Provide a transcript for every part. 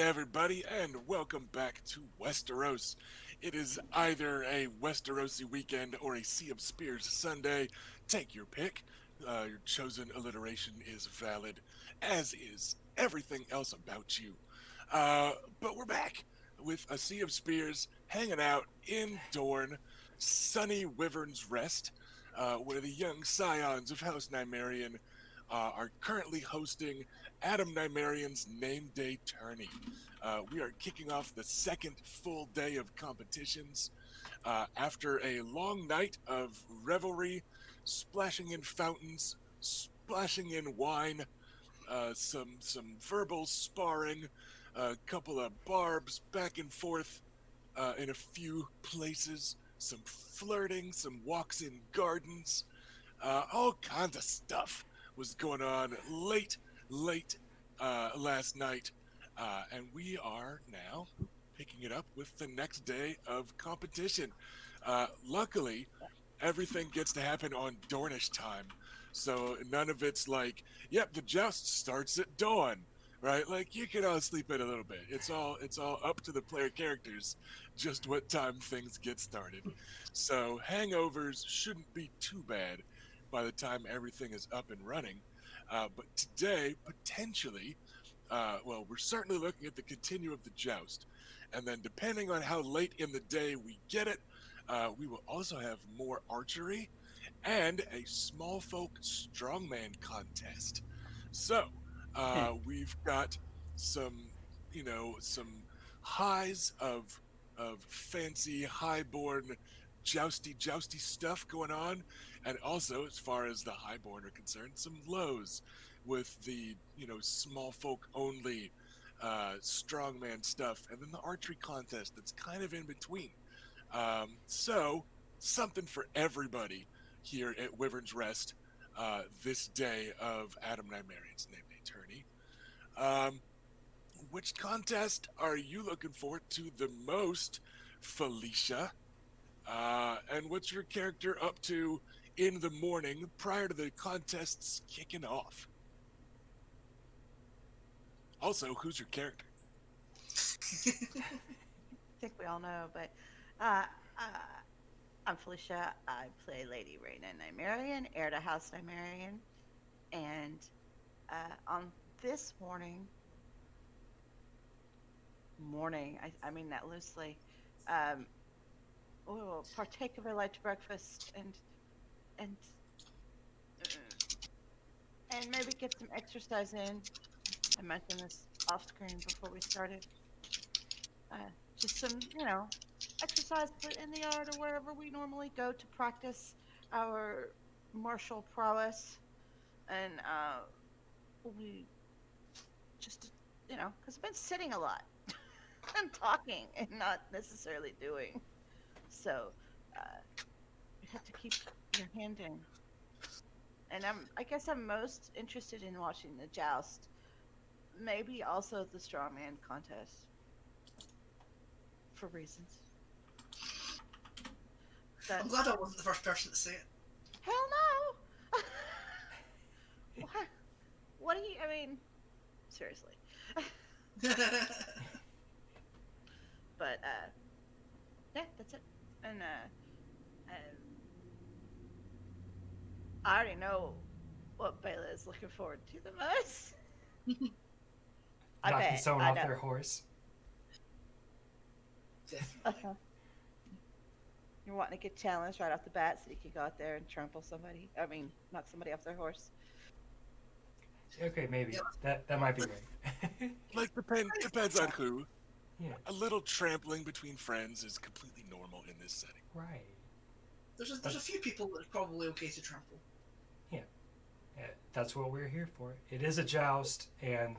everybody, and welcome back to Westeros. It is either a Westerosi weekend or a Sea of Spears Sunday. Take your pick. Your chosen alliteration is valid, as is everything else about you. Uh, but we're back with a Sea of Spears hanging out in Dorne, sunny Wyvern's Rest, where the young scions of House Nymaryan are currently hosting Adam Nymaryan's Nameday Tourney. We are kicking off the second full day of competitions after a long night of revelry, splashing in fountains, splashing in wine, some verbal sparring, a couple of barbs back and forth in a few places, some flirting, some walks in gardens, all kinds of stuff was going on late last night, and we are now picking it up with the next day of competition. Luckily, everything gets to happen on Dornish time, so none of it's like, yep, the joust starts at dawn. Right, like you can all sleep in a little bit. It's all up to the player characters, just what time things get started. So hangovers shouldn't be too bad by the time everything is up and running. But today, potentially, well, we're certainly looking at the continue of the joust. And then, depending on how late in the day we get it, we will also have more archery and a small folk strongman contest. So, we've got some, some highs of fancy highborn jousty stuff going on, and also as far as the highborn are concerned, some lows with the small folk only strongman stuff, and then the archery contest that's kind of in between. So something for everybody here at Wyvern's Rest this day of Adam Nymaryan's Nameday Tourney. Um, which contest are you looking forward to the most, Felicia? And what's your character up to in the morning prior to the contests kicking off? Also, who's your character? I think we all know, but uh, uh, I'm Felicia. I play Lady Rhaena Nymaryan, heir to House Nymaryan, and on this morning, I mean that loosely, um, we will partake of a light breakfast and and maybe get some exercise in. I mentioned this off screen before we started. Just some, exercise in the yard or wherever we normally go to practice our martial prowess. And we just, because I've been sitting a lot and talking and not necessarily doing. So you have to keep your hand in. And I guess I'm most interested in watching the joust, maybe also the strawman contest for reasons I'm that glad I wasn't the first person to say it. hell no. what? What do you? I mean, seriously. But yeah, that's it. And I already know what Baela is looking forward to the most. I Knocking bet. someone I off know. their horse. Definitely. You're wanting to get challenged right off the bat so you can go out there and trample somebody. I mean, knock somebody off their horse. Okay, maybe Yeah, that might be right. Like, depends on who. Yeah, A little trampling between friends is completely normal in this setting. right. there's a few people that are probably okay to trample. Yeah, that's what we're here for. It is a joust, and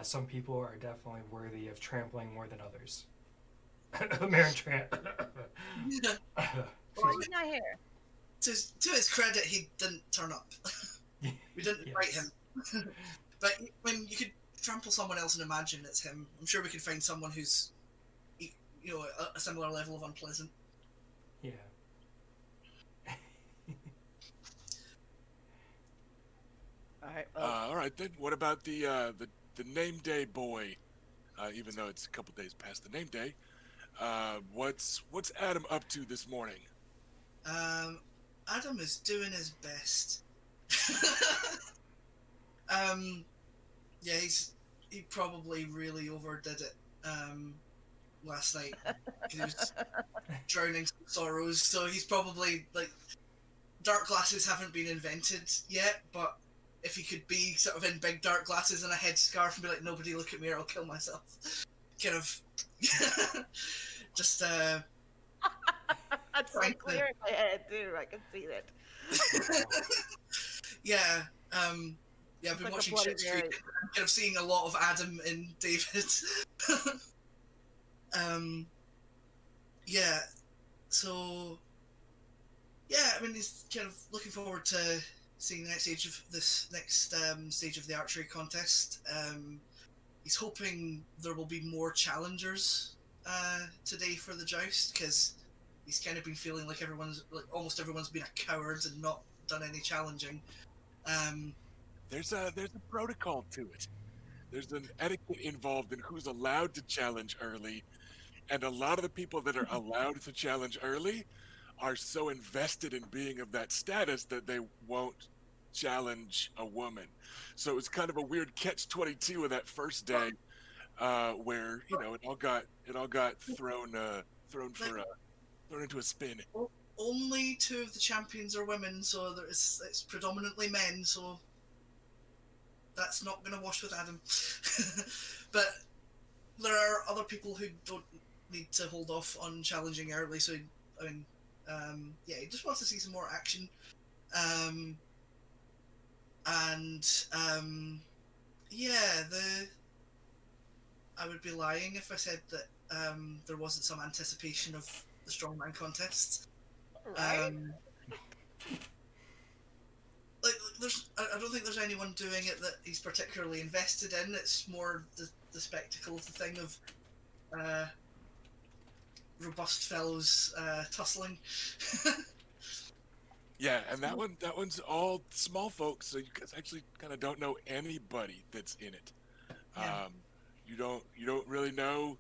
some people are definitely worthy of trampling more than others. Marin Tramp. Well, Excuse He's not here. to his credit, he didn't turn up. me. We didn't invite Yes. him. But when you could trample someone else and imagine it's him, I'm sure we could find someone who's, a similar level of unpleasant. Yeah. All right. Well, All right then. What about the name day boy? even though it's a couple days past the name day. What's Adam up to this morning? Adam is doing his best. um, yeah, he probably really overdid it last night. He was drowning some sorrows, so he's probably like dark glasses haven't been invented yet, but if he could be sort of in big dark glasses and a headscarf and be like, nobody look at me or I'll kill myself, kind of just That's so trying clear in my head too. I can see that. yeah, yeah, I've It's been like a watching Bloody Shit Street Mary. and kind of seeing a lot of Adam in David. um, yeah, so yeah, I mean, he's kind of looking forward to seeing the next stage of this next stage of the archery contest. He's hoping there will be more challengers today for the joust because he's kind of been feeling like almost everyone's been a coward and not done any challenging. Um, There's a protocol to it. There's an etiquette involved in who's allowed to challenge early, and a lot of the people that are allowed to challenge early are so invested in being of that status that they won't challenge a woman. So it's kind of a weird catch-22 of that first day, where it all got thrown into a spin. only two of the champions are women, so it's predominantly men. So that's not going to wash with Adam. But there are other people who don't need to hold off on challenging early. So I mean, yeah, he just wants to see some more action. And yeah, I would be lying if I said that there wasn't some anticipation of the strongman contests. Right? Like, I don't think there's anyone doing it that he's particularly invested in. It's more the spectacle of the thing of robust fellows tussling. Yeah, and that one's all small folks, so you guys actually kind of don't know anybody that's in it. Yeah. You don't really know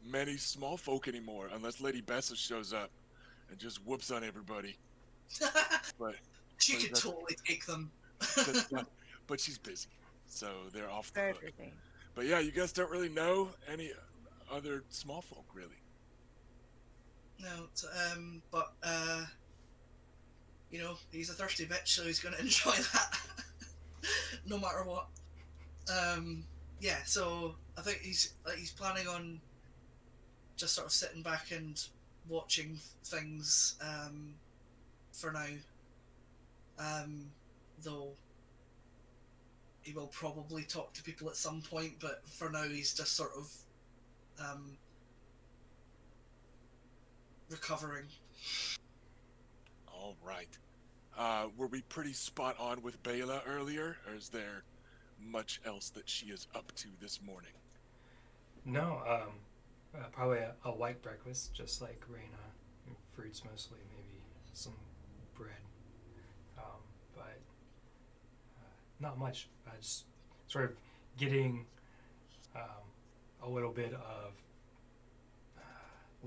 many small folk anymore unless Lady Bessa shows up and just whoops on everybody. But She but could that's, totally take them. but she's busy, so they're off the Very hook. busy. But yeah, you guys don't really know any other small folk really. No, but he's a thirsty bitch, so he's going to enjoy that, no matter what. Yeah, so I think he's planning on just sort of sitting back and watching things for now. Though he will probably talk to people at some point, but for now he's just sort of recovering. All right. Were we pretty spot on with Baela earlier, or is there much else that she is up to this morning? No, probably a white breakfast, just like Rhaena. Fruits mostly, maybe some bread. But not much. Just sort of getting a little bit of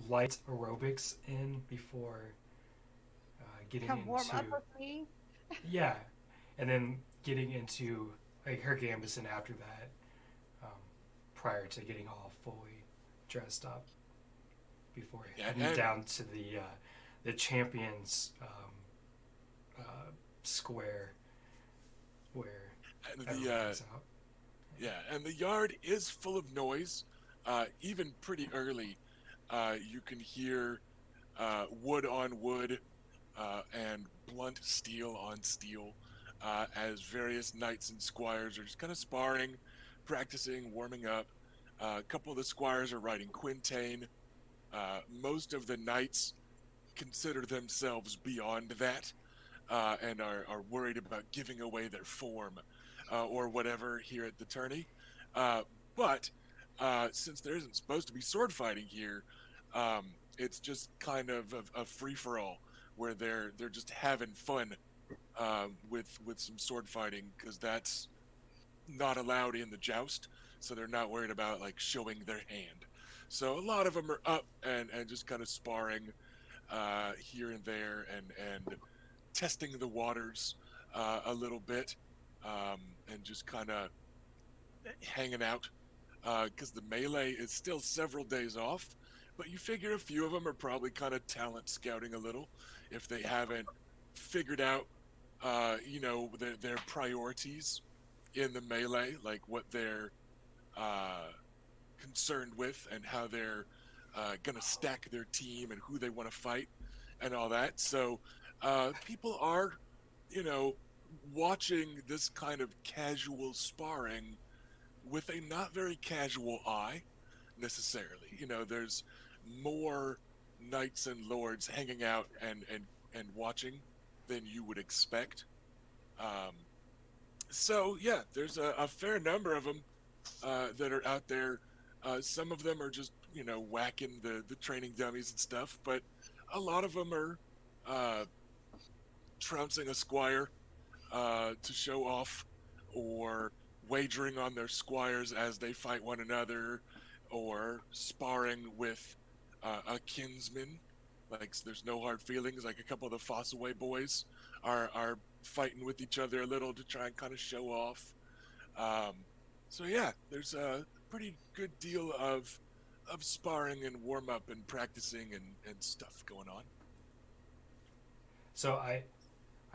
light aerobics in before getting Come into warm up with me. yeah, and then getting into like her gambus and after that, prior to getting all fully dressed up before heading and- down to the champions square where And everyone the is out. Yeah, and the yard is full of noise. Even pretty early, you can hear wood on wood and blunt steel on steel as various knights and squires are just kind of sparring, practicing, warming up. A couple of the squires are riding quintain. Most of the knights consider themselves beyond that and are worried about giving away their form or whatever here at the tourney. But since there isn't supposed to be sword fighting here, it's just kind of a free for all where they're just having fun with some sword fighting because that's not allowed in the joust. so they're not worried about like showing their hand. So a lot of them are up and just kind of sparring here and there and testing the waters a little bit, and just kind of hanging out because the melee is still several days off. But you figure a few of them are probably kind of talent scouting a little if they haven't figured out, their priorities in the melee, like what they're uh, concerned with and how they're going to stack their team and who they want to fight and all that. So people are, you know, watching this kind of casual sparring with a not very casual eye necessarily. There's more knights and lords hanging out and watching than you would expect. Um, so yeah, there's a fair number of them that are out there. Some of them are just whacking the training dummies and stuff, but a lot of them are uh, trouncing a squire to show off, or wagering on their squires as they fight one another, or sparring with a kinsman. Like there's no hard feelings. Like a couple of the Fossaway boys are fighting with each other a little to try and kind of show off. Um, so yeah, there's a pretty good deal of sparring and warm up and practicing and stuff going on. So I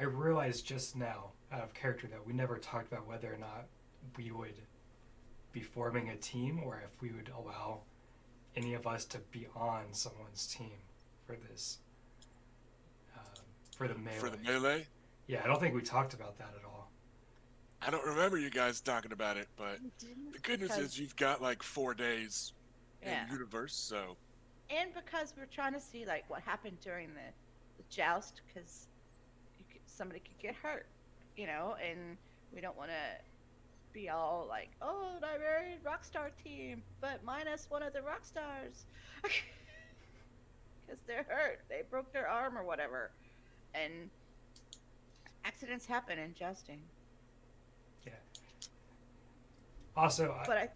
realized just now, out of character, that we never talked about whether or not we would be forming a team or if we would allow any of us to be on someone's team for this, for the melee. For the melee, Yeah, I don't think we talked about that at all. I don't remember you guys talking about it, but We didn't the good news because- is you've got like 4 days Yeah. in universe, so And because we're trying to see like what happened during the joust, because somebody could get hurt, and we don't want to be all like, oh, Nymaryan Rockstar team, but minus one of the rock stars because they're hurt, they broke their arm or whatever, and accidents happen in jousting. Yeah. Also, But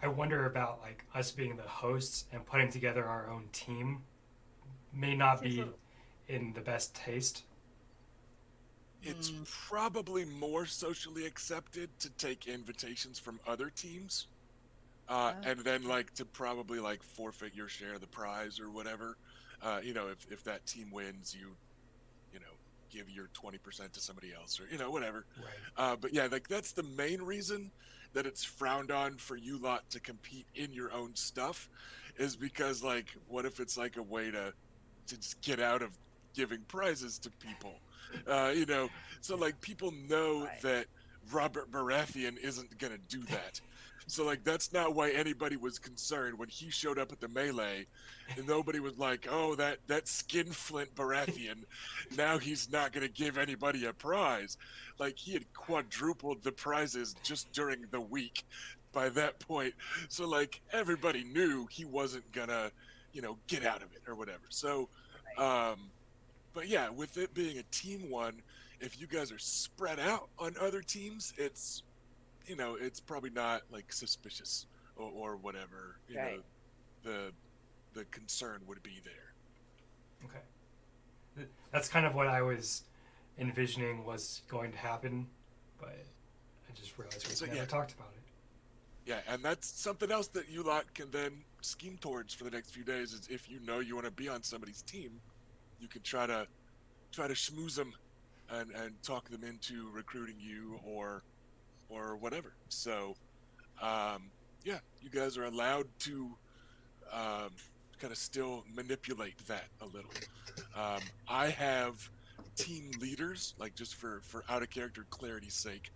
I wonder about like us being the hosts and putting together our own team may not Seems be a little- in the best taste. it's probably more socially accepted to take invitations from other teams, and then like to probably like forfeit your share of the prize or whatever. If that team wins, you know give your 20% to somebody else, or whatever. Right. But yeah, like that's the main reason that it's frowned on for you lot to compete in your own stuff, is because like what if it's like a way to just get out of giving prizes to people, so like people know Right. that Robert Baratheon isn't gonna do that. So like that's not why anybody was concerned when he showed up at the melee, and nobody was like, oh, that skinflint Baratheon, now he's not gonna give anybody a prize. Like he had quadrupled the prizes just during the week by that point. So like everybody knew he wasn't gonna, get out of it or whatever. So but yeah, with it being a team one, if you guys are spread out on other teams, it's probably not like suspicious or whatever. Right. The concern would be there. Okay. That's kind of what I was envisioning was going to happen, but I just realized we So, never yeah. talked about it. Yeah, and that's something else that you lot can then scheme towards for the next few days. Is if you want to be on somebody's team, you can try to schmooze them and talk them into recruiting you or whatever. So yeah, you guys are allowed to kind of still manipulate that a little. I have team leaders, like just for out of character clarity's sake,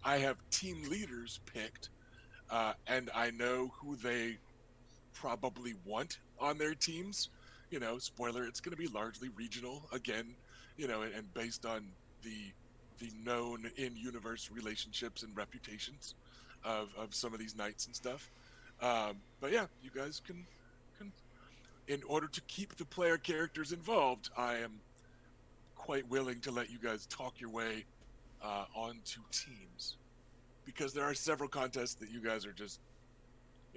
I have team leaders picked, and I know who they probably want on their teams. Spoiler, it's going to be largely regional again, and based on the known in-universe relationships and reputations of some of these knights and stuff. But yeah, you guys can, in order to keep the player characters involved, I am quite willing to let you guys talk your way onto teams, because there are several contests that you guys are just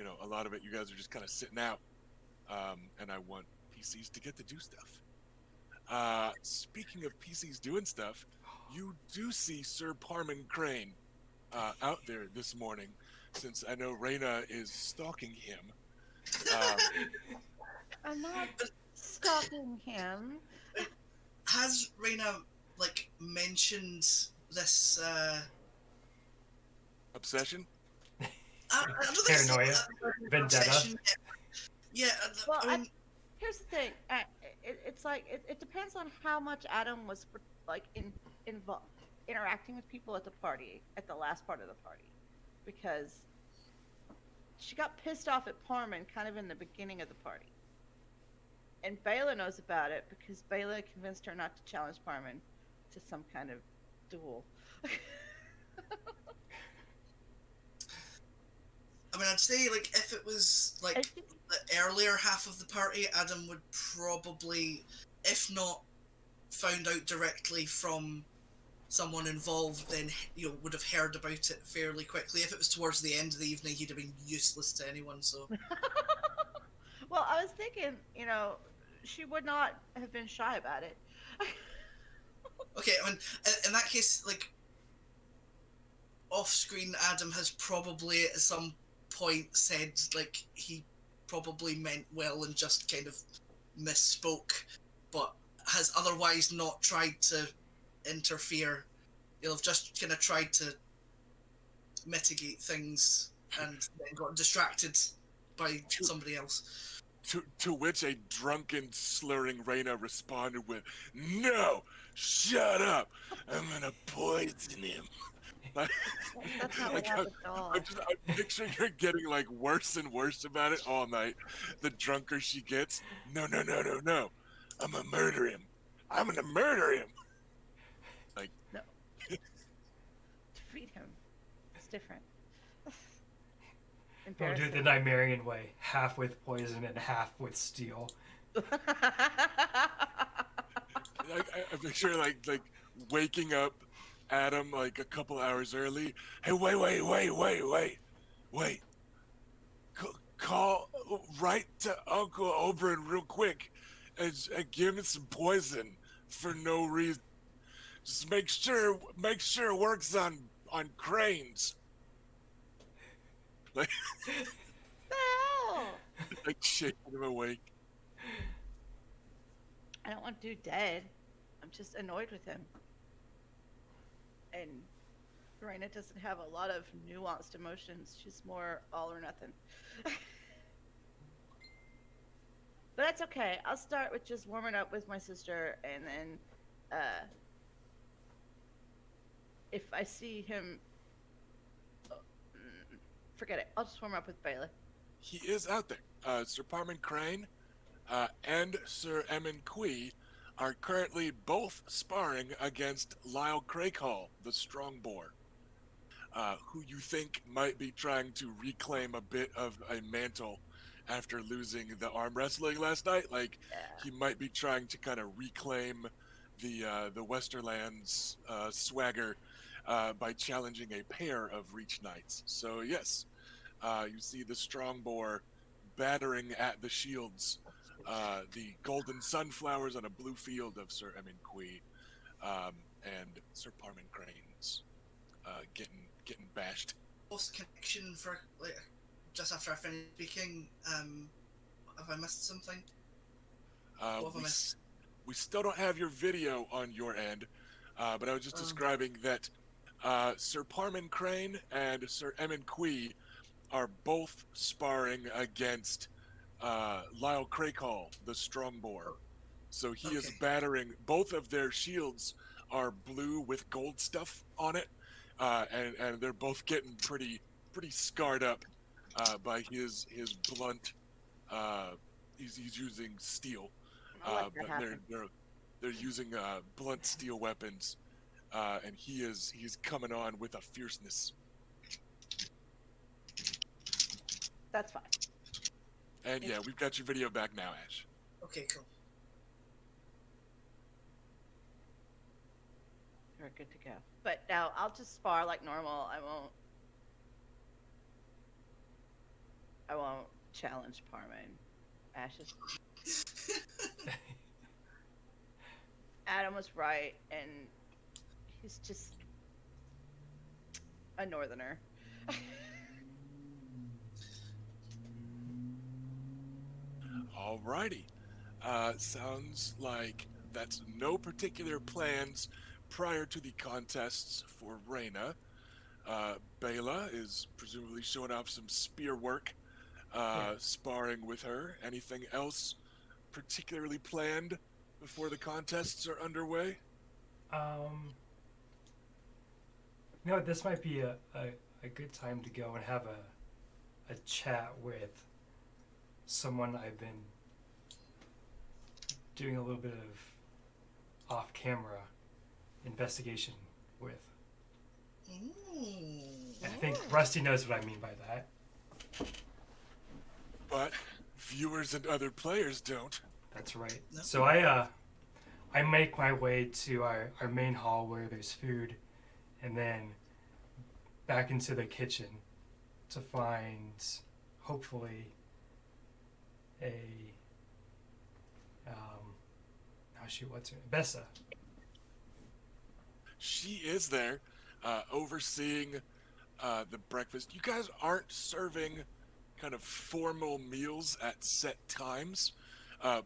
a lot of it you guys are just kind of sitting out, and I want PCs to get to do stuff. Speaking of PCs doing stuff, you do see Sir Parman Crane out there this morning, since I know Rhaena is stalking him. Um, I'm not stalking him. Has Rhaena like mentioned this? obsession? I don't think it's Paranoia, vendetta. obsession. Yeah, Well, I mean, here's the thing. It's like it depends on how much Adam was like involved interacting with people at the party at the last part of the party, because she got pissed off at Parman kind of in the beginning of the party, and Baela knows about it because Baela convinced her not to challenge Parman to some kind of duel. I mean, I'd say like if it was like the earlier half of the party, Adam would probably, if not found out directly from someone involved, then would have heard about it fairly quickly. If it was towards the end of the evening, he'd have been useless to anyone. So Well, I was thinking, she would not have been shy about it. okay, I mean, in that case, like off-screen, Adam has probably at some point said like he probably meant well and just kind of misspoke, but has otherwise not tried to interfere. He'll have just kind of tried to mitigate things and then got distracted by somebody else. To which a drunken, slurring Rhaena responded with, "No, shut up! I'm gonna poison him." Like, That's not what like, happened at all. I'm picturing her getting like worse and worse about it all night. The drunker she gets, no, no, no, no, no, I'm gonna murder him. I'm gonna murder him. Like, No. Defeat him. It's different. We'll do it the Nymaryan way, half with poison and half with steel. I picture like waking up Adam like a couple hours early. Hey, wait. Call right to Uncle Oberon real quick and give him some poison for no reason. Just make sure it works on cranes. Like, the hell? like shaking him awake. I don't want dude dead. I'm just annoyed with him. And Rhaena doesn't have a lot of nuanced emotions. She's more all or nothing. But that's okay. I'll start with just warming up with my sister, and then if I see him, forget it. I'll just warm up with Baela. He is out there. Sir Parman Crane and Sir Emin Qui are currently both sparring against Lyle Crakehall, the strong boar, who you think might be trying to reclaim a bit of a mantle after losing the arm wrestling last night. Like, he might be trying to kind of reclaim the Westerlands swagger by challenging a pair of Reach Knights. So yes, you see the strong boar battering at the shields, the golden sunflowers on a blue field of Sir Emin Qui, and Sir Parman Crane's getting bashed. Post connection for like just after I finished speaking. Have I missed something? What have I missed? We still don't have your video on your end, but I was just describing that Sir Parman Crane and Sir Emin Qui are both sparring against Lyle Crakehall, the strong boar. So he is battering. Both of their shields are blue with gold stuff on it, and they're both getting pretty scarred up by his blunt. He's using steel, but they're using blunt steel weapons, and he's coming on with a fierceness. That's fine. And yeah, we've got your video back now, Ash. Okay, cool. We're good to go. But now I'll just spar like normal. I won't. I won't challenge Parmain. Ashes. Adam was right, and he's just a northerner. Alrighty. Sounds like that's no particular plans prior to the contests for Rhaena. Baela is presumably showing off some spear work, Yeah. sparring with her. Anything else particularly planned before the contests are underway? Um, you know what, this might be a good time to go and have a chat with someone I've been doing a little bit of off camera investigation with. Ooh. And I think Rusty knows what I mean by that. But viewers and other players don't. That's right. No. So I make my way to our main hall where there's food, and then back into the kitchen to find, hopefully, a what's her name? Bessa. She is there, overseeing the breakfast. You guys aren't serving kind of formal meals at set times,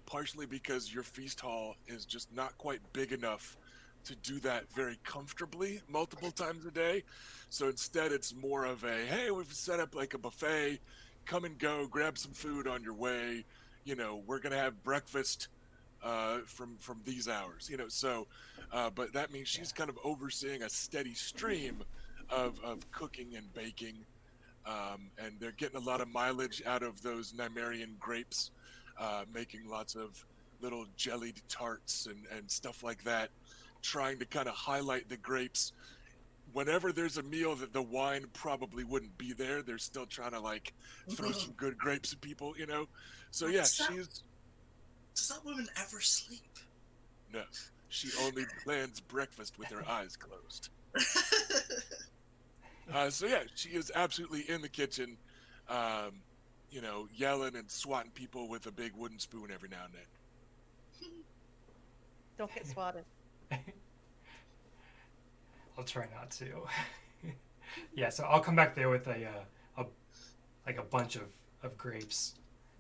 partially because your feast hall is just not quite big enough to do that very comfortably multiple times a day. So instead, it's more of a, hey, we've set up like a buffet, come and go, grab some food on your way. We're gonna have breakfast from these hours. But that means she's kind of overseeing a steady stream of cooking and baking, and they're getting a lot of mileage out of those Nymaryan grapes, making lots of little jellied tarts and stuff like that, trying to kind of highlight the grapes. Whenever there's a meal that the wine probably wouldn't be there, they're still trying to like throw some good grapes at people. So yeah, Does that woman ever sleep? no, she only plans breakfast with her eyes closed. So yeah, she is absolutely in the kitchen, yelling and swatting people with a big wooden spoon every now and then. Don't get swatted. I'll try not to. Yeah, so I'll come back there with a bunch of grapes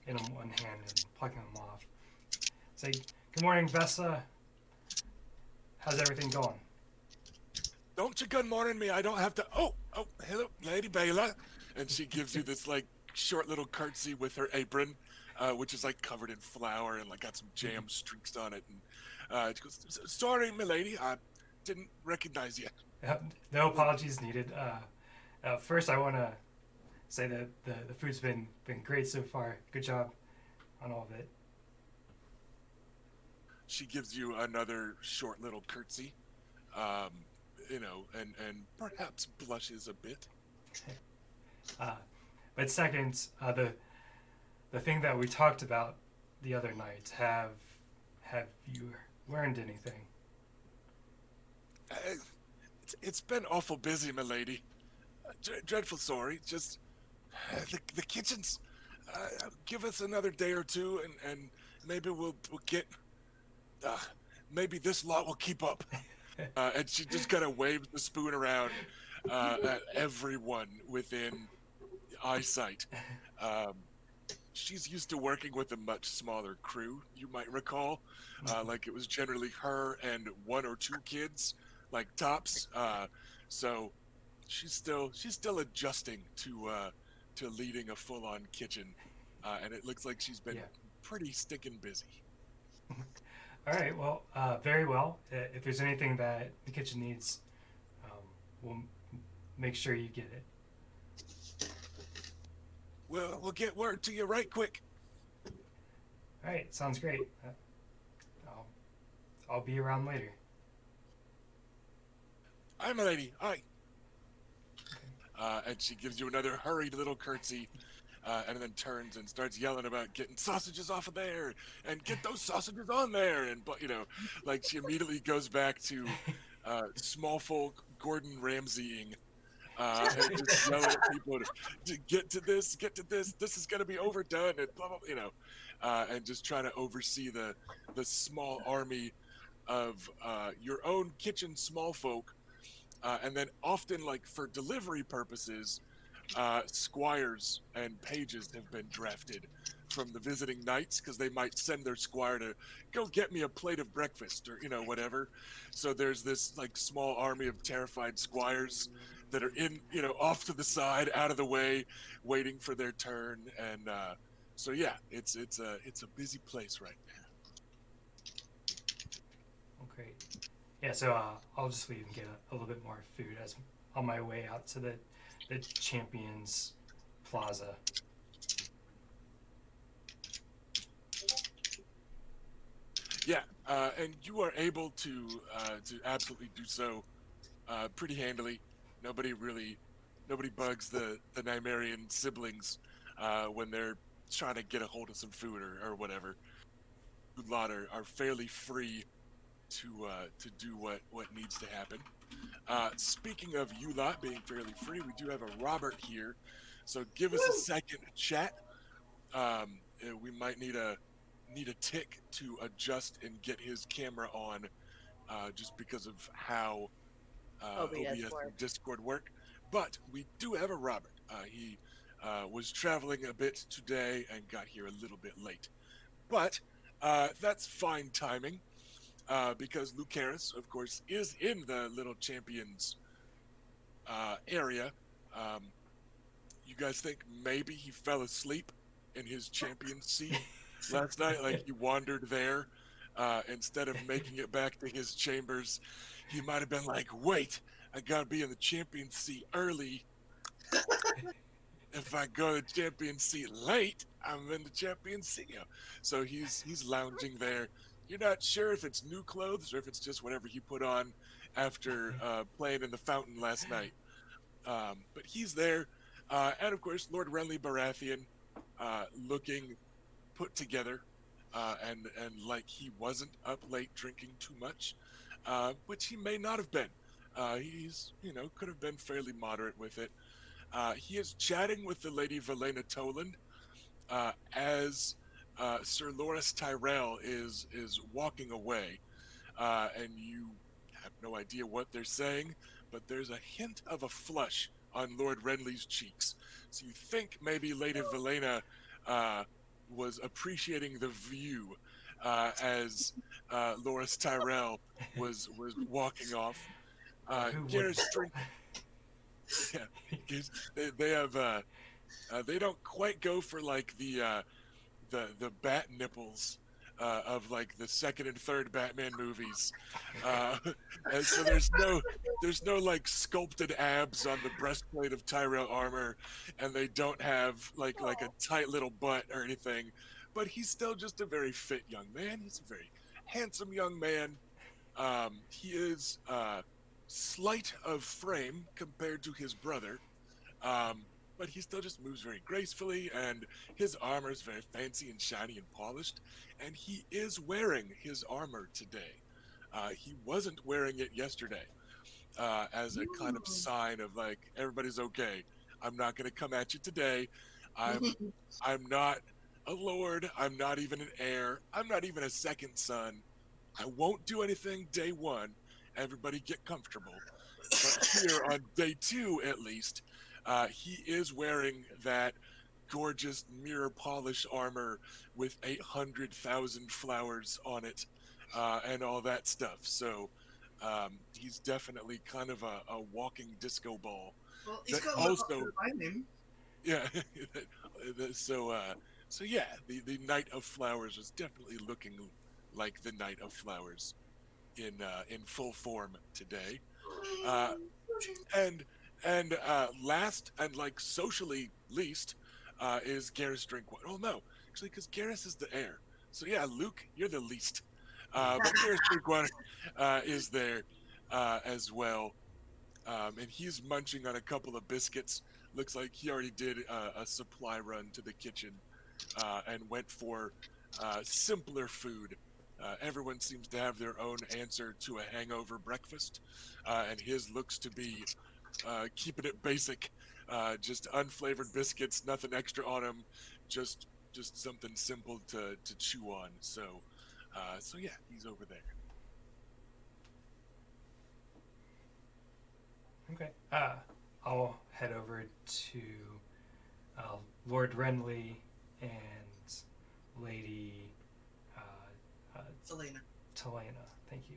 in one hand and plucking them off. Say, good morning, Vessa. How's everything going? Don't you good morning me. I don't have to. Oh, hello, Lady Baela. And she gives you this like short little curtsy with her apron, which is like covered in flour and like got some jam streaks on it. And she goes, sorry, milady, I didn't recognize you. No apologies needed. First, I want to say that the food's been great so far. Good job on all of it. She gives you another short little curtsy, and perhaps blushes a bit. But second, the thing that we talked about the other night, have you learned anything? It's been awful busy, milady. Dreadful sorry. Just the kitchens. Give us another day or two, and maybe we'll get. Maybe this lot will keep up. And she just kind of waves the spoon around at everyone within eyesight. She's used to working with a much smaller crew, you might recall. Like it was generally her and one or two kids, like tops. So she's still adjusting to leading a full-on kitchen, and it looks like she's been pretty stinking busy. All right. Well, very well. If there's anything that the kitchen needs, we'll make sure you get it. We'll get word to you right quick. All right. Sounds great. I'll be around later. Aye, milady. Aye. And she gives you another hurried little curtsy, and then turns and starts yelling about getting sausages off of there and get those sausages on there. And like she immediately goes back to small folk Gordon Ramsaying and just yelling at people to get to this, get to this. This is going to be overdone, and blah blah. And just trying to oversee the small army of your own kitchen small folk, and then often like for delivery purposes, squires and pages have been drafted from the visiting knights because they might send their squire to go get me a plate of breakfast or whatever. So there's this like small army of terrified squires that are in off to the side, out of the way, waiting for their turn. And so yeah, it's a busy place right now. Oh, great. Yeah, so I'll just leave and get a little bit more food as on my way out to the Champions Plaza. Yeah, and you are able to absolutely do so pretty handily. Nobody really, nobody bugs the Nymaryan siblings when they're trying to get a hold of some food or whatever. Food lot are fairly free to do what needs to happen. Speaking of you lot being fairly free, we do have a Robert here, so give us a second to chat. We might need a tick to adjust and get his camera on, just because of how OBS OBS work. and Discord work. But we do have a Robert. He was traveling a bit today and got here a little bit late, but that's fine timing. Because Lucaris, of course, is in the Little Champions area. Um, you guys think maybe he fell asleep in his champion seat last night? Like he wandered there instead of making it back to his chambers. He might have been like, wait, I gotta be in the champion seat early. If I go to the champion seat late, I'm in the champion seat. So he's lounging there. You're not sure if it's new clothes or if it's just whatever he put on after playing in the fountain last night. But he's there, and of course Lord Renly Baratheon, looking put together, and like he wasn't up late drinking too much, which he may not have been. He's could have been fairly moderate with it. He is chatting with the Lady Baela Toland as Sir Loras Tyrell is walking away, and you have no idea what they're saying, but there's a hint of a flush on Lord Renly's cheeks. So you think maybe Lady Baela was appreciating the view as Loras Tyrell was walking off. Who Garrus would? drink. Yeah, they have they don't quite go for like the bat nipples of like the second and third Batman movies, and so there's no like sculpted abs on the breastplate of Tyrell armor, and they don't have like a tight little butt or anything, but he's still just a very fit young man. He's a very handsome young man. He is slight of frame compared to his brother, but he still just moves very gracefully, and his armor is very fancy and shiny and polished, and he is wearing his armor today. He wasn't wearing it yesterday, as a kind of sign of like everybody's okay. I'm not going to come at you today. I'm not a lord. I'm not even an heir. I'm not even a second son. I won't do anything day one. Everybody get comfortable. But here on day two, at least, he is wearing that gorgeous mirror polish armor with 800,000 flowers on it, and all that stuff. So he's definitely kind of a walking disco ball. Well, he's That got a lot also, behind him. yeah. So yeah, the Knight of Flowers was definitely looking like the Knight of Flowers in full form today. Uh, and last and like socially least is Garrus Drinkwater. Oh no, actually, because Garrus is the heir. So yeah, Luke, you're the least. But Garrus Drinkwater is there as well, and he's munching on a couple of biscuits. Looks like he already did a supply run to the kitchen and went for simpler food. Everyone seems to have their own answer to a hangover breakfast, and his looks to be keeping it basic, just unflavored biscuits, nothing extra on them, just something simple to chew on. So yeah, he's over there. Okay. I'll head over to Lord Renly and Lady Valena. Talena. Thank you.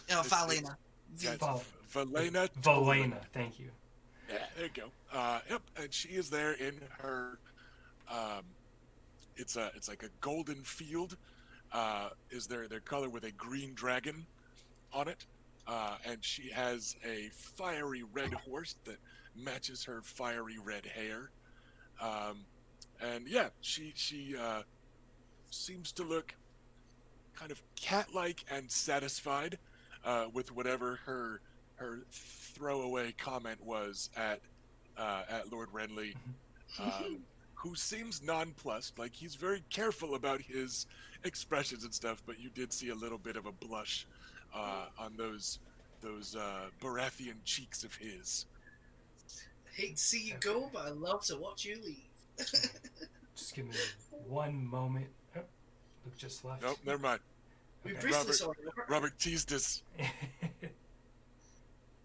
No, This Valena. That's Val- Valena. Valena. Thank you. Yeah, there you go. Yep, and she is there in her. Um, it's like a golden field. Is their color with a green dragon on it, and she has a fiery red horse that matches her fiery red hair. And yeah, she seems to look kind of cat-like and satisfied with whatever her throwaway comment was at Lord Renly, who seems nonplussed. Like he's very careful about his expressions and stuff, but you did see a little bit of a blush on those Baratheon cheeks of his. I hate to see you go, but I love to watch you leave. Just give me one moment. Oh, Luke just left. Nope, never mind. We Okay. briefly saw it. Robert teased us.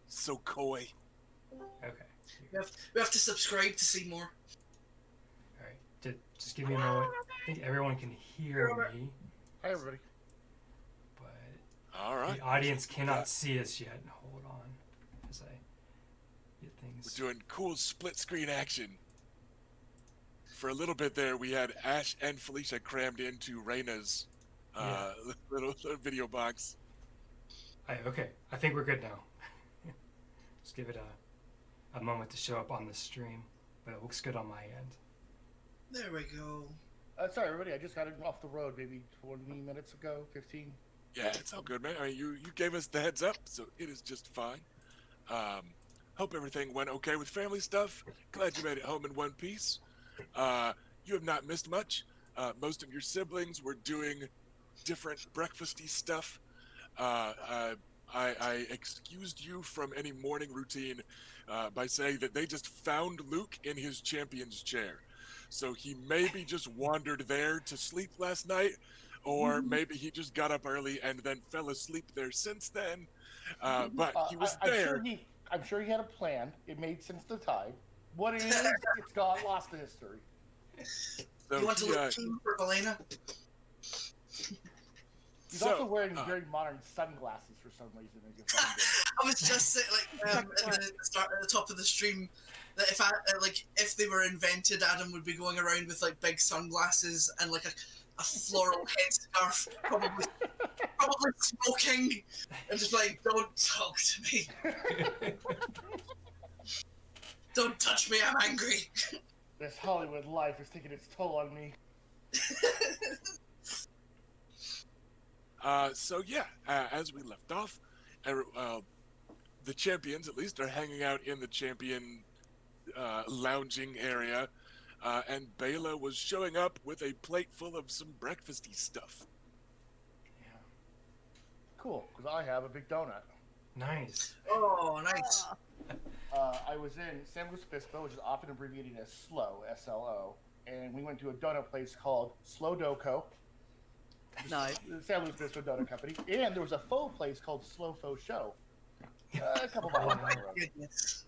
So coy. Okay. We have to subscribe to see more. All right. Just give me a moment. I think everyone can hear me, Hi, everybody. but All right. the audience cannot Yeah. see us yet. Hold on, as I get things. We're doing cool split screen action. For a little bit there, we had Ash and Felicia crammed into Rhaena's little video box. Okay. I think we're good now. Just give it a moment to show up on the stream, but it looks good on my end. There we go. Sorry, everybody. I just got off the road maybe 20 minutes ago, 15. Yeah, it's all good, man. I mean, you gave us the heads up, so it is just fine. Hope everything went okay with family stuff. Glad you made it home in one piece. You have not missed much. Most of your siblings were doing different breakfasty stuff. I excused you from any morning routine by saying that they just found Luke in his champion's chair. So he maybe just wandered there to sleep last night, or maybe he just got up early and then fell asleep there since then. But he was there. I'm sure he had a plan. It made sense to time. What it is, it's got lost to history. So You want to he, look keen for Valena? He's So, also wearing very modern sunglasses for some reason. As you find it. I was just saying, at the top of the stream, that if they were invented, Adam would be going around with like big sunglasses and like a floral headscarf, probably smoking, and just like, don't talk to me, don't touch me, I'm angry. This Hollywood life is taking its toll on me. So yeah, as we left off, the champions at least are hanging out in the champion lounging area, and Baela was showing up with a plate full of some breakfasty stuff. Yeah. Cool, because I have a big donut. Nice. Oh, nice. I was in San Luis Obispo, which is often abbreviated as SLO, S-L-O, and we went to a donut place called Slow Doco. Nice. The San Luis Obispo Donut Company, and there was a faux place called Slow Faux Show. A couple miles down the road. Goodness.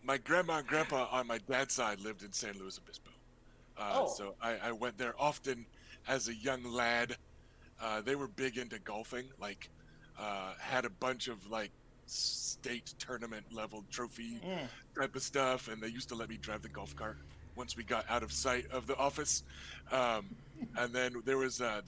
My grandma and grandpa on my dad's side lived in San Luis Obispo, so I went there often as a young lad. They were big into golfing, like had a bunch of like state tournament level trophy type of stuff, and they used to let me drive the golf cart once we got out of sight of the office. And then there was the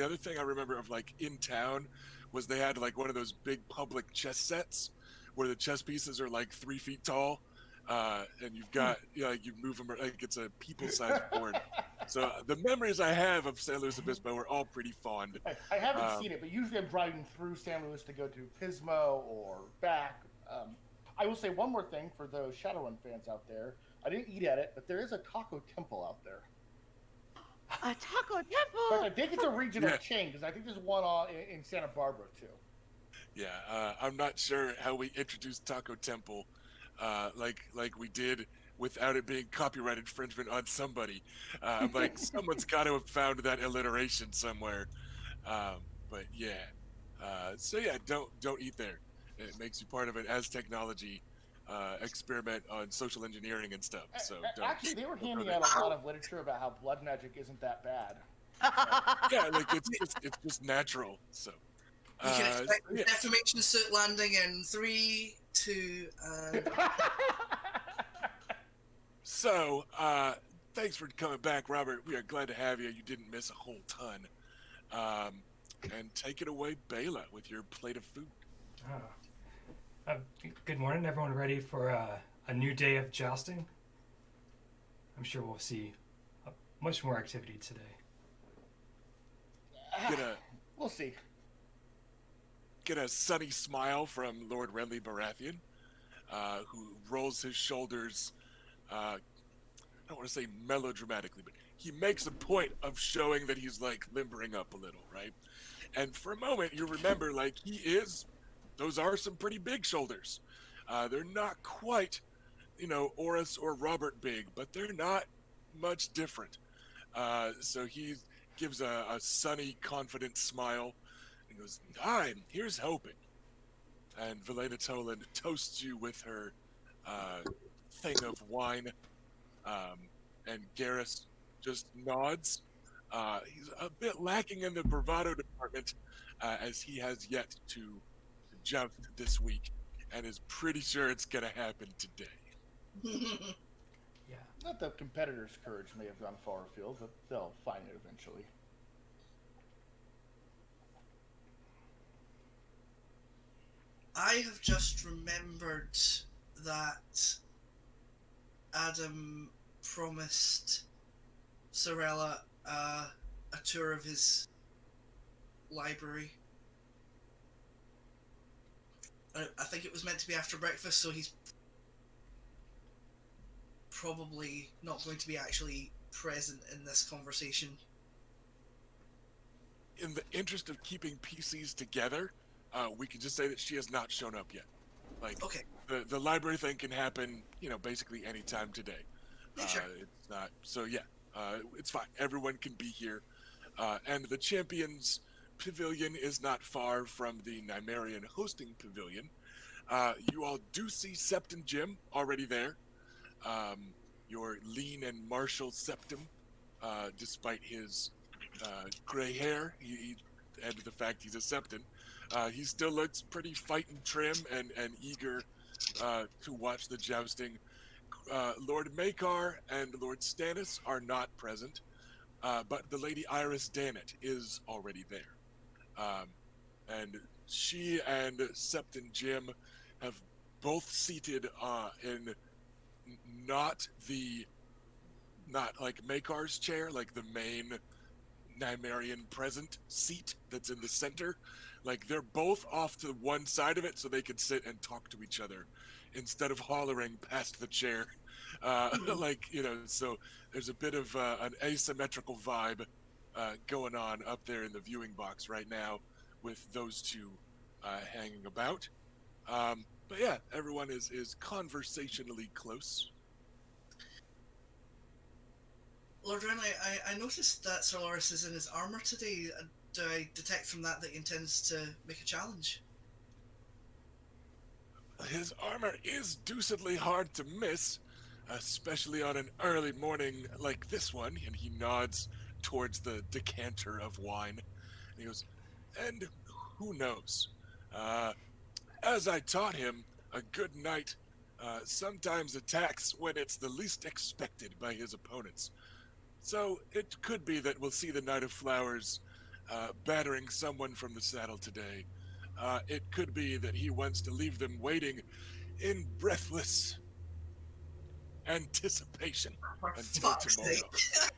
other thing I remember of like in town was they had like one of those big public chess sets where the chess pieces are like 3 feet tall, and you've got you move them like it's a people-sized board. So the memories I have of San Luis Obispo are all pretty fond. I haven't seen it, but usually I'm driving through San Luis to go to Pismo or back. I will say one more thing for those Shadowrun fans out there. I didn't eat at it, but there is a taco temple out there. A taco In fact, temple. I think it's a regional Yeah. chain because I think there's one in Santa Barbara too. I'm not sure how we introduced Taco Temple, like we did without it being copyright infringement on somebody. I'm like, someone's got to have found that alliteration somewhere. But yeah, so yeah, don't eat there. It makes you part of an as technology experiment on social engineering and stuff. So don't. Actually, they were Don't go handing there. out a lot of literature about how blood magic isn't that bad. Yeah, like it's just natural. So You can expect yeah. the defamation suit landing in 3, 2, and So, thanks for coming back, Robert. We are glad to have you. You didn't miss a whole ton. And take it away, Baela, with your plate of food. Good morning, everyone. Ready for a new day of jousting? I'm sure we'll see much more activity today. We'll see. Get a sunny smile from Lord Renly Baratheon, who rolls his shoulders. I don't want to say melodramatically, but he makes a point of showing that he's like limbering up a little, right? And for a moment, you remember, like, those are some pretty big shoulders. They're not quite, Oris or Robert big, but they're not much different. So he gives a sunny, confident smile and goes, here's hoping. And Velena Toland toasts you with her thing of wine. And Garrus just nods. He's a bit lacking in the bravado department, as he has yet to jump this week, and is pretty sure it's going to happen today. Yeah. Not the competitors' courage may have gone far afield, but they'll find it eventually. I have just remembered that Adam promised Sorella a tour of his library. I think it was meant to be after breakfast, so he's probably not going to be actually present in this conversation. In the interest of keeping PCs together, we can just say that she has not shown up yet. Like, Okay. the library thing can happen, basically anytime today. Yeah, sure. It's not, so yeah, it's fine. Everyone can be here. And the Champions Pavilion is not far from the Nymaryan hosting pavilion. You all do see Septon Jim already there. Your lean and martial Septum, despite his gray hair and the fact he's a Septon, he still looks pretty fighting trim and eager to watch the jousting. Lord Makar and Lord Stannis are not present, but the Lady Iris Danet is already there. And she and Septon Jim have both seated in not like Makar's chair, like the main Nymaryan present seat that's in the center. Like, they're both off to one side of it so they can sit and talk to each other instead of hollering past the chair. So there's a bit of an asymmetrical vibe going on up there in the viewing box right now with those two hanging about. But yeah, everyone is conversationally close. Lord Renly, I noticed that Sir Loris is in his armour today. Do I detect from that he intends to make a challenge? His armor is deucedly hard to miss, especially on an early morning like this one. And he nods towards the decanter of wine. And he goes, and who knows? As I taught him, a good knight sometimes attacks when it's the least expected by his opponents. So it could be that we'll see the Knight of Flowers battering someone from the saddle today. It could be that he wants to leave them waiting in breathless anticipation until fuck's tomorrow. sake.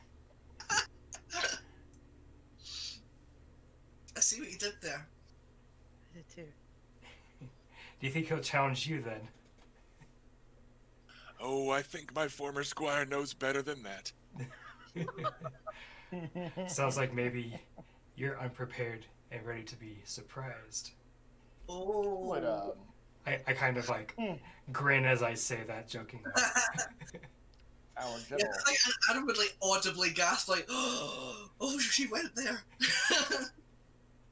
I see what you did there. I did too. Do you think he'll challenge you then? Oh, I think my former squire knows better than that. Sounds like maybe you're unprepared and ready to be surprised. Would Oh. I kind of like grin as I say that jokingly. our Yeah, general? I think Adam would like audibly gasp, like, "Oh, she went there."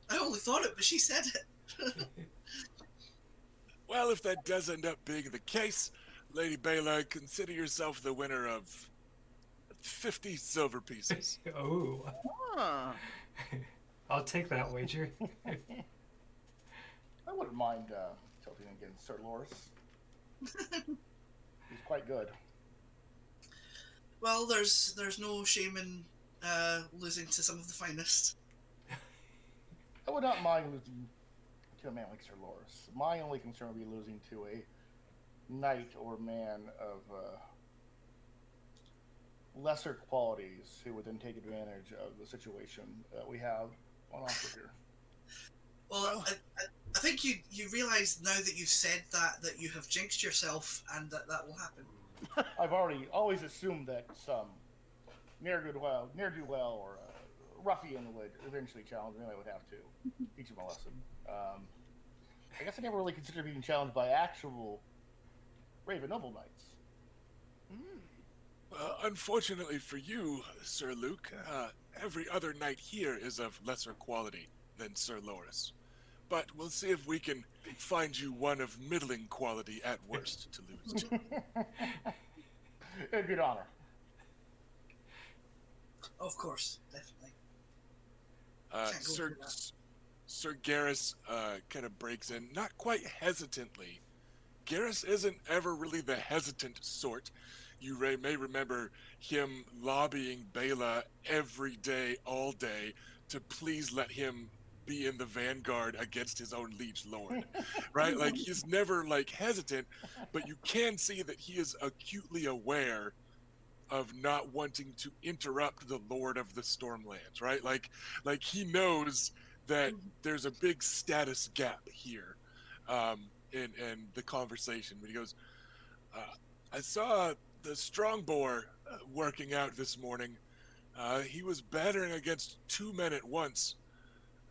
I only thought it, but she said it. Well, if that does end up being the case, Lady Baela, consider yourself the winner of 50 silver pieces. Oh, Huh. I'll take that wager. I wouldn't mind tilting against Sir Loris. He's quite good. Well, there's no shame in losing to some of the finest. I would not mind losing to a man like Sir Loris. My only concern would be losing to a knight or man of lesser qualities who would then take advantage of the situation that we have on offer here. Well, I think you realise now that you've said that you have jinxed yourself and that will happen. I've already always assumed that some ne'er-do-well or ruffian would eventually challenge me. I would have to teach him a lesson. I guess I never really considered being challenged by actual Raven Noble Knights. Unfortunately for you, Sir Luke, every other knight here is of lesser quality than Sir Loris. But we'll see if we can find you one of middling quality at worst to lose to. It'd be an honor. Of course, definitely. Can't go Sir, through that. Sir Garrus kind of breaks in, not quite hesitantly. Garrus isn't ever really the hesitant sort. You may remember him lobbying Baela every day, all day, to please let him be in the vanguard against his own liege lord, right? Like, he's never, like, hesitant, but you can see that he is acutely aware of not wanting to interrupt the Lord of the Stormlands, right? Like he knows that there's a big status gap here in the conversation. But he goes, I saw the Strongboar working out this morning. He was battering against 2 men at once.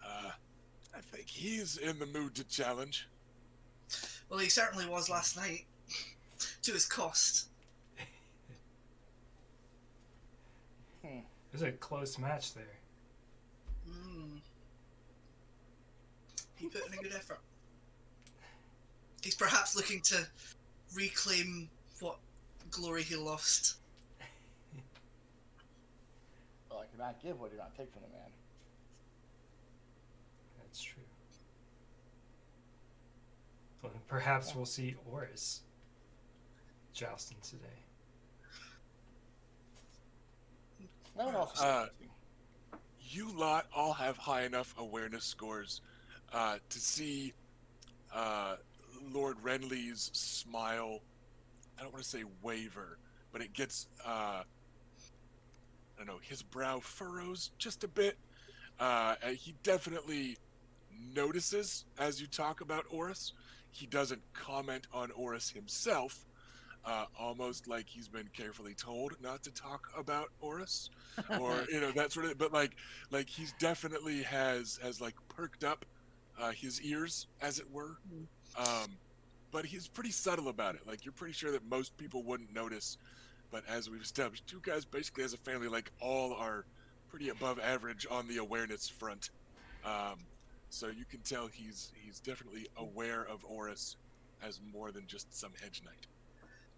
I think he's in the mood to challenge. Well, he certainly was last night, to his cost. It was a close match there. He put in a good effort. He's perhaps looking to reclaim what glory he lost. Well, I cannot give what I do not take from the man. That's true. Well, then perhaps we'll see Oris jousting today. That would also be interesting. You lot all have high enough awareness scores to see Lord Renly's smile. I don't want to say waver, but it gets, I don't know, his brow furrows just a bit. He definitely notices as you talk about Oris. He doesn't comment on Oris himself, almost like he's been carefully told not to talk about Oris, or that sort of. But like he's definitely has like perked up his ears, as it were. But he's pretty subtle about it. Like, you're pretty sure that most people wouldn't notice. But as we've established, you guys basically as a family, like, all are pretty above average on the awareness front. So you can tell he's definitely aware of Oris as more than just some hedge knight.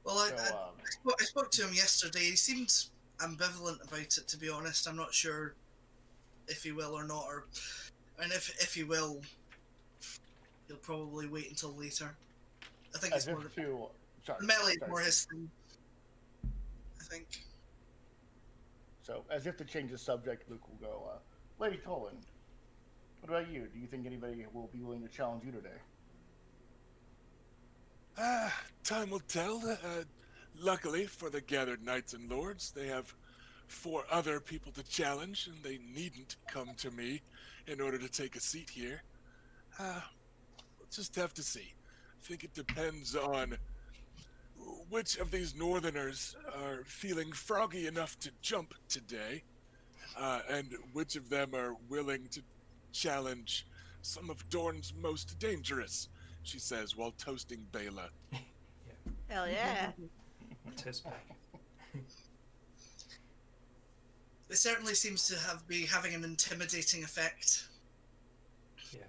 Well, I spoke to him yesterday. He seemed ambivalent about it, to be honest. I'm not sure if he will or not. And if he will, he'll probably wait until later. I think it's more melee's more his thing. I think. So, as if to change the subject, Luke will go, Lady Colin, what about you? Do you think anybody will be willing to challenge you today? Time will tell. Luckily for the gathered knights and lords, they have 4 other people to challenge, and they needn't come to me in order to take a seat here. We'll just have to see. I think it depends on which of these northerners are feeling froggy enough to jump today, and which of them are willing to challenge some of Dorne's most dangerous, she says while toasting Baela. Hell yeah. Toast back. It certainly seems to be having an intimidating effect. Yeah.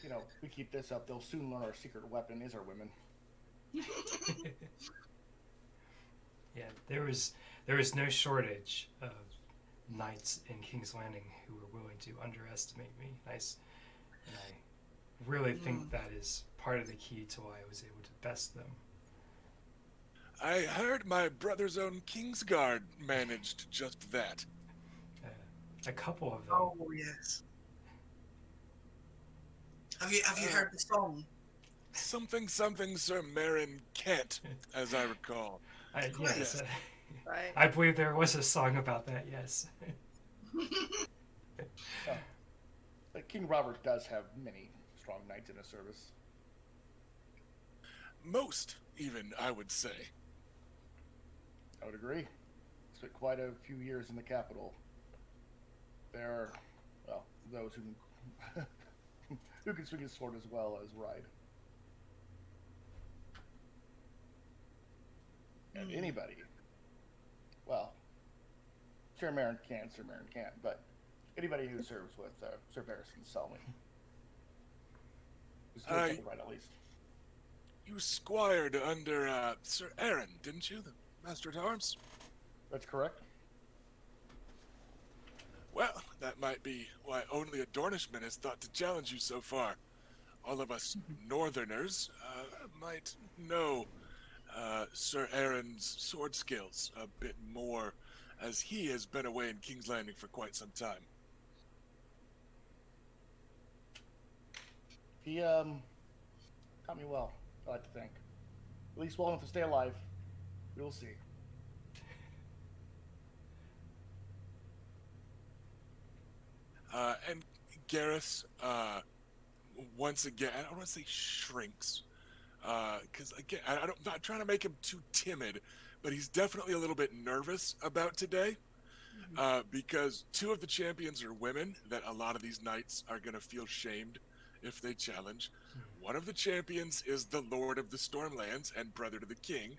You know, we keep this up, they'll soon learn our secret weapon is our women. Yeah, there was no shortage of knights in King's Landing who were willing to underestimate me. And I really think that is part of the key to why I was able to best them. I heard my brother's own Kingsguard managed just that. A couple of them. Oh yes. Have you heard the song? Something Sir Meryn Kent, as I recall. Yes, Right. I believe there was a song about that. Yes. But King Robert does have many strong knights in his service. Most, even, I would say. I would agree. Spent quite a few years in the capital. There are, well, those who can, who can swing his sword as well as ride. And anybody, well, Sir Meryn can't, but anybody who serves with Sir Barristan Selmy is doing something right, at least. You squired under Sir Aaron, didn't you? The Master at Arms? That's correct. Well, that might be why only a Dornishman has thought to challenge you so far. All of us Northerners might know Sir Aaron's sword skills a bit more, as he has been away in King's Landing for quite some time. He got me well, I like to think. At least well enough to stay alive. We will see. And Garrus, once again, I don't want to say shrinks, because again, I'm not trying to make him too timid, but he's definitely a little bit nervous about today, because two of the champions are women that a lot of these knights are going to feel shamed if they challenge. One of the champions is the Lord of the Stormlands and brother to the king,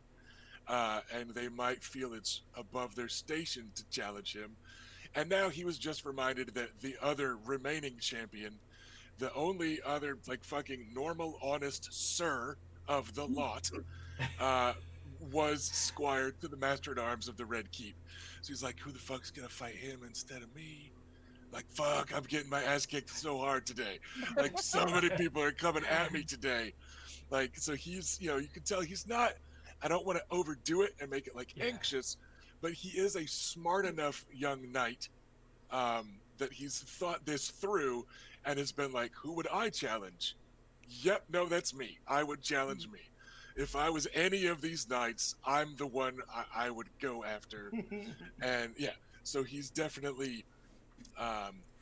and they might feel it's above their station to challenge him. And now he was just reminded that the other remaining champion, the only other like fucking normal, honest sir of the lot, was squire to the Master at Arms of the Red Keep. So he's like, who the fuck's gonna fight him instead of me? Like, fuck, I'm getting my ass kicked so hard today. Like, so many people are coming at me today. Like, so he's, you can tell he's not, I don't want to overdo it and make it like anxious, but he is a smart enough young knight that he's thought this through and has been like, who would I challenge? Yep, no, that's me. I would challenge me. If I was any of these knights, I'm the one I would go after. And yeah, so he's definitely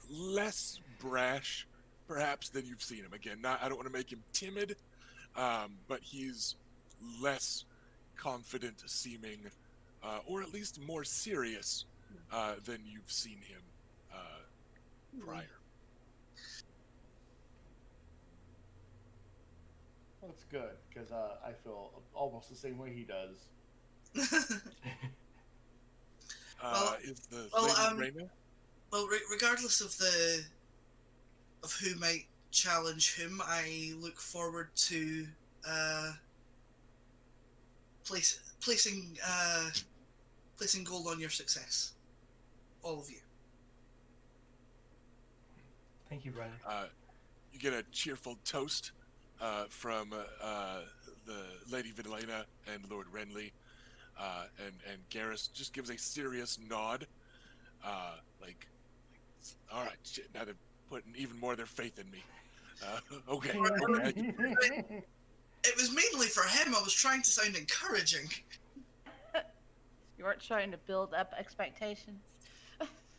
less brash, perhaps, than you've seen him. Again, I don't want to make him timid, but he's less confident seeming, or at least more serious than you've seen him prior. That's good, because I feel almost the same way he does. Is the Lady Rhaena? Well, regardless of who might challenge whom, I look forward to placing gold on your success, all of you. Thank you, brother. You get a cheerful toast from the Lady Vidalena and Lord Renly, and Garrus just gives a serious nod, like, all right, shit, now they're putting even more of their faith in me. Okay. It was mainly for him. I was trying to sound encouraging. You weren't trying to build up expectations.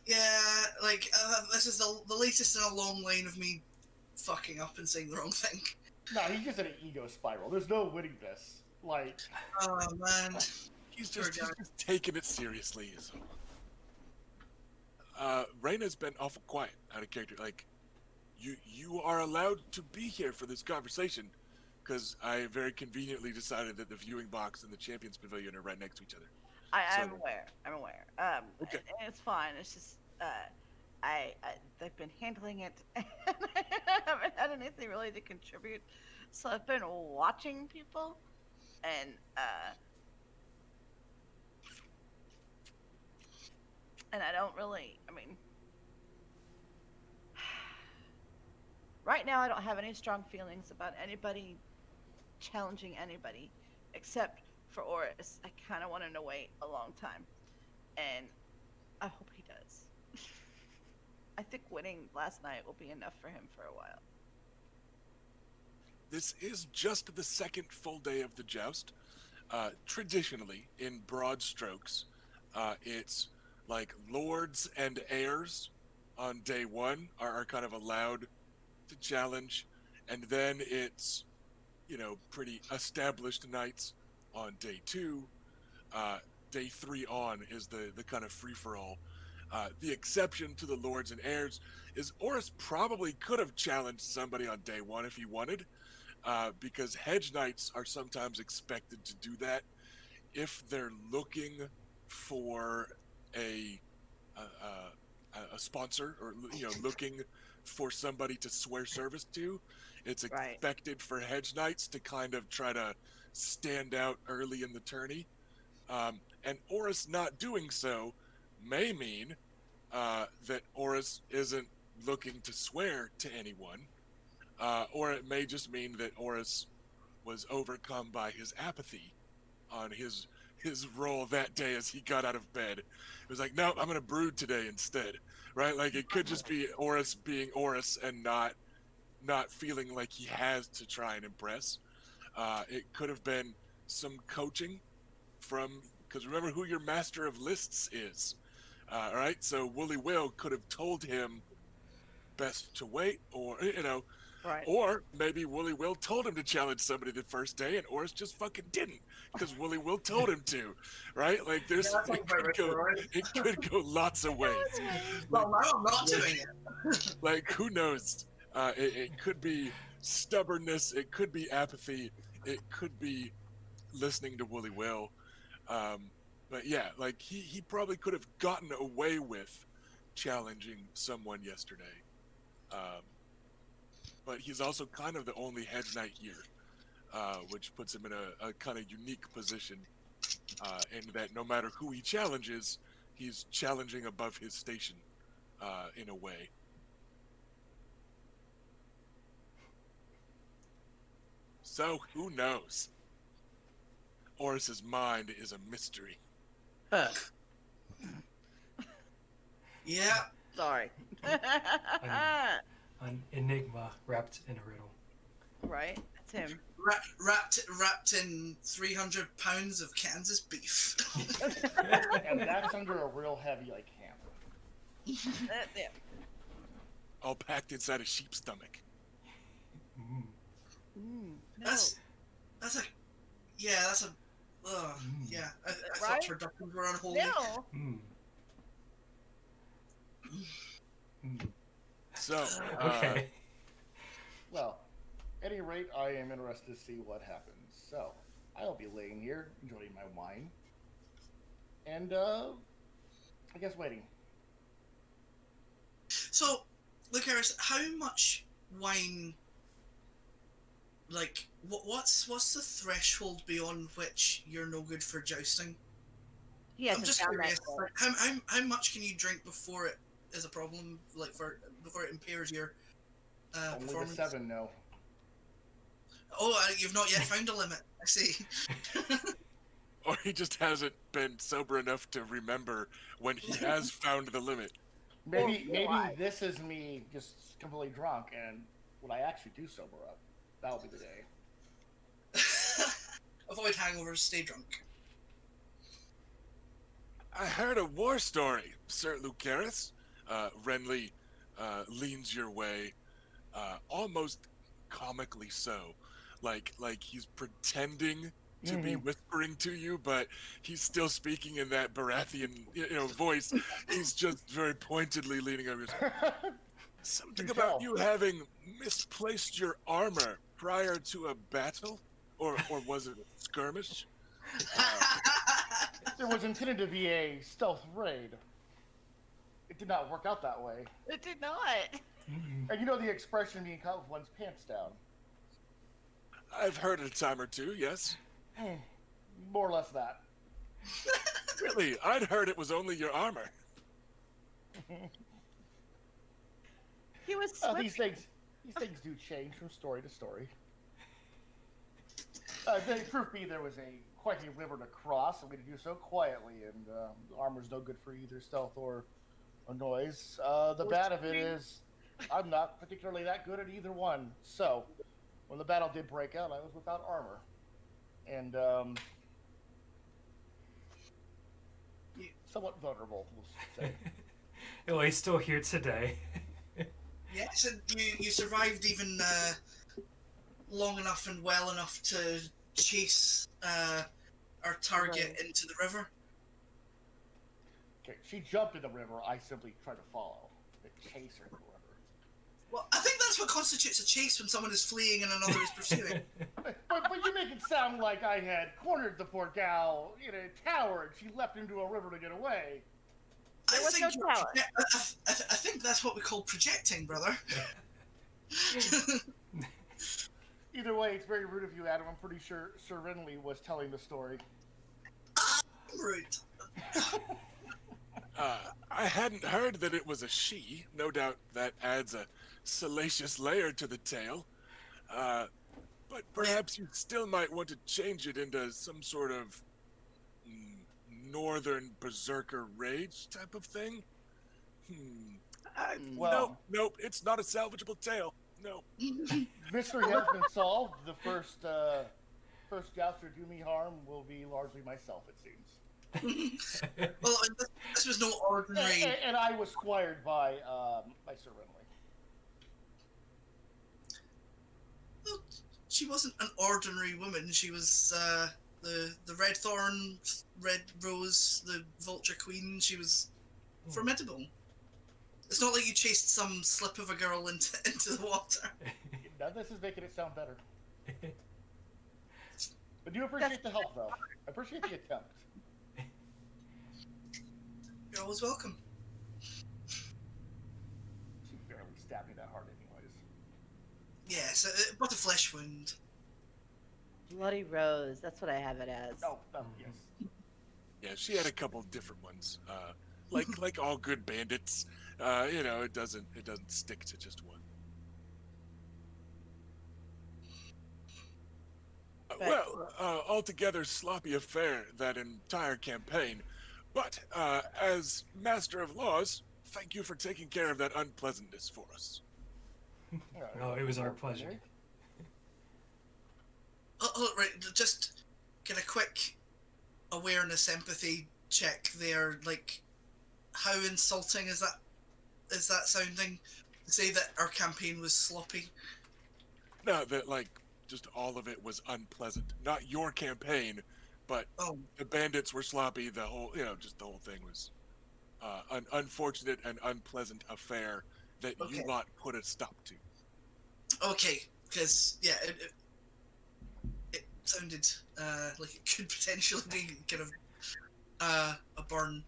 Yeah, like, this is the latest in a long line of me fucking up and saying the wrong thing. No, he's just in an ego spiral. There's no winning this. Like, oh man, He's just taking it seriously. So, Rhaena's been awful quiet out of character. Like, you are allowed to be here for this conversation, because I very conveniently decided that the viewing box and the Champions Pavilion are right next to each other. So I'm aware. I'm aware. okay, And it's fine. It's just they've been handling it, and I haven't had anything really to contribute. So I've been watching people, and I don't really. I mean, right now I don't have any strong feelings about anybody challenging anybody, except for Oris. I kind of want him to wait a long time, and I hope he does. I think winning last night will be enough for him for a while. this is just the second full day of the joust. Traditionally, in broad strokes, it's like lords and heirs on day one are kind of allowed to challenge, and then it's pretty established knights on day two. Day three on is the kind of free for all. The exception to the lords and heirs is Oris probably could have challenged somebody on day one if he wanted, because hedge knights are sometimes expected to do that if they're looking for a a sponsor, or looking for somebody to swear service to. It's Right. expected for hedge knights to kind of try to stand out early in the tourney, and Oris not doing so may mean that Oris isn't looking to swear to anyone, or it may just mean that Oris was overcome by his apathy on his role that day as he got out of bed. It was like, no, I'm gonna brood today instead, right? Like it could just be Oris being Oris and not feeling like he has to try and impress. It could have been some coaching from, because remember who your master of lists is. All right, so Wooly Will could have told him best to wait, or Right. or maybe Wooly Will told him to challenge somebody the first day, and Oris just fucking didn't because Wooly Will told him to, right? Like Yeah, there's that sounds about right, Rory. it could go lots of ways. Well, now I'm not doing it. Like who knows? It could be stubbornness, it could be apathy, it could be listening to Wooly Will. But yeah, like he probably could have gotten away with challenging someone yesterday. Um, but he's also kind of the only hedge knight here, which puts him in a kind of unique position, in that no matter who he challenges, he's challenging above his station, in a way. So who knows? Oris's mind is a mystery. Yeah, Sorry. An enigma wrapped in a riddle. Right. That's him. wrapped in 300 pounds of Kansas beef. And that's under a real heavy hammer. That's him. All packed inside a sheep's stomach. Mm. No. That's a that's a yeah. I thought Right? turduckens were unholy. No. Mm. Mm. So, Okay. Well, at any rate, I am interested to see what happens. So, I'll be laying here, enjoying my wine. And, I guess waiting. So, look, Harris, how much wine? Like, what's the threshold beyond which you're no good for jousting? He I'm hasn't just found curious. that goal. Like, how much can you drink before it is a problem? Like before it impairs your Only the performance? 7, no. Oh, you've not yet found a limit. I see. or he just hasn't been sober enough to remember when he has found the limit. Maybe why? this is me just completely drunk, and when I actually do sober up, that'll be the day. Avoid hangovers. Stay drunk. I heard a war story, Sir Lucaris. Renly leans your way, almost comically so, like he's pretending to be whispering to you, but he's still speaking in that Baratheon, voice. He's just very pointedly leaning over. Something Do about tell. you having misplaced your armor prior to a battle? Or was it a skirmish? There was intended to be a stealth raid. It did not work out that way. It did not. Mm-mm. And you know the expression being caught with one's pants down. I've heard it a time or two, yes. More or less that. Really, I'd heard it was only your armor. He was These swift. things do change from story to story. The proof be there was quite a river to cross, and we had to do so quietly, and armor's no good for either stealth or noise. The bad of it is, I'm not particularly that good at either one. So, when the battle did break out, I was without armor, and somewhat vulnerable, we'll say. Well, he's still here today. Yes, and you survived even long enough and well enough to chase our target into the river. Okay, she jumped in the river. I simply tried to follow, chase her in the river. Well, I think that's what constitutes a chase when someone is fleeing and another is pursuing. But you make it sound like I had cornered the poor gal in a tower and she leapt into a river to get away. There was no tower. I think that's what we call projecting, brother. Either way, it's very rude of you, Adam. I'm pretty sure Sir Renly was telling the story. Rude. I hadn't heard that it was a she. No doubt that adds a salacious layer to the tale. But perhaps you still might want to change it into some sort of northern berserker rage type of thing. Well- Nope, it's not a salvageable tale. No. Mystery has been solved. The first jouster to do me harm will be largely myself, it seems. Well, this was no ordinary. And I was squired by Sir Renly. Well, she wasn't an ordinary woman. She was the Red Thorn, Red Rose, the Vulture Queen. She was formidable. It's not like you chased some slip of a girl into the water. Now this is making it sound better. But do appreciate the help, though. I appreciate the attempt. You're always welcome. She barely stabbed me that hard, anyways. Yes, but a flesh wound. Bloody Rose. That's what I have it as. Oh, yes. Yeah, she had a couple different ones. Like all good bandits, it doesn't stick to just one. Altogether sloppy affair, that entire campaign. But as Master of Laws, thank you for taking care of that unpleasantness for us. No, it was our pleasure. Right, just get a quick awareness, empathy check there. Like, how insulting is that sounding? To say that our campaign was sloppy? No, that just all of it was unpleasant. Not your campaign, but the bandits were sloppy. The whole, just the whole thing was an unfortunate and unpleasant affair that you lot put a stop to. Okay, because it sounded like it could potentially be kind of a burn.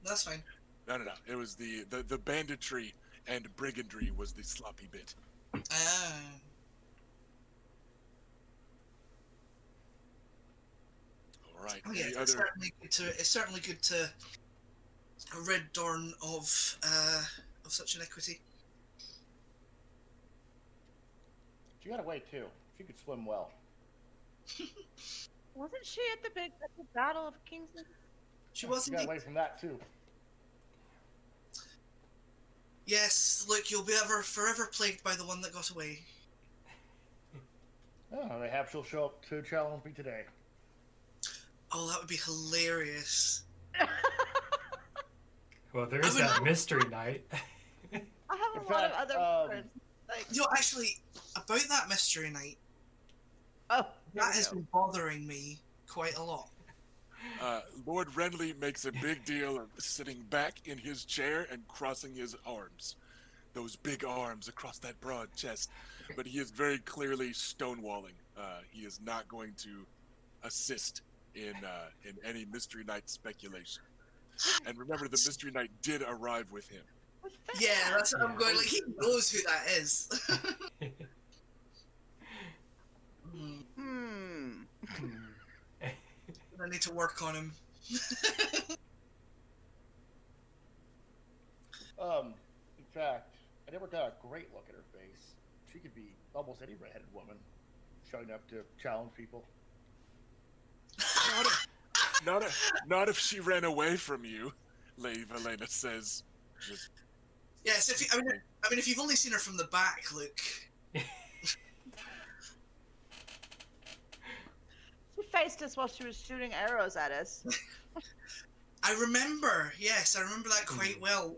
That's fine. No. It was the banditry and brigandry was the sloppy bit. All right. Oh yeah, it's certainly good to rid Dorn of such iniquity. She got away, too. She could swim well. Wasn't she at the Battle of Kingsman? She was She got indeed. away from that, too. Yes, look, you'll be forever plagued by the one that got away. Oh, mayhap she'll show up to challenge me today. Oh, that would be hilarious. Well, there is that mystery night. I have In a lot of fact, other friends. Like, Actually, about that mystery night, oh, that has been bothering me quite a lot. Lord Renly makes a big deal of sitting back in his chair and crossing his arms. those big arms across that broad chest, but he is very clearly stonewalling. He is not going to assist in any Mystery Knight speculation. And remember, the Mystery Knight did arrive with him. With fans. Yeah, that's what I'm Yeah. going. Like he knows who that is. I need to work on him. In fact, I never got a great look at her face. She could be almost any redheaded woman showing up to challenge people. Not if she ran away from you, Lady Baela says. Just Yes, I mean, if you've only seen her from the back, look. She faced us while she was shooting arrows at us. I remember. Yes, I remember that quite well.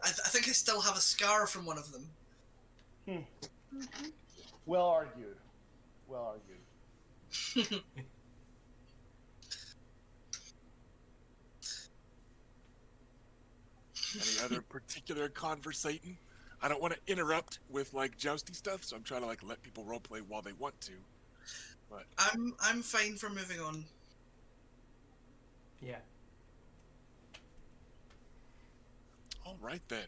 I think I still have a scar from one of them. Well argued. Well argued. any other particular conversating? I don't want to interrupt with like jousty stuff, so I'm trying to like let people roleplay while they want to. But I'm fine for moving on. Yeah. all right then.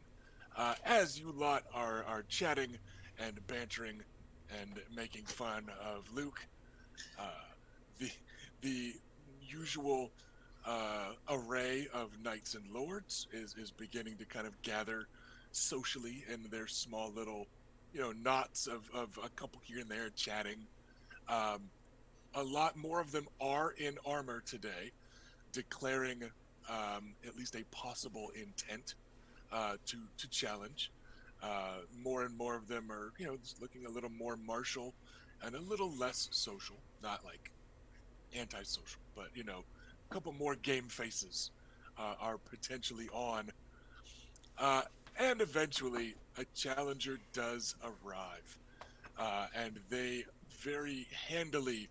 As you lot are chatting and bantering and making fun of Luke, the usual array of knights and lords is beginning to kind of gather socially in their small little, knots of a couple here and there chatting. A lot more of them are in armor today, declaring at least a possible intent to challenge. More and more of them are, just looking a little more martial and a little less social, not like antisocial, but a couple more game faces are potentially on. And eventually, a challenger does arrive, and they very handily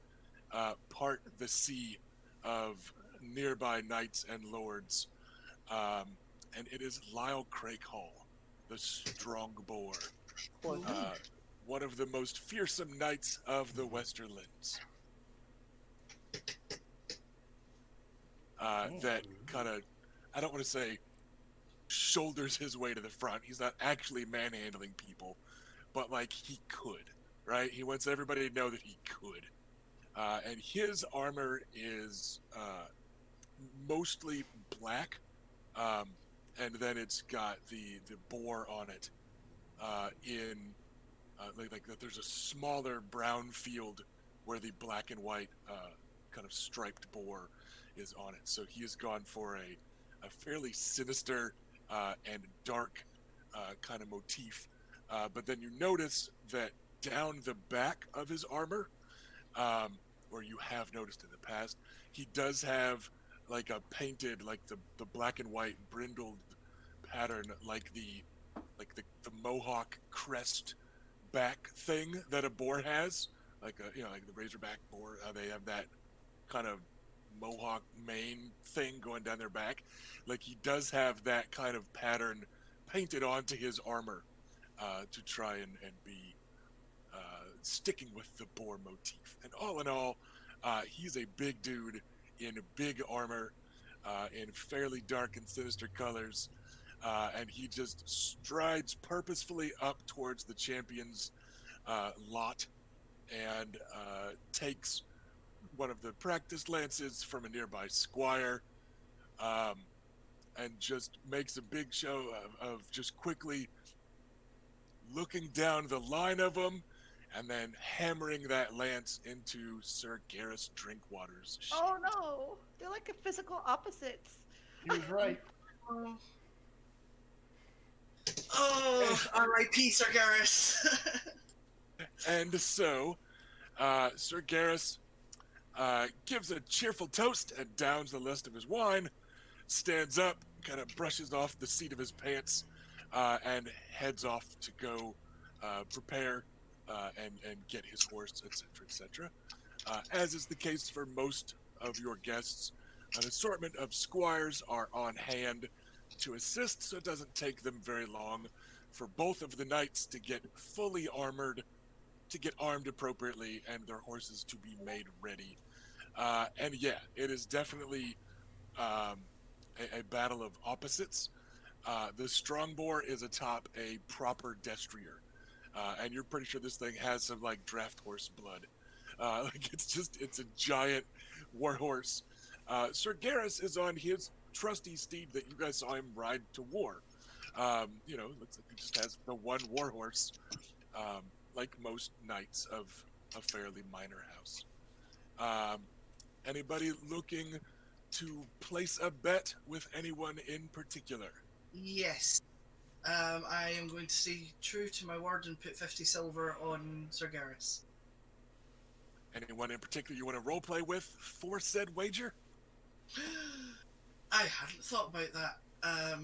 part the sea of nearby knights and lords, and it is Lyle Crakehall, the strong boar, one of the most fearsome knights of the Westerlands. That kind of, I don't want to say shoulders his way to the front. He's not actually manhandling people, but like he could, right? He wants everybody to know that he could. And his armor is mostly black, and then it's got the boar on it. Like there's a smaller brown field where the black and white kind of striped boar is on it. So he has gone for a fairly sinister and dark kind of motif. But then you notice that down the back of his armor, or you have noticed in the past, he does have like a painted, like the black and white brindled pattern, like the mohawk crest back thing that a boar has, like like the razorback boar. They have that kind of mohawk mane thing going down their back. Like he does have that kind of pattern painted onto his armor to try and be sticking with the boar motif. And all in all, he's a big dude in big armor, in fairly dark and sinister colors, and he just strides purposefully up towards the champion's lot and takes one of the practice lances from a nearby squire, and just makes a big show of just quickly looking down the line of them and then hammering that lance into Sir Garrus Drinkwater's shield. Oh no, they're like physical opposites. He was right. Oh, R.I.P. Sir Garrus. And so, Sir Garrus gives a cheerful toast and downs the list of his wine, stands up, kind of brushes off the seat of his pants, and heads off to go prepare and get his horse, etc., etc. As is the case for most of your guests, an assortment of squires are on hand to assist, so it doesn't take them very long for both of the knights to get fully armored, to get armed appropriately, and their horses to be made ready. And yeah, it is definitely a battle of opposites. The Strongboar is atop a proper destrier, and you're pretty sure this thing has some like draft horse blood. Like it's a giant war horse. Sir Garrus is on his trusty steed that you guys saw him ride to war. Looks like he just has the one war horse, like most knights of a fairly minor house. Anybody looking to place a bet with anyone in particular? Yes. I am going to stay true to my word and put 50 silver on Sir Garrus. Anyone in particular you want to roleplay with for said wager? I hadn't thought about that. I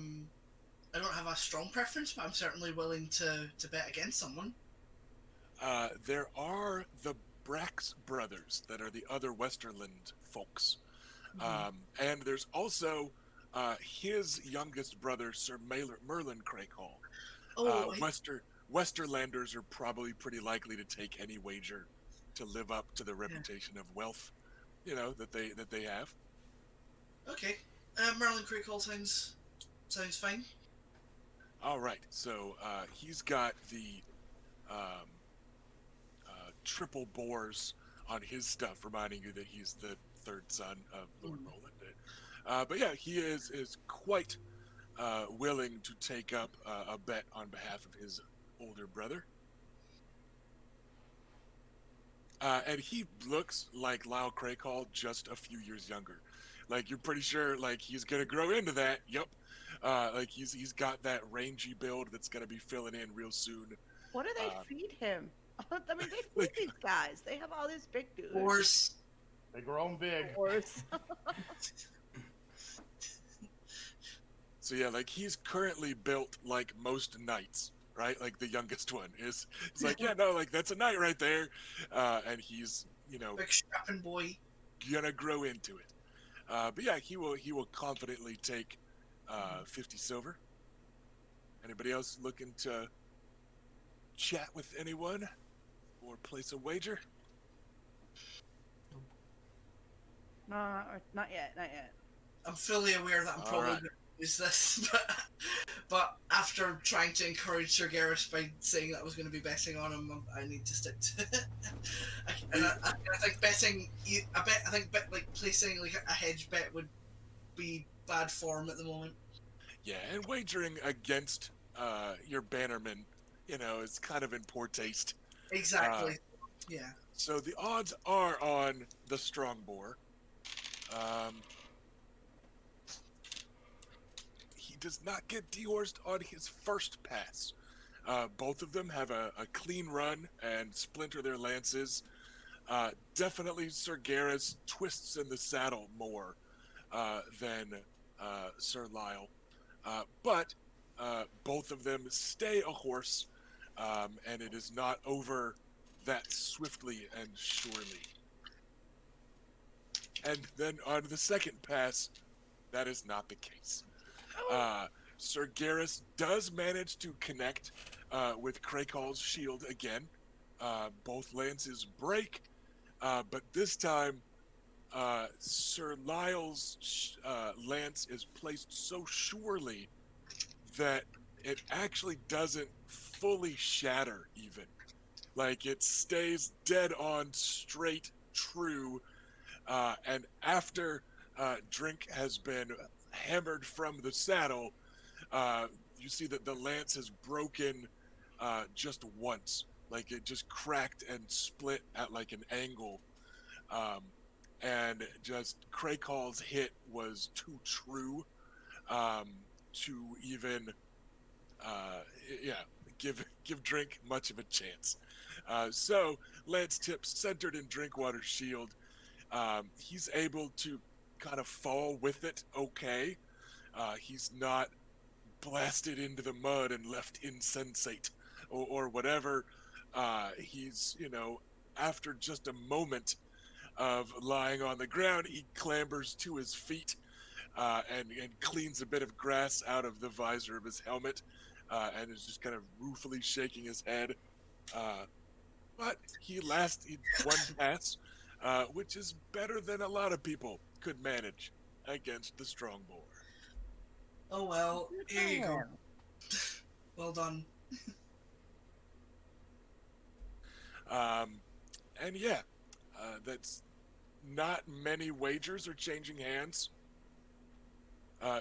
don't have a strong preference, but I'm certainly willing to bet against someone. There are the Brax brothers that are the other Westerland folks. And there's also his youngest brother, Sir Merlin Craighall. Westerlanders are probably pretty likely to take any wager to live up to the reputation of wealth, that they have. Okay. Merlin Craighall sounds fine. All right, so he's got the triple boars on his stuff, reminding you that he's the third son of Lord Roland. But yeah, he is quite willing to take up a bet on behalf of his older brother. And he looks like Lyle Craighall, just a few years younger. Like, you're pretty sure, like, he's going to grow into that. Yep. Like, he's got that rangy build that's going to be filling in real soon. What do they feed him? I mean, they feed these guys. They have all these big dudes. Horse. They grown big. Horse. So yeah, like, he's currently built like most knights, right? Like, the youngest one is like, yeah, no, like, that's a knight right there. And he's, Big strapping boy. gonna grow into it. But yeah, he will confidently take 50 silver. Anybody else looking to chat with anyone or place a wager? No, not yet. Not yet. I'm fully aware that I'm probably going to use this, but after trying to encourage Sir Garrus by saying that I was going to be betting on him, I need to stick to it. I think betting, like placing like a hedge bet would be bad form at the moment. Yeah, and wagering against your bannerman, is kind of in poor taste. Exactly. Yeah. So the odds are on the Strongboar. He does not get dehorsed on his first pass. Both of them have a clean run and splinter their lances. Definitely Sir Garrus twists in the saddle more than Sir Lyle. But both of them stay a horse, and it is not over that swiftly and surely. And then on the second pass, that is not the case. Sir Garrus does manage to connect with Craighall's shield again. Both lances break, but this time Sir Lyle's lance is placed so surely that it actually doesn't fully shatter even. Like, it stays dead on, straight, true, and after Drink has been hammered from the saddle, you see that the lance has broken just once. Like, it just cracked and split at like an angle. And just Craighall's hit was too true to even give Drink much of a chance. So lance tip centered in Drinkwater's shield. He's able to kind of fall with it okay. He's not blasted into the mud and left insensate or whatever. He's, after just a moment of lying on the ground, he clambers to his feet and cleans a bit of grass out of the visor of his helmet, and is just kind of ruefully shaking his head. But he lasted one pass, which is better than a lot of people could manage against the strong boar. Oh well, here you go. Man. Well done. And yeah, that's not many wagers are changing hands.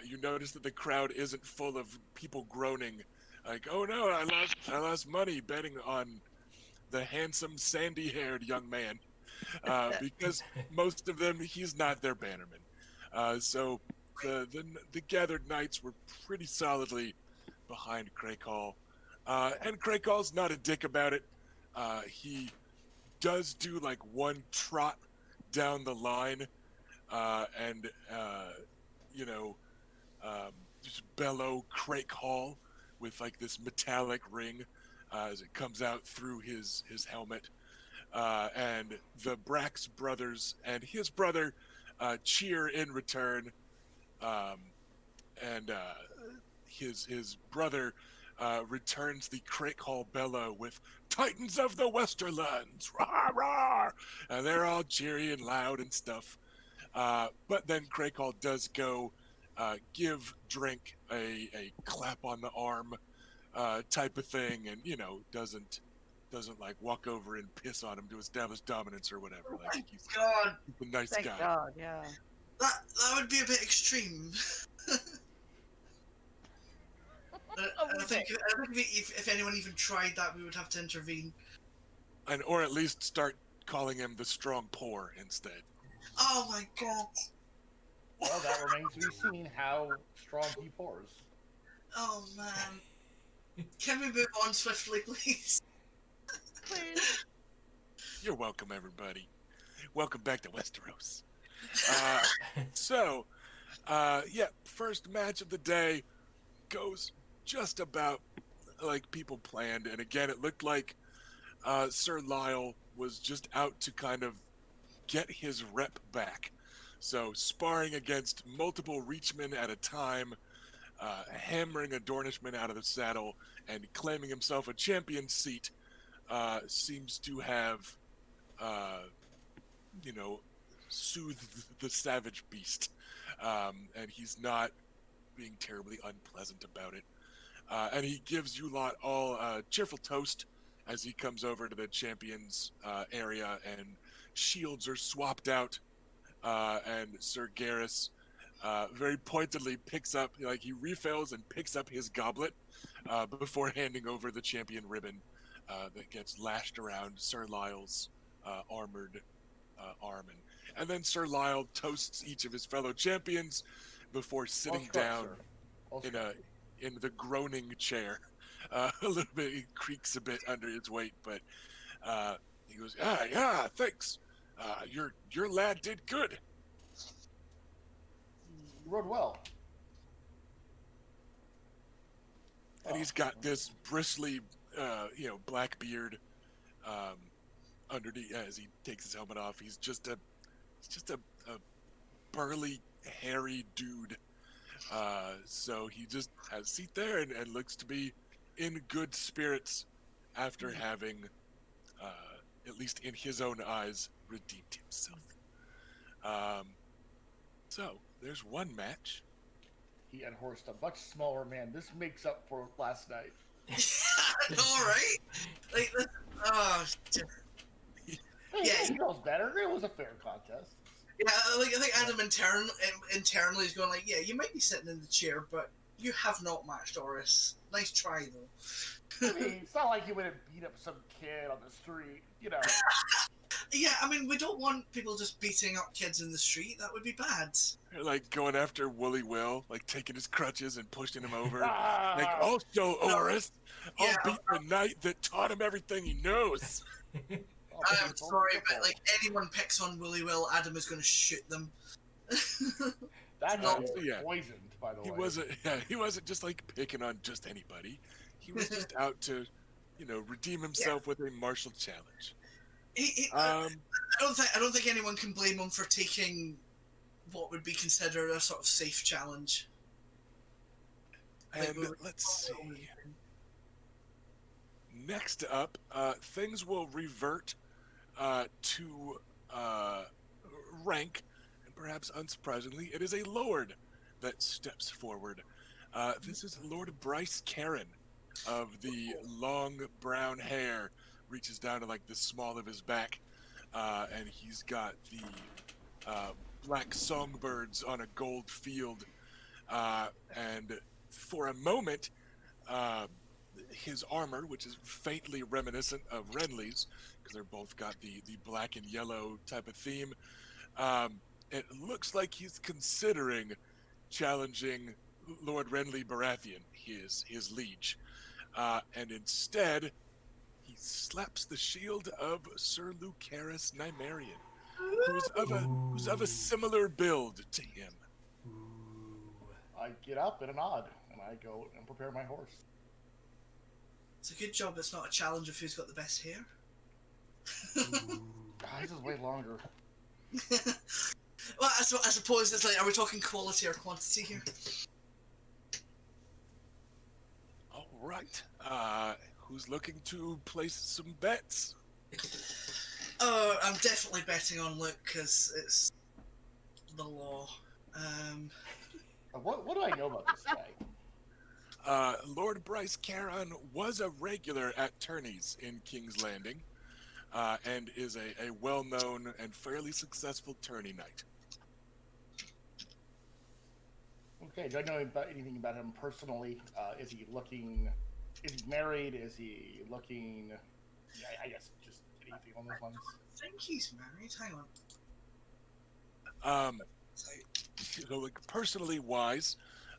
You notice that the crowd isn't full of people groaning, like, "Oh no, I lost money betting on the handsome, sandy-haired young man," because most of them, he's not their bannerman. So the gathered knights were pretty solidly behind Craig Hall, and Craig Hall's not a dick about it. He does do like one trot down the line, and you know, just bellow Craig Hall with like this metallic ring as it comes out through his helmet. And the Brax brothers and his brother cheer in return. Um, and his brother returns the Craig Hall bellow with "Titans of the Westerlands, rah rah!" And they're all cheery and loud and stuff. But then Craig Hall does go give Drink a clap on the arm type of thing, and doesn't like walk over and piss on him to establish dominance or whatever. Oh Like my he's God, a nice Thank guy. God, yeah. that would be a bit extreme. And I think if anyone even tried that, we would have to intervene. And or at least start calling him the strong poor instead. Oh my God. Well, that remains to be seen how strong he pours. Oh man. Can we move on swiftly, please? Please. You're welcome, everybody. Welcome back to Westeros. So, yeah, first match of the day goes just about like people planned. And again, it looked like Sir Lyle was just out to kind of get his rep back. So, sparring against multiple reachmen at a time, hammering a Dornishman out of the saddle, and claiming himself a champion seat seems to have, soothed the savage beast. And he's not being terribly unpleasant about it. And he gives you lot all cheerful toast as he comes over to the champions area, and shields are swapped out. And Sir Garrus very pointedly picks up, like he refills and picks up his goblet before handing over the champion ribbon that gets lashed around Sir Lyle's armored arm. And then Sir Lyle toasts each of his fellow champions before sitting down in the groaning chair. A little bit, he creaks a bit under his weight, but he goes, yeah, thanks. Your lad did good. You rode well. And he's got this bristly, black beard underneath as he takes his helmet off. He's just a burly, hairy dude. So he just has a seat there and looks to be in good spirits after having, at least in his own eyes, redeemed himself. So there's one match. He unhorsed a much smaller man. This makes up for last night. I know, right? Like, Yeah, he knows better. It was a fair contest. yeah. Like I think Adam internally is going like, yeah, you might be sitting in the chair, but you have not matched Oris. Nice try though. I mean, it's not like he would have beat up some kid on the street, Yeah, I mean, we don't want people just beating up kids in the street. That would be bad. Like going after Wooly Will, like taking his crutches and pushing him over. Like, Ah, I'll show Oris. I'll Yeah. beat the knight that taught him everything he knows. I'm sorry, but like anyone picks on Willy Will, Adam is going to shoot them. That No, guy was yeah. poisoned, by the way. He wasn't just like picking on just anybody. He was just out to, redeem himself with a martial challenge. I don't think anyone can blame him for taking what would be considered a sort of safe challenge. And Like, let's see. Next up, things will revert to rank, and perhaps unsurprisingly, it is a lord that steps forward. This is Lord Bryce Caron of the long brown hair, reaches down to like the small of his back, and he's got the black songbirds on a gold field, and for a moment, uh, his armor, which is faintly reminiscent of Renly's, because they're both got the black and yellow type of theme. It looks like he's considering challenging Lord Renly Baratheon, his liege, and instead he slaps the shield of Sir Lucerys Nymaryan, who's of a Ooh. similar build to him. Ooh. I get up in a nod, and I go and prepare my horse. It's a good job it's not a challenge of who's got the best hair. Ooh. His is way longer. Well, I suppose it's like, are we talking quality or quantity here? All right. Who's looking to place some bets? Oh, I'm definitely betting on Luke because it's the law. What do I know about this guy? Lord Bryce Caron was a regular at tourneys in King's Landing, and is a well-known and fairly successful tourney knight. Okay, do I know anything about him personally? Is he looking? Is he married? Is he looking? Yeah, I guess just anything on those lines. I think he's married. Hang on. So like personally wise,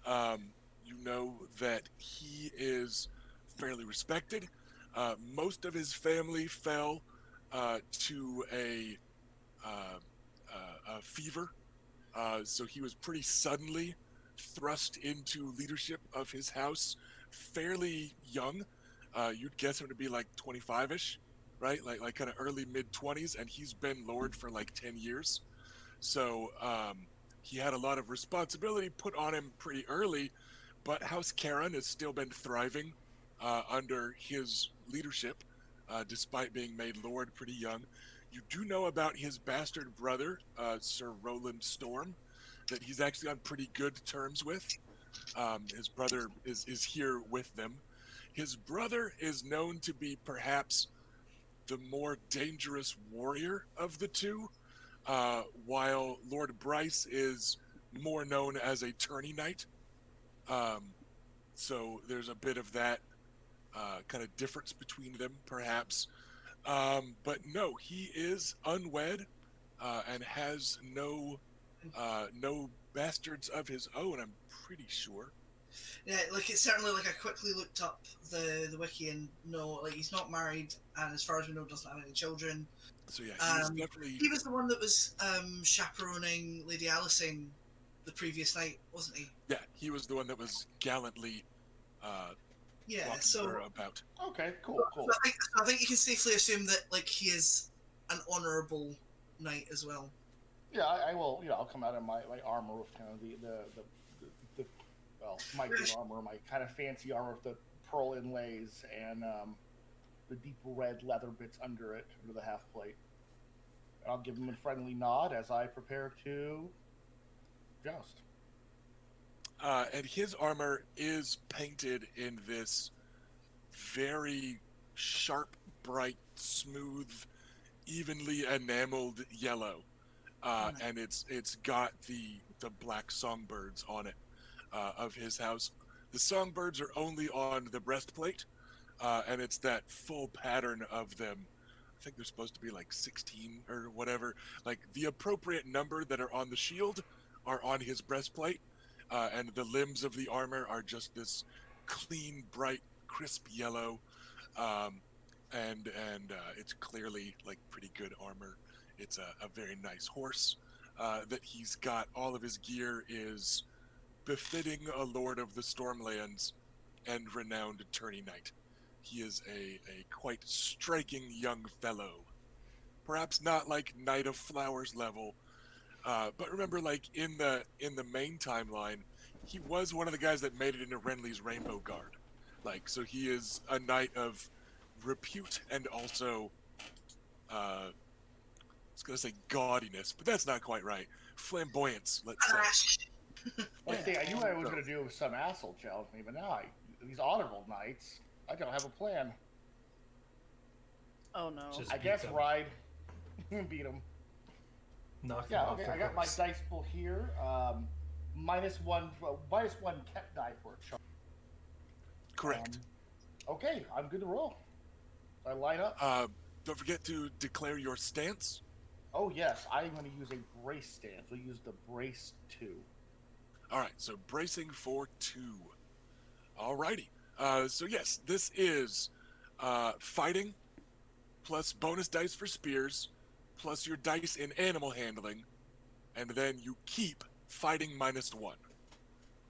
you know that he is fairly respected. Most of his family fell to a fever, so he was pretty suddenly thrust into leadership of his house fairly young. You'd guess him to be like 25ish, right? Like kind of early mid 20s, and he's been lord for like 10 years. So he had a lot of responsibility put on him pretty early, but House Caron has still been thriving under his leadership, despite being made lord pretty young. You do know about his bastard brother, Sir Roland Storm, that he's actually on pretty good terms with. His brother is here with them. His brother is known to be perhaps the more dangerous warrior of the two, while Lord Bryce is more known as a tourney knight. So there's a bit of that kind of difference between them, perhaps. But no, he is unwed and has no bastards of his own, I'm pretty sure. Yeah, like it's certainly like I quickly looked up the wiki and no, like he's not married, and as far as we know, doesn't have any children. So yeah, he was definitely. He was the one that was chaperoning Lady Alicent the previous night, wasn't he? Yeah, he was the one that was gallantly Yeah, walking so her about. Okay, cool. So I think you can safely assume that like he is an honourable knight as well. Yeah, I will. You know, I'll come out in my armor with kind of the well, my good armor, my kind of fancy armor with the pearl inlays and the deep red leather bits under it, under the half plate. And I'll give him a friendly nod as I prepare to joust. And his armor is painted in this very sharp, bright, smooth, evenly enameled yellow, and it's got the black songbirds on it of his house. The songbirds are only on the breastplate, and it's that full pattern of them. I think they're supposed to be like 16 or whatever. Like the appropriate number that are on the shield are on his breastplate, and the limbs of the armor are just this clean, bright, crisp yellow, and it's clearly like pretty good armor. It's a very nice horse that he's got. All of his gear is befitting a lord of the Stormlands and renowned tourney knight. He is a quite striking young fellow. Perhaps not like Knight of Flowers level, but remember, like in the main timeline, he was one of the guys that made it into Renly's Rainbow Guard. Like, so he is a knight of repute and also, I was gonna say gaudiness, but that's not quite right. Flamboyance, let's say. Crash. Let's see, I knew I was going to do some asshole challenge me, but now these honorable nights, I don't have a plan. Oh no. Just I beat guess them. ride. Beat them. Knock them Yeah, off okay, their I got my horse. dice pool here. Minus one cat die for a charge. Correct. Okay, I'm good to roll. So I line up. Don't forget to declare your stance. Oh yes, I'm going to use a brace stance. We'll use the brace 2. All right, so bracing for 2. Alrighty. So yes, this is fighting plus bonus dice for spears plus your dice in animal handling, and then you keep fighting -1.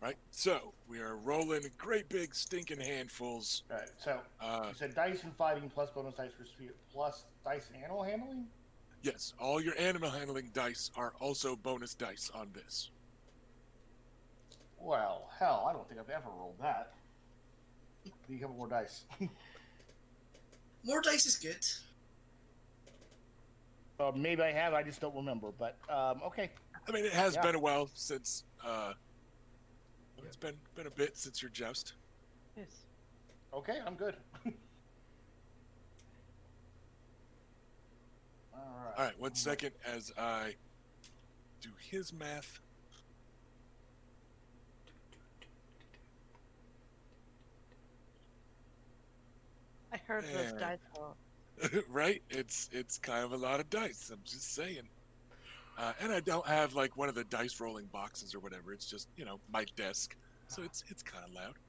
Right? So we are rolling great big stinking handfuls. All right, so you said dice and fighting plus bonus dice for speed plus dice and animal handling? Yes, all your animal handling dice are also bonus dice on this. Well, hell, I don't think I've ever rolled that. Need a couple more dice. More dice is good. Maybe I have, I just don't remember. But okay. I mean, it has Yeah. been a while since it's been a bit since your joust. Yes. Okay, I'm good. All All right, 1 second as I do his math. I heard those And- dice roll. Right? It's kind of a lot of dice. I'm just saying. And I don't have like one of the dice rolling boxes or whatever. It's just my desk, so it's kind of loud.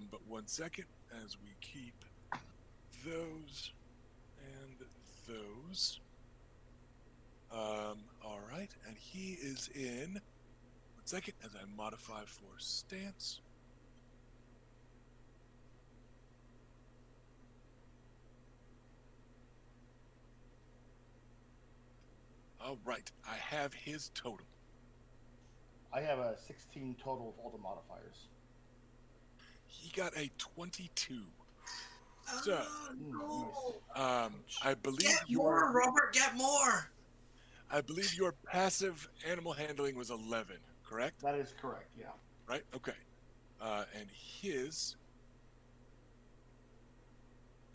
But 1 second as we keep those and those. All right, and he is in. 1 second as I modify for stance. All right, I have his total. I have a 16 total of all the modifiers. He got a 22. So, Oh, no. I believe Get more, Robert. Get more. I believe your passive animal handling was 11, correct? That is correct, yeah. Right? Okay. And his.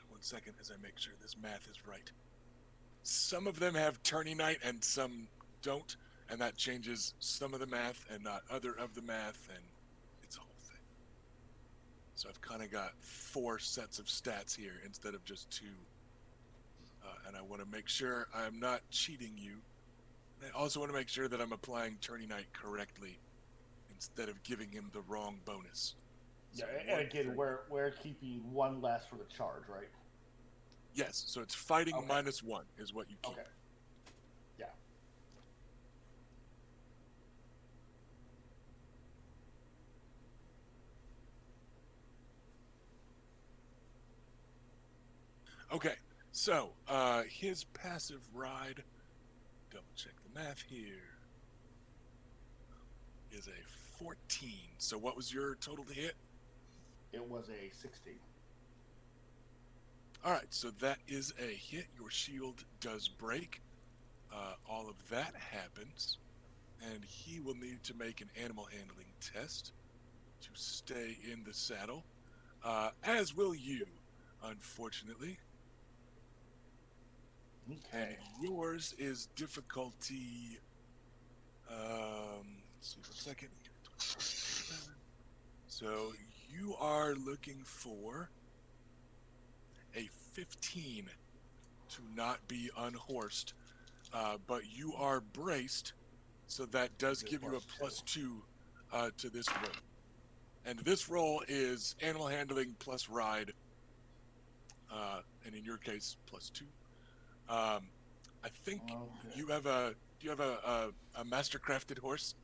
1 second as I make sure this math is right. Some of them have tourney night and some don't, and that changes some of the math and not other of the math, and it's a whole thing. So I've kind of got 4 sets of stats here instead of just 2. And I want to make sure I'm not cheating you. I also want to make sure that I'm applying tourney night correctly instead of giving him the wrong bonus. Yeah, So and 1 again, second. we're keeping 1 less for the charge, right? Yes, so it's fighting Okay. -1 is what you keep. Okay. Yeah. Okay, so his passive ride, double check the math here, is a 14. So what was your total to hit? It was a 16. All right, so that is a hit. Your shield does break. All of that happens, and he will need to make an animal handling test to stay in the saddle, as will you, unfortunately. And Okay. yours is difficulty. Let's see, 1 second. So you are looking for a 15 to not be unhorsed, but you are braced, so that does Good give you a plus +2 to this roll. And this roll is animal handling plus ride, and in your case, +2. I think Okay. you have a. Do you have a mastercrafted horse,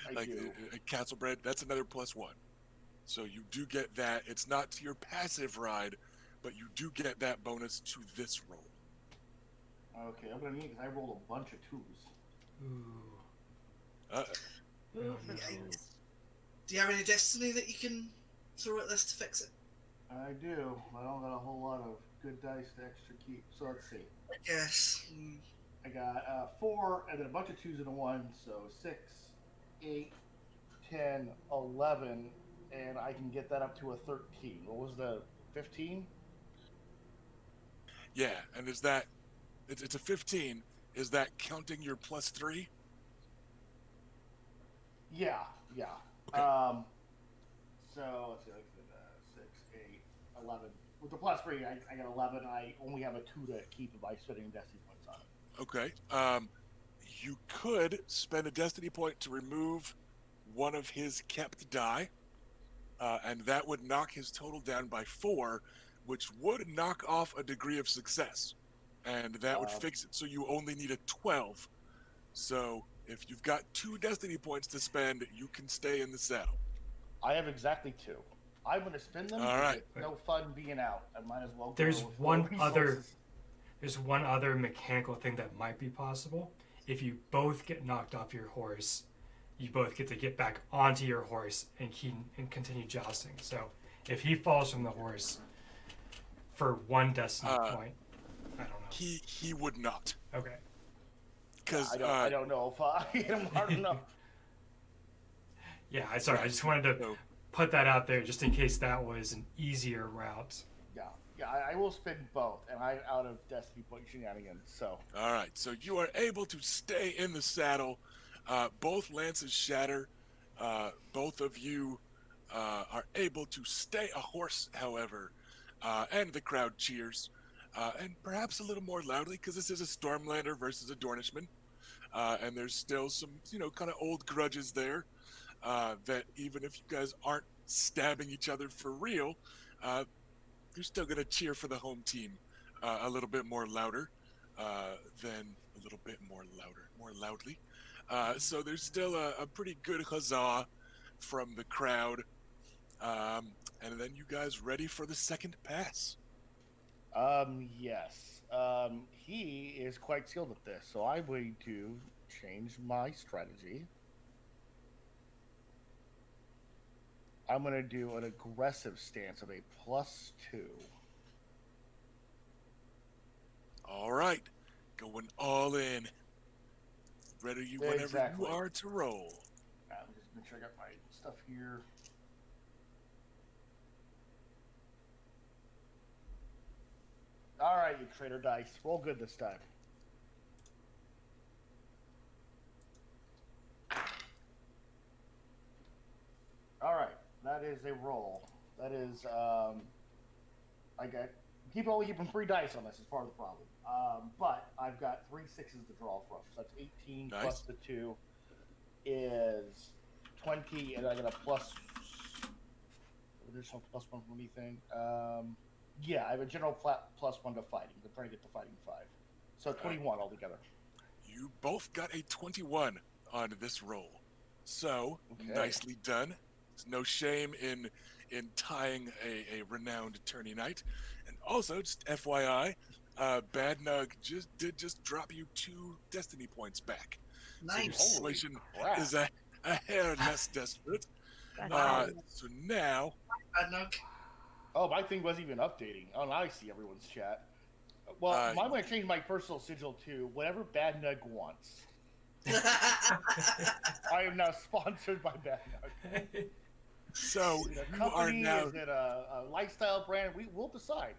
I like do. a castlebred? That's another +1. So you do get that. It's not to your passive ride, but you do get that bonus to this roll. Okay, I'm gonna need because I rolled a bunch of 2s. Ooh. Uh, Ooh, no. Yikes. Do you have any destiny that you can throw at this to fix it? I do. I don't got a whole lot of good dice to extra keep. So let's see. Yes. I got 4 and then a bunch of 2s and a 1. So 6, 8, 10, 11, and I can get that up to a 13. What was the 15? Yeah, and is that it's a 15? Is that counting your +3? Yeah. Okay. So let's see, like 6, 8, 11. With the +3, I got 11. I only have a 2 to keep by spending destiny points on it. Okay. You could spend a destiny point to remove one of his kept die, and that would knock his total down by 4, which would knock off a degree of success, and that would fix it. So you only need a 12. So if you've got 2 destiny points to spend, you can stay in the saddle. I have exactly 2. I'm going to spend them. All right. No fun being out. I might as well go There's with one low other resources. There's one other mechanical thing that might be possible. If you both get knocked off your horse, you both get to get back onto your horse and continue jousting. So if he falls from the horse for 1 destiny point, I don't know. He would not, Okay. because I don't know if I am hard enough. Yeah, sorry. I just wanted to put that out there just in case that was an easier route. Yeah, I will spend both, and I'm out of destiny point shenanigans. So all right. So you are able to stay in the saddle. Both lances shatter. Both of you are able to stay a horse, however, and the crowd cheers, and perhaps a little more loudly because this is a Stormlander versus a Dornishman, and there's still some, kind of old grudges there. That even if you guys aren't stabbing each other for real, you're still going to cheer for the home team a little bit more louder than a little bit more loudly. So there's still a pretty good huzzah from the crowd. And then you guys ready for the second pass? yes, he is quite skilled at this. So I'm going to change my strategy. I'm going to do an aggressive stance of a +2. All right, going all in. Ready whenever Exactly. you are to roll. I'm just make sure I got my stuff here. All right, you traitor dice. Roll good this time. All right, that is a roll. That is, I got only keeping 3 dice on this is part of the problem. But I've got 3 6s to draw from. So that's 18 Nice. plus the 2 is 20, and I got a plus. Additional +1 from anything. Yeah, I have a general +1 to fighting. I'm trying to get to fighting 5, so 21 altogether. You both got a 21 on this roll, so Okay. nicely done. There's no shame in tying a renowned tourney knight. And also, just FYI, Bad Nug just drop you 2 destiny points back. So your Nice. situation crap. is a hair less desperate. That's So now, Nug. Oh, my thing wasn't even updating. Oh, now I see everyone's chat. Well, I'm going to change my personal sigil to whatever Bad Nug wants. I am now sponsored by Bad Nug. so Is it a you are company? now Is it a lifestyle brand? We'll decide.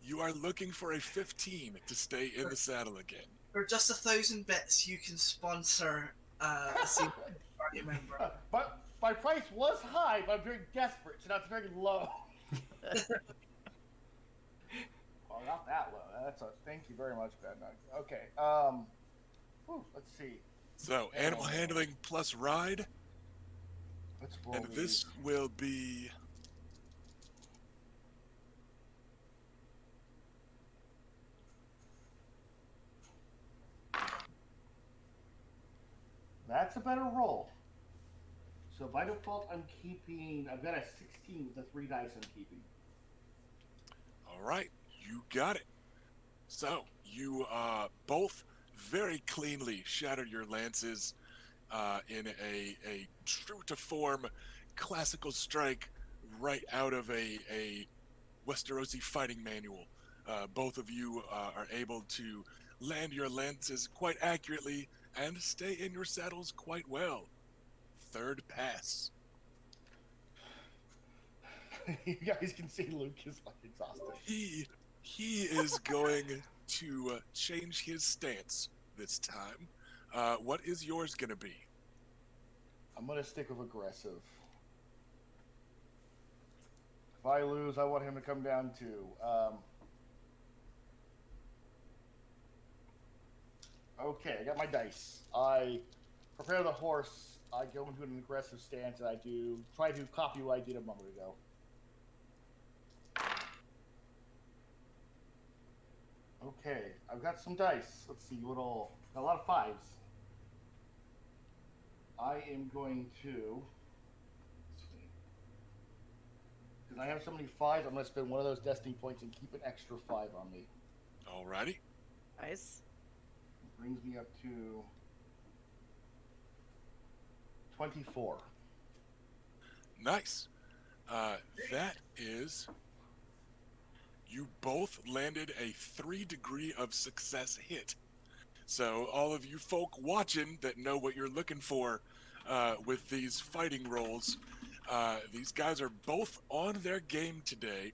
you are looking for a 15 to stay in the saddle again. For just 1,000 bits, you can sponsor a single party member. But my price was high, but I'm very desperate, so that's very low. Oh, not that low. That's a thank you very much, Bad Nug. Okay. Let's see. So animal handling plus ride, Let's roll and these. this will be That's a better roll. So by default, I've got a 16 with the 3 dice I'm keeping. all right. You got it. So you both very cleanly shatter your lances in a true to form classical strike right out of a Westerosi fighting manual. Both of you are able to land your lances quite accurately and stay in your saddles quite well. Third pass. You guys can see Luke is like exhausted. He is going to change his stance this time. What is yours going to be? I'm gonna stick with aggressive. If I lose, I want him to come down too. Okay, I got my dice. I prepare the horse. I go into an aggressive stance, and I try to copy what I did a moment ago. Okay, I've got some dice. Let's see, got a lot of fives. I am going to, because I have so many fives, I'm going to spend one of those destiny points and keep an extra 5 on me. Alrighty. Nice. Brings me up to 24. Nice. That is. You both landed a 3-degree of success hit. So all of you folk watching that know what you're looking for with these fighting rolls, these guys are both on their game today,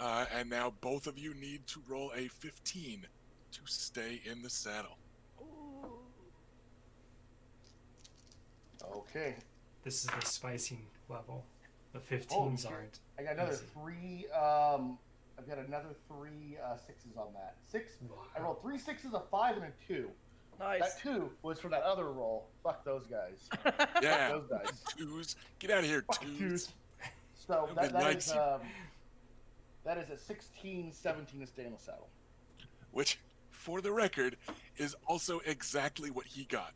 and now both of you need to roll a 15 to stay in the saddle. Okay. This is the spicing level. The 15s aren't. I got another easy. 3. I've got another 3 6s on that. 6. Wow. I rolled 3 6s, a 5, and a 2. Nice. That 2 was from that other roll. Fuck those guys. Yeah. Those dice. Twos. Get out of here, Fuck twos. twos. So Nobody that likes is you. that is a 16, 17 to stay in the saddle. Which, for the record, is also exactly what he got.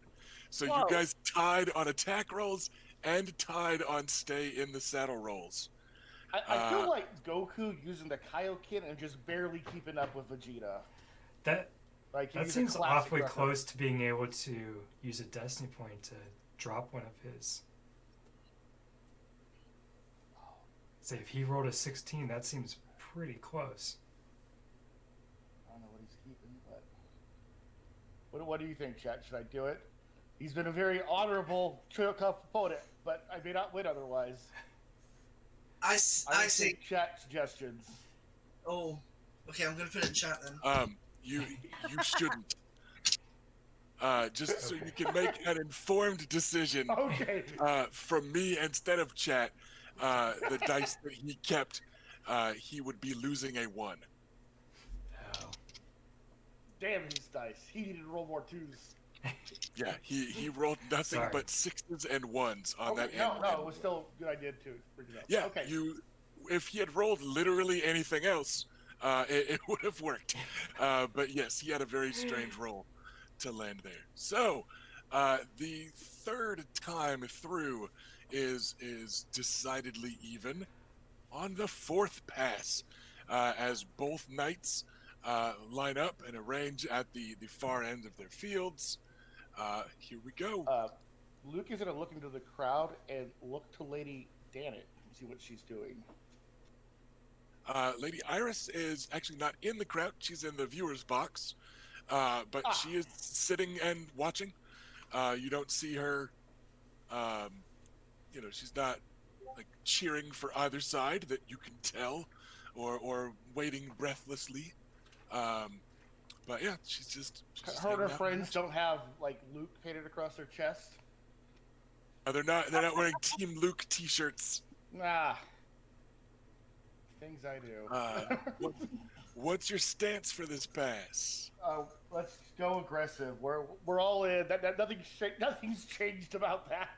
So Whoa. you guys tied on attack rolls and tied on stay in the saddle rolls. I feel like Goku using the Kaioken and just barely keeping up with Vegeta. That Like that he's a seems classic awfully reference. close to being able to use a destiny point to drop one of his. Say if he rolled a 16, that seems pretty close. I don't know what he's keeping, but what do you think, Chet? Should I do it? He's been a very honorable tough opponent, but I may not win otherwise. I I say, take chat suggestions. oh, okay, I'm gonna put it in chat then. You shouldn't. Just so you can make an informed decision Okay. from me instead of chat. The dice that he kept, he would be losing a 1. Oh. Damn his dice. He needed to roll more 2s. Yeah, he rolled nothing Sorry. but 6s and 1s on that no, end. it was still a good idea too. Yeah, Okay. if he had rolled literally anything else, it would have worked. But yes, he had a very strange roll to land there. So, the third time through is decidedly even. On the fourth pass, as both knights line up and arrange at the far end of their fields, here we go. Luke is going to look into the crowd and look to Lady Danet and see what she's doing. Lady Iris is actually not in the crowd. She's in the viewer's box. But she is sitting and watching. You don't see her, she's not like cheering for either side that you can tell, or waiting breathlessly. But yeah, she's just Her and hanging her out and friends watching. don't have like Luke painted across their chest. They're not wearing Team Luke t-shirts. Nah. Things I do. What's your stance for this pass? Let's go aggressive. We're all in. Nothing's changed about that.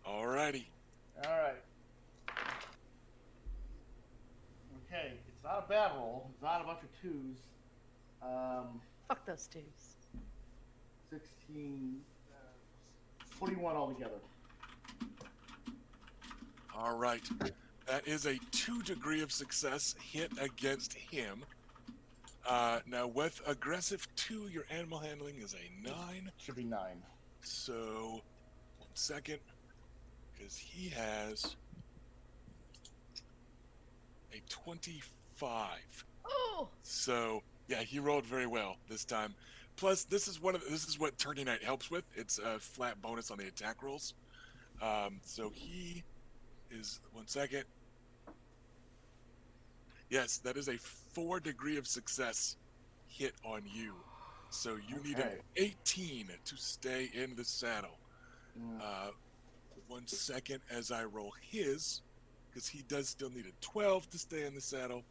Alrighty. All right. Okay, it's not a bad roll. It's not a bunch of 2s. Fuck those twos. 16, 21 altogether. All right. That is a 2 degree of success hit against him. Now, with aggressive 2, your animal handling is a 9. Should be 9. So, 1 second. Because he has a 25. Oh, So yeah, he rolled very well this time. Plus, this is what Tourney Night helps with. It's a flat bonus on the attack rolls. So he is 1 second. Yes, that is a 4 degree of success hit on you. So you need an Okay. 18 to stay in the saddle. Mm. 1 second as I roll his, because he does still need a 12 to stay in the saddle.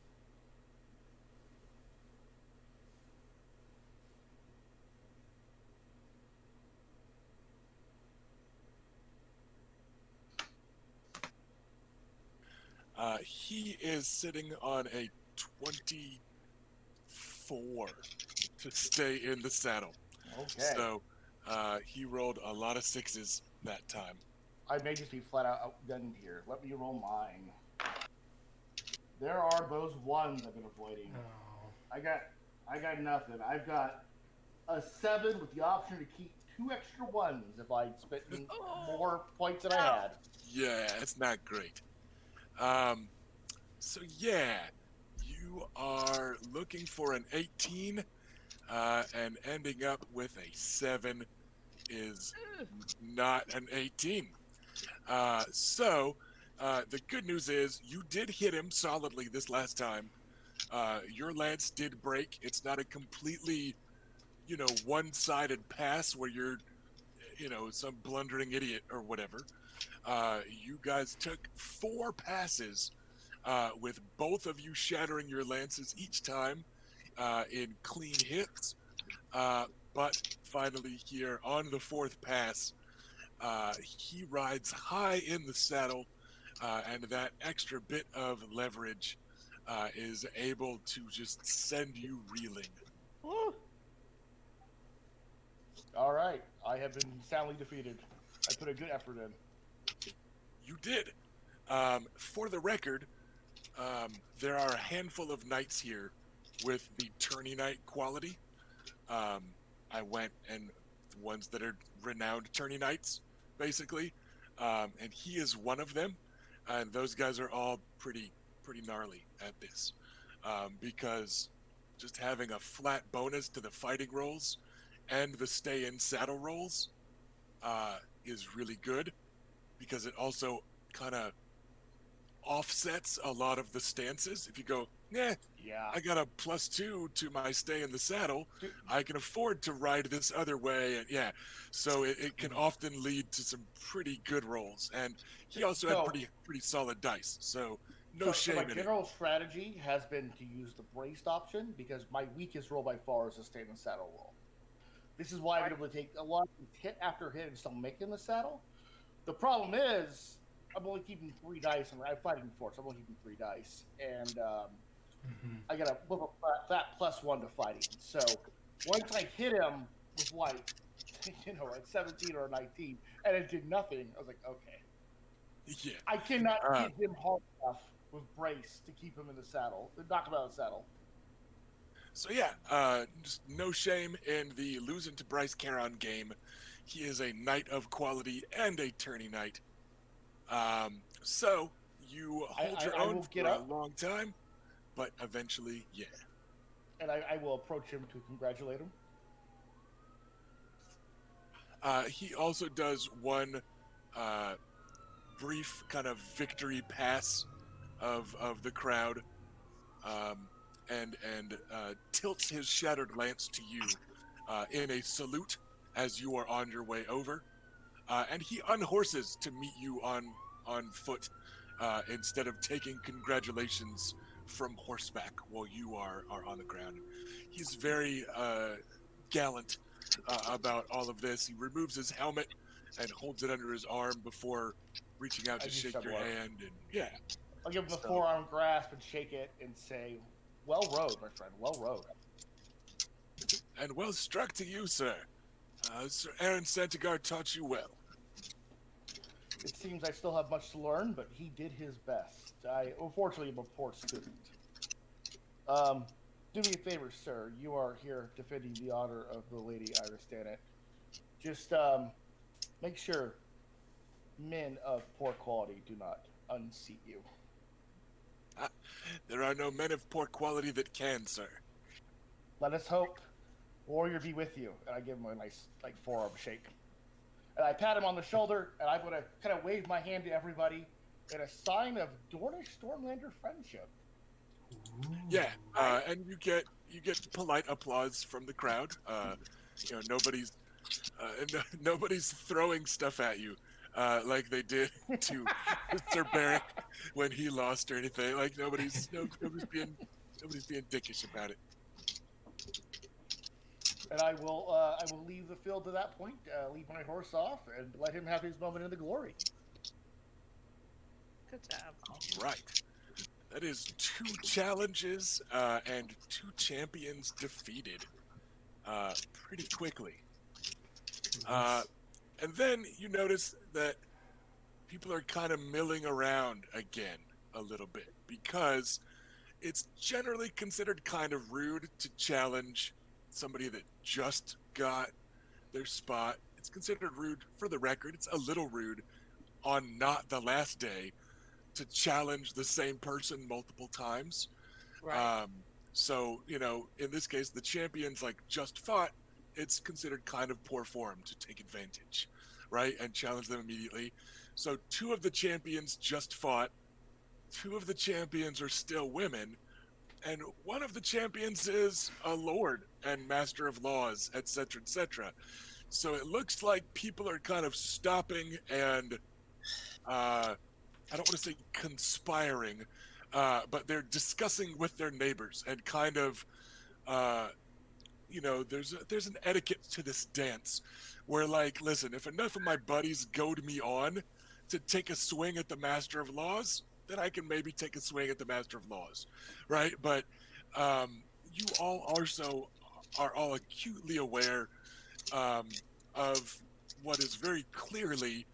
He is sitting on a 24 to stay in the saddle. Okay. So he rolled a lot of sixes that time. I may just be flat out outgunned here. Let me roll mine. There are those ones I've been avoiding. Oh. I got nothing. I've got a 7 with the option to keep 2 extra ones if I spent more points than I had. Yeah, it's not great. So yeah, you are looking for an 18, and ending up with a 7 is not an 18. So the good news is you did hit him solidly this last time. Your lance did break. It's not a completely, one-sided pass where you're, some blundering idiot or whatever. You guys took 4 passes, with both of you shattering your lances each time, in clean hits. But finally here on the 4th pass, he rides high in the saddle, and that extra bit of leverage is able to just send you reeling. woo. All right. I have been soundly defeated. I put a good effort in. You did. For the record, there are a handful of knights here with the tourney night quality. I went and the ones that are renowned tourney knights, basically, and he is one of them. And those guys are all pretty gnarly at this, because just having a flat bonus to the fighting rolls and the stay in saddle rolls is really good, because it also kind of offsets a lot of the stances. If you go, yeah, Yeah. I got a +2 to my stay in the saddle, Dude, I can afford to ride this other way, and yeah, so it can often lead to some pretty good rolls. And he also had So- pretty solid dice, so no so shame my in it. general strategy has been to use the braced option because my weakest roll by far is the stay in the saddle roll. This is why I've been able to take a lot of hit after hit and still make it in the saddle. The problem is I'm only keeping 3 dice, and I'm fighting 4, so I'm only keeping 3 dice, and I got a fat +1 to fighting. So once I hit him with like 17 or 19, and it did nothing, I was like, okay, Yeah. I cannot hit him hard enough with brace to keep him in the saddle, knock him out of the saddle. So yeah, just no shame in the losing to Bryce Caron game. He is a knight of quality and a tourney knight. So you hold your I own will for get a up. long time, but eventually, yeah. And I will approach him to congratulate him. He also does one brief kind of victory pass of the crowd, and tilts his shattered lance to you in a salute as you are on your way over, and he unhorses to meet you on foot, instead of taking congratulations from horseback while you are on the ground. He's very gallant about all of this. He removes his helmet and holds it under his arm before reaching out I to do shake your similar. hand. And yeah, I'll give him the So- forearm grasp and shake it and say, "Well rode, my friend. Well rode." and well struck to you, sir. Sir Aaron Santigar taught you well. It seems I still have much to learn, but he did his best. I unfortunately am a poor student. Do me a favor, sir. You are here defending the honor of the lady. I understand it. Just make sure men of poor quality do not unseat you. There are no men of poor quality that can, sir. Let us hope. Warrior be with you. And I give him a nice, like, forearm shake. And I pat him on the shoulder, and I'm going to kind of wave my hand to everybody in a sign of Dornish Stormlander friendship. Yeah, and you get polite applause from the crowd. Nobody's throwing stuff at you like they did to Sir Barrick when he lost or anything. Like nobody's being dickish about it. And I will leave the field to that point, leave my horse off, and let him have his moment in the glory. Good job. All right. That is 2 challenges and 2 champions defeated pretty quickly. And then you notice that people are kind of milling around again a little bit because it's generally considered kind of rude to challenge somebody that just got their spot. It's considered rude, for the record. It's a little rude on not the last day to challenge the same person multiple times. Right. So, in this case, the champions just fought. It's considered kind of poor form to take advantage, right? And challenge them immediately. So 2 of the champions just fought. 2 of the champions are still women. And one of the champions is a lord and master of laws, etc., etc. So it looks like people are kind of stopping and, I don't want to say conspiring, but they're discussing with their neighbors and kind of, there's an etiquette to this dance where, listen, if enough of my buddies goad me on to take a swing at the master of laws, then I can maybe take a swing at the master of laws, right? But you all also are all acutely aware of what is very clearly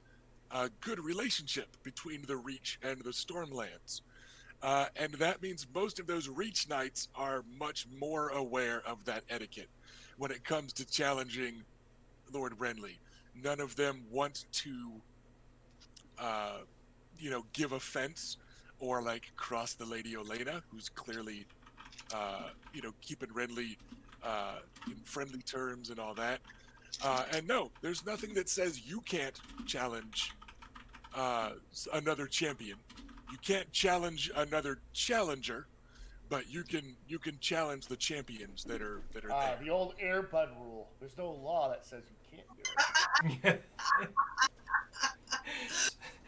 a good relationship between the Reach and the Stormlands. And that means most of those Reach Knights are much more aware of that etiquette when it comes to challenging Lord Renly. None of them want to, give offense or cross the Lady Olenna, who's clearly, keeping Renly in friendly terms and all that. And no, there's nothing that says you can't challenge another champion. You can't challenge another challenger, but you can challenge the champions that are there. The old Airbud rule. There's no law that says you can't do it.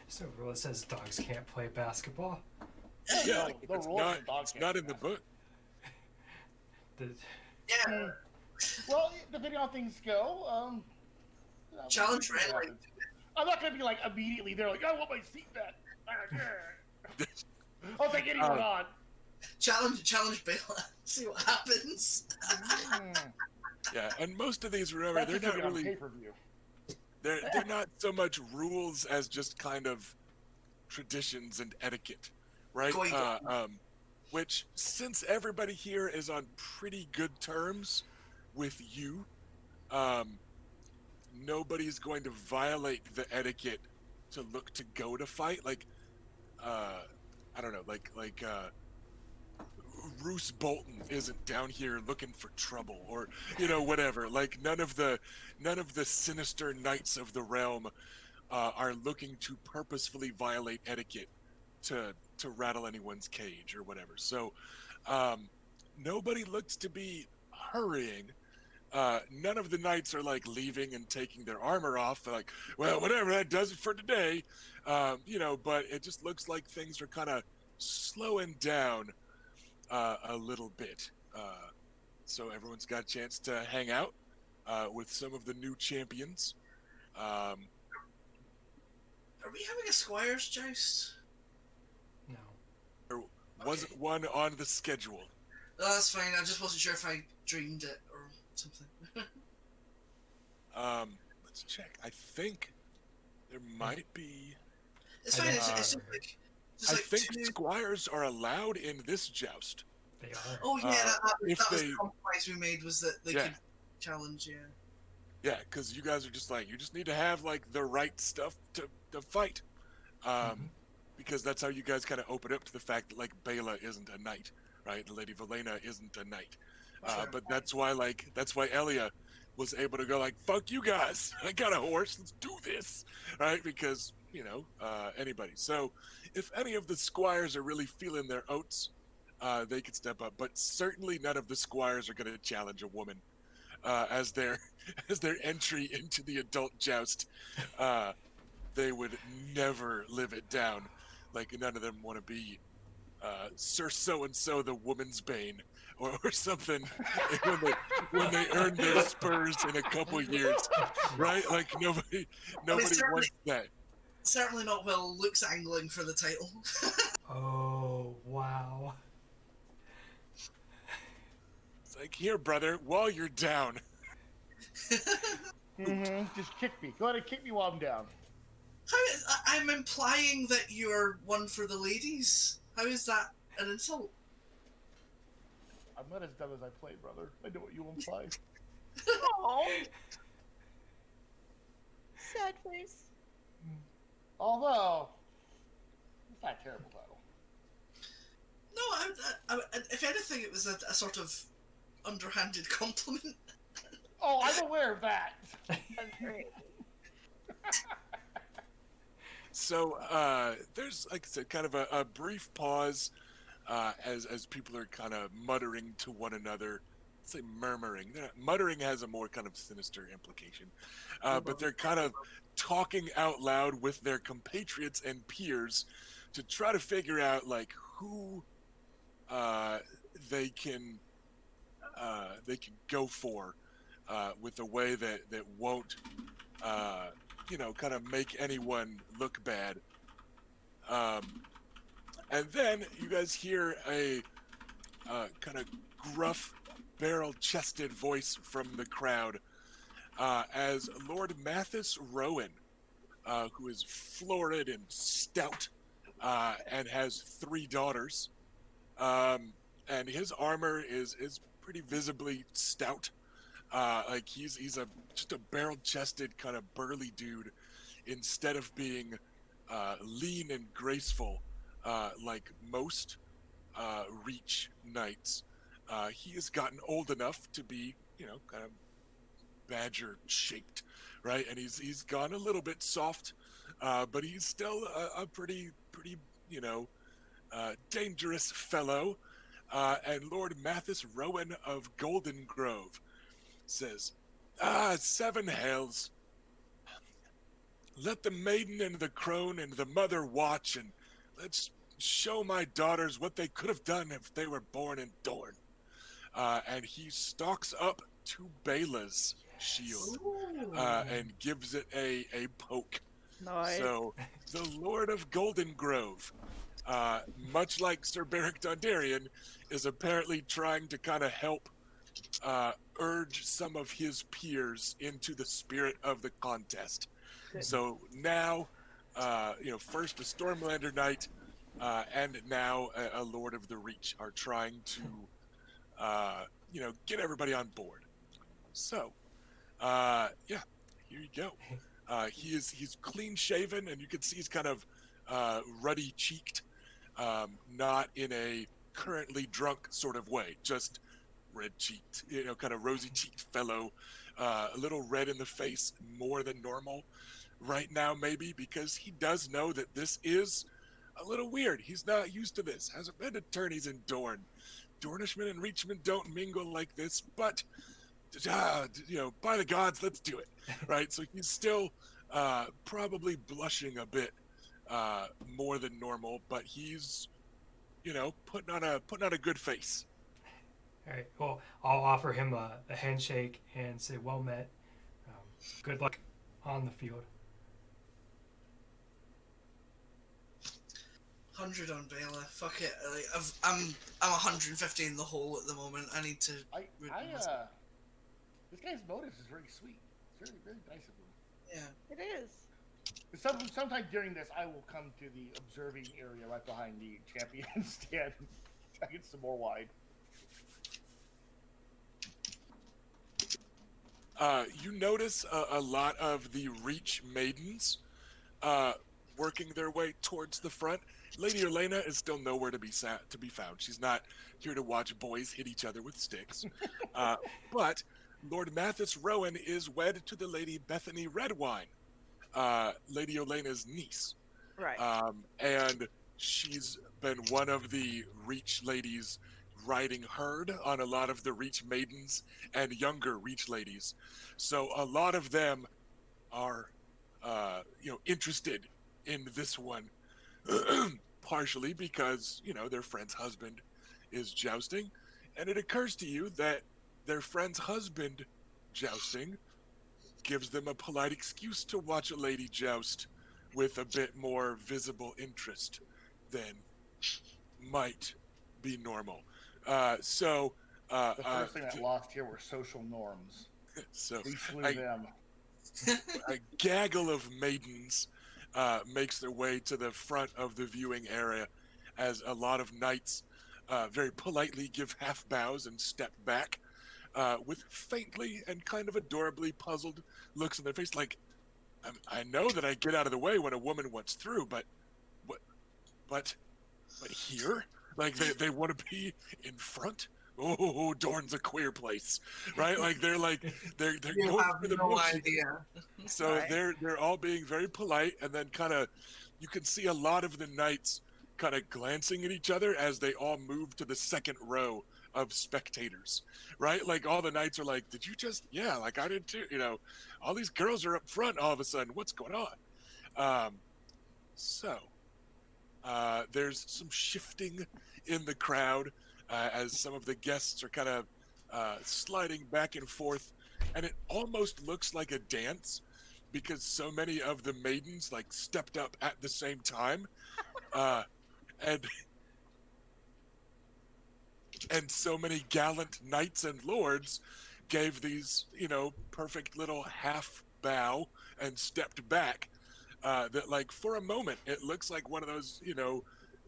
So rule says dogs can't play basketball. Yeah, the it's rules not, of dog it's can't not do in the that. book. Yeah. Well, depending on things go, Challenge Renly. I'm not gonna be immediately there I want my seat back. I'll take anyone on. Challenge Baela. See what happens. Yeah, and most of these, remember, That's they're not on really pay-per-view. they're not so much rules as just kind of traditions and etiquette, right? Going on. Which, since everybody here is on pretty good terms with you, nobody's going to violate the etiquette to look to go to fight. I don't know, Roose Bolton isn't down here looking for trouble, or whatever. None of the sinister knights of the realm are looking to purposefully violate etiquette to rattle anyone's cage or whatever. So nobody looks to be hurrying. None of the knights are leaving and taking their armor off. They're well, whatever, that does it for today. But it just looks like things are kind of slowing down a little bit. So everyone's got a chance to hang out with some of the new champions. Are we having a Squires joust? No. There wasn't one on the schedule. No, that's fine. I just wasn't sure if I dreamed it or something. Let's check. I think there might be. It's fine. It's just I think 2. squires are allowed in this joust. They are. Oh yeah, that if was they- the compromise we made, was that they Yeah. could challenge. Yeah. Yeah, because you guys are just you just need to have the right stuff to fight. because that's how you guys kind of open up to the fact that like Baela isn't a knight, right? The Lady Valena isn't a knight. Sure. But that's why Elia was able to go like, fuck you guys, I got a horse, let's do this, right? Because anybody. So if any of the squires are really feeling their oats, they could step up. But certainly none of the squires are going to challenge a woman as their as their entry into the adult joust. They would never live it down. Like none of them want to be Sir So and So, the woman's bane, or something when they earn their spurs in a couple years, right? Like nobody certainly, wants that. certainly not while Luke's angling for the title. Oh, wow. It's like, here, brother, while you're down. Just kick me. Go ahead and kick me while I'm down. I'm implying that you're one for the ladies. How is that an insult? I'm not as dumb as I play, brother. I know what you imply. Oh. Sad face. Although, it's not a terrible title. No, if anything, it was a sort of underhanded compliment. Oh, I'm aware of that. That's great. So there's, like I said, kind of a brief pause as people are kind of muttering to one another. Let's say murmuring. Muttering has a more kind of sinister implication, but they're kind of talking out loud with their compatriots and peers to try to figure out like who they can go for with a way that won't kind of make anyone look bad. And then you guys hear a kind of gruff, barrel-chested voice from the crowd as Lord Mathis Rowan, who is florid and stout and has 3 daughters, and his armor is pretty visibly stout. Like he's just a barrel-chested kind of burly dude, instead of being lean and graceful like most Reach knights. He has gotten old enough to be, kind of badger shaped, right? And he's gone a little bit soft, but he's still a pretty dangerous fellow. And Lord Mathis Rowan of Golden Grove says, 7 hells. Let the maiden and the crone and the mother watch, and let's show my daughters what they could have done if they were born in Dorne. And he stalks up to Baela's shield and gives it a poke. Nice. So the Lord of Golden Grove, much like Sir Beric Dondarrion, is apparently trying to kind of help urge some of his peers into the spirit of the contest. So now, first a Stormlander Knight, and now a Lord of the Reach are trying to, get everybody on board. So, here you go. He's clean shaven, and you can see he's kind of ruddy cheeked, not in a currently drunk sort of way, just red cheeked, kind of rosy cheeked fellow, a little red in the face, more than normal right now, maybe because he does know that this is a little weird. He's not used to this, hasn't been to tourneys in Dorne. Dornishmen and Reachmen don't mingle like this, but by the gods, let's do it, right? So he's still probably blushing a bit more than normal, but he's putting on a good face. All right. Well, I'll offer him a handshake and say, "Well met. Good luck on the field." 100 on Baela. Fuck it. Like, I'm 150 in the hole at the moment. I need to. This guy's motive is very sweet. It's really, really nice of him. It is. Sometime during this, I will come to the observing area right behind the champion stand. I get some more wine. You notice a lot of the Reach maidens working their way towards the front. Lady Rhaena is still nowhere to be found. She's not here to watch boys hit each other with sticks. But Lord Mathis Rowan is wed to the Lady Bethany Redwine, Lady Olena's niece. Right. And she's been one of the Reach ladies riding herd on a lot of the Reach maidens and younger Reach ladies. So a lot of them are, interested in this one, partially because, their friend's husband is jousting. And it occurs to you that their friend's husband jousting gives them a polite excuse to watch a lady joust with a bit more visible interest than might be normal. So, The first thing that lost here were social norms. so We slew I- them. a gaggle of maidens makes their way to the front of the viewing area as a lot of knights very politely give half bows and step back with faintly and kind of adorably puzzled looks on their face, like, I know that I get out of the way when a woman wants through, but here, like they want to be in front. Oh, Dorne's a queer place, right? Like they're You going have for the no motion. idea. So Right. they're all being very polite, and then kind of you can see a lot of the knights kind of glancing at each other as they all move to the second row of spectators, right? Like all the knights are like, "Did you just? Yeah, like I did too." All these girls are up front all of a sudden. What's going on? So there's some shifting in the crowd as some of the guests are kind of sliding back and forth, and it almost looks like a dance because so many of the maidens like stepped up at the same time, and so many gallant knights and lords gave these perfect little half bow and stepped back. That like for a moment it looks like one of those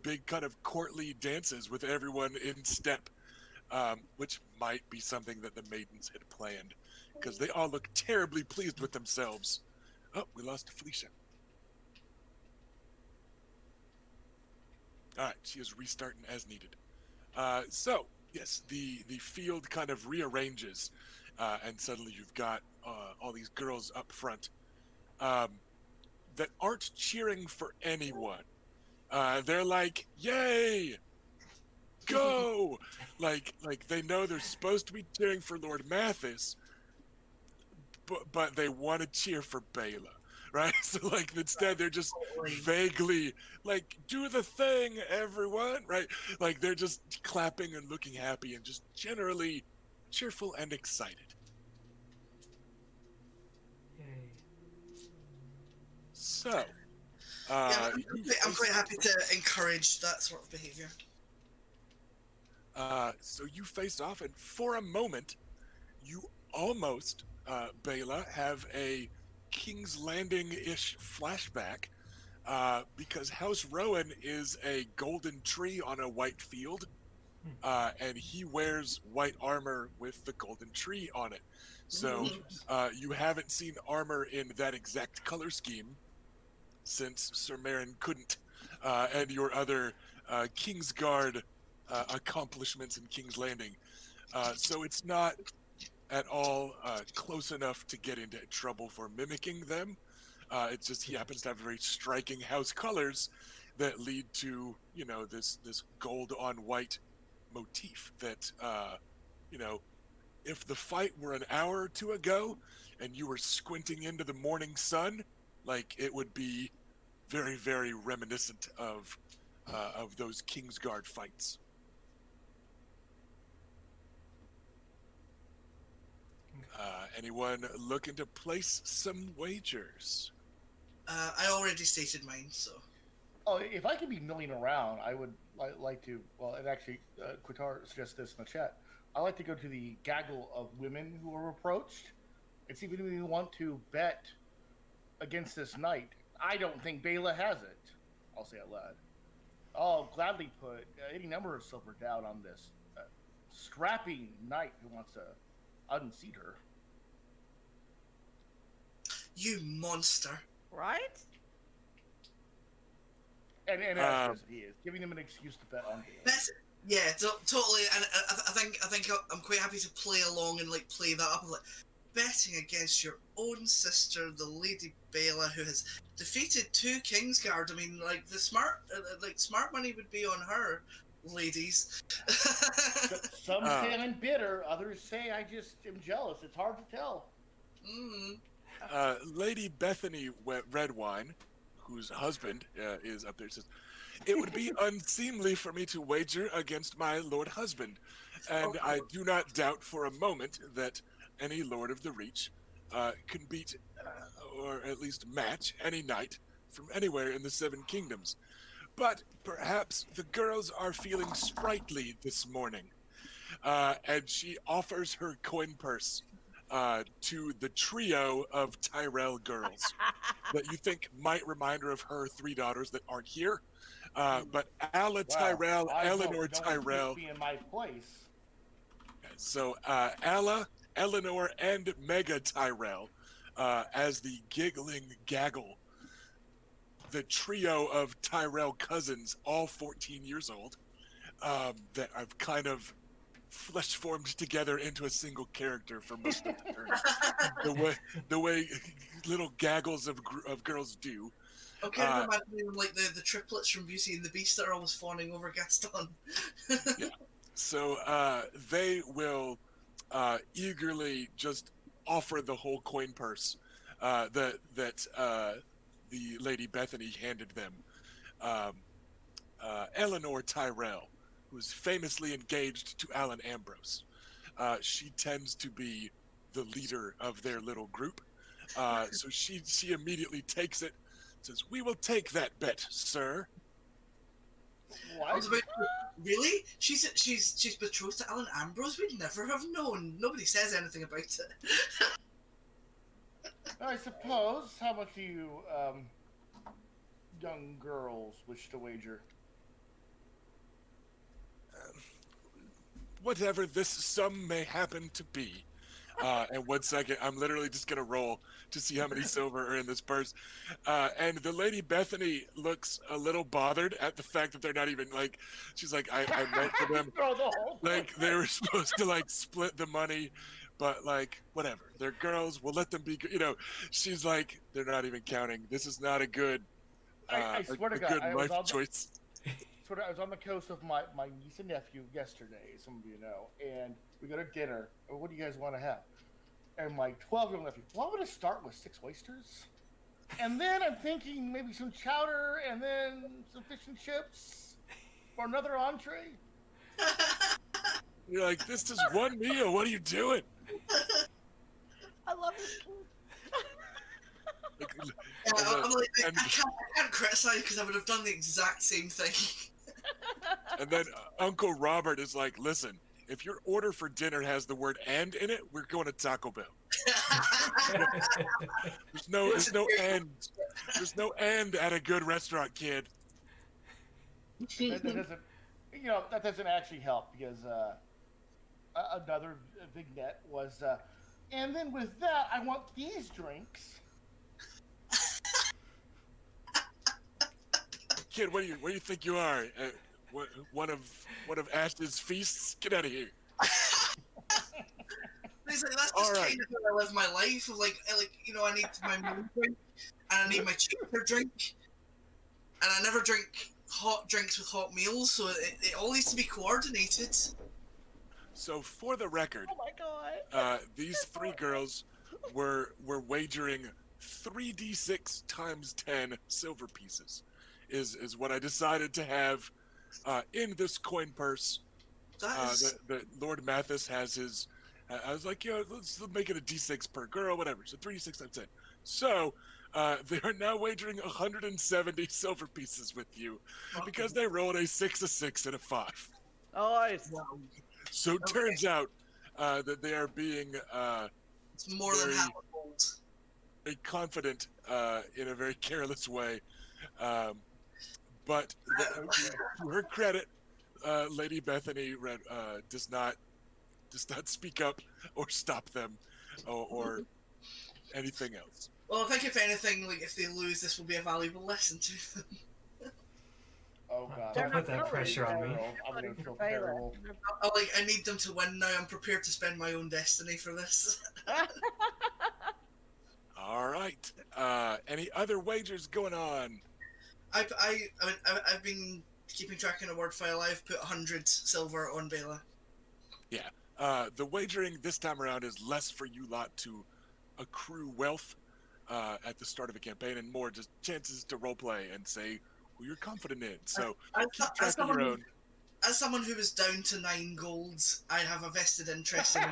big kind of courtly dances with everyone in step, which might be something that the maidens had planned because they all look terribly pleased with themselves. Oh, we lost Felicia. All right, she is restarting as needed. So yes, the field kind of rearranges, and suddenly you've got all these girls up front that aren't cheering for anyone. They're like, "Yay, go!" like they know they're supposed to be cheering for Lord Mathis, but they want to cheer for Baela, right? So like instead they're just vaguely like, "Do the thing, everyone!" Right? Like they're just clapping and looking happy and just generally cheerful and excited. Yay. So, Yeah, you I'm face- quite happy to encourage that sort of behaviour. So you face off, and for a moment, you almost, Baela, have a King's Landing-ish flashback, because House Rowan is a golden tree on a white field, and he wears white armor with the golden tree on it. So you haven't seen armor in that exact color scheme since Sir Meryn couldn't, and your other Kingsguard accomplishments in King's Landing. So it's not at all close enough to get into trouble for mimicking them. It's just he happens to have very striking house colors that lead to this gold on white motif that if the fight were an hour or two ago and you were squinting into the morning sun, like it would be very, very reminiscent of those Kingsguard fights. Anyone looking to place some wagers? I already stated mine, so. Oh, if I could be milling around, I would like to. Well, and actually, Quitar suggested this in the chat. I like to go to the gaggle of women who are approached and see if we want to bet against this knight. I don't think Baela has it. I'll say it loud. I'll gladly put any number of silver down on this strapping knight who wants to unseat her. You monster. Right? And that's just he is giving them an excuse to bet on Baela. That's yeah, totally. And I think I'm quite happy to play along and like play that up. Of, like betting against your own sister, the Lady Baela, who has defeated 2 Kingsguard. I mean, like the smart money would be on her, ladies. Some say I'm bitter, others say I just am jealous. It's hard to tell. Lady Bethany Redwine, whose husband is up there, says, "It would be unseemly for me to wager against my lord husband, and I do not doubt for a moment that any Lord of the Reach can beat or at least match any knight from anywhere in the 7 kingdoms. But perhaps the girls are feeling sprightly this morning." And she offers her coin purse to the trio of Tyrell girls that you think might remind her of her 3 daughters that aren't here. But Alla Tyrell, Eleanor Tyrell. Be in my place. So Alla, Eleanor, and Mega Tyrell as the giggling gaggle. The trio of Tyrell cousins, all 14 years old, that I've kind of flesh formed together into a single character for most of the turns. the way little gaggles of girls do. Okay, I imagine like the triplets from Beauty and the Beast that are always fawning over Gaston. Yeah. So they will eagerly just offer the whole coin purse that the Lady Bethany handed them. Eleanor Tyrell, who's famously engaged to Alan Ambrose. She tends to be the leader of their little group. So she immediately takes it, says, "We will take that bet, sir." What? Really? She's betrothed to Alan Ambrose? We'd never have known. Nobody says anything about it. I suppose. How much do you young girls wish to wager? Whatever this sum may happen to be. And 1 second, I'm literally just going to roll to see how many silver are in this purse. And the Lady Bethany looks a little bothered at the fact that they're not even like, she's like, I meant for them. Like, they were supposed to like split the money, but like, whatever. They're girls, we'll let them be, she's like, they're not even counting. This is not a good, I swear to God, good life choice. I was on the coast with my niece and nephew yesterday, some of you know, and we go to dinner. What do you guys want to have? And my 12-year-old nephew, well, I'm going to start with 6 oysters. And then I'm thinking maybe some chowder and then some fish and chips for another entree. You're like, this is one meal. What are you doing? I love this. I can't criticize because I would have done the exact same thing. And then Uncle Robert is like, listen, if your order for dinner has the word "and" in it, we're going to Taco Bell. There's no "and." There's no "and" at a good restaurant, kid. That doesn't actually help because another vignette was, and then with that, I want these drinks. Kid, what do you think you are? One of Ash's feasts? Get out of here. That's just kind of how I live my life. Like I need my main drink, and I need my cheaper drink, and I never drink hot drinks with hot meals, so it all needs to be coordinated. So for the record, Oh my God. these 3 girls were wagering 3d6 times 10 silver pieces. Is what I decided to have in this coin purse. The Lord Mathis has his. I was like, let's make it a d6 per girl, whatever. So 3d6 times 10. So they are now wagering 170 silver pieces with you because they rolled a 6, a 6, and a 5. Nice. So it turns out that they are being it's more than half a gold. very confident in a very careless way. But to her credit, Lady Bethany does not speak up or stop them or anything else. Well, I think if anything, like if they lose, this will be a valuable lesson to them. Oh god. Don't They're put not that voting pressure on me. Terrible. I'm voting gonna for feel Baela. terrible. I need them to win now. I'm prepared to spend my own destiny for this. All right. Any other wagers going on? I've been keeping track in a word file. I've put 100 silver on Baela. Yeah. The wagering this time around is less for you lot to accrue wealth at the start of a campaign and more just chances to roleplay and say who you're confident in. So keep track of your own. As someone who is down to 9 golds, I have a vested interest in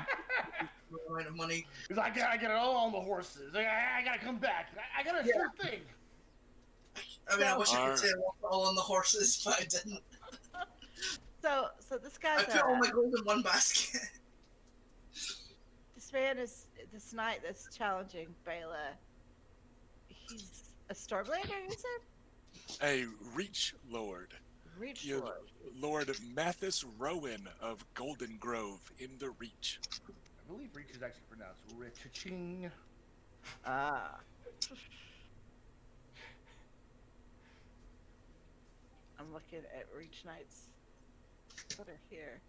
the amount of money. Because I get it all on the horses. I gotta come back. I got a Yeah. sure thing. I mean, I So- wish I could Alright. say I lost it all on the horses, but I didn't. So this I guy's put all my gold in one basket. this man is this knight that's challenging Baela. He's a Stormblader, you said? A Reach Lord. Reach He is Lord. Lord Mathis Rowan of Golden Grove in the Reach. I believe Reach is actually pronounced Rich-ching. Ah. I'm looking at Reach Knights that are here.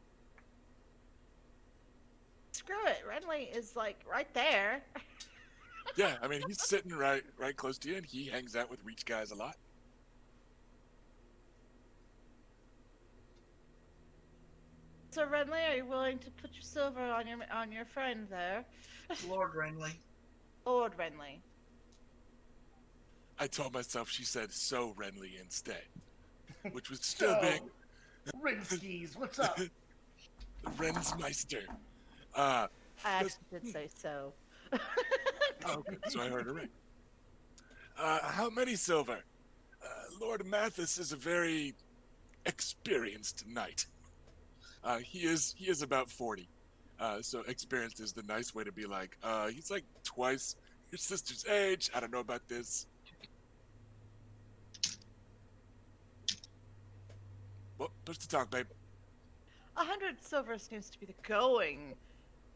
Screw it, Renly is like right there. Yeah, I mean he's sitting right close to you, and he hangs out with Reach guys a lot. So Renly, are you willing to put your silver on your friend there? Lord Renly. Lord Renly. I told myself she said so Renly instead, which was still So, being Rinskis, what's up? Rensmeister. I actually did say so. Oh, good. So I heard her right. How many silver? Lord Mathis is a very experienced knight. He is about 40. So experienced is the nice way to be like, he's like twice your sister's age. I don't know about this. Well, push the talk, babe. 100 silver seems to be the going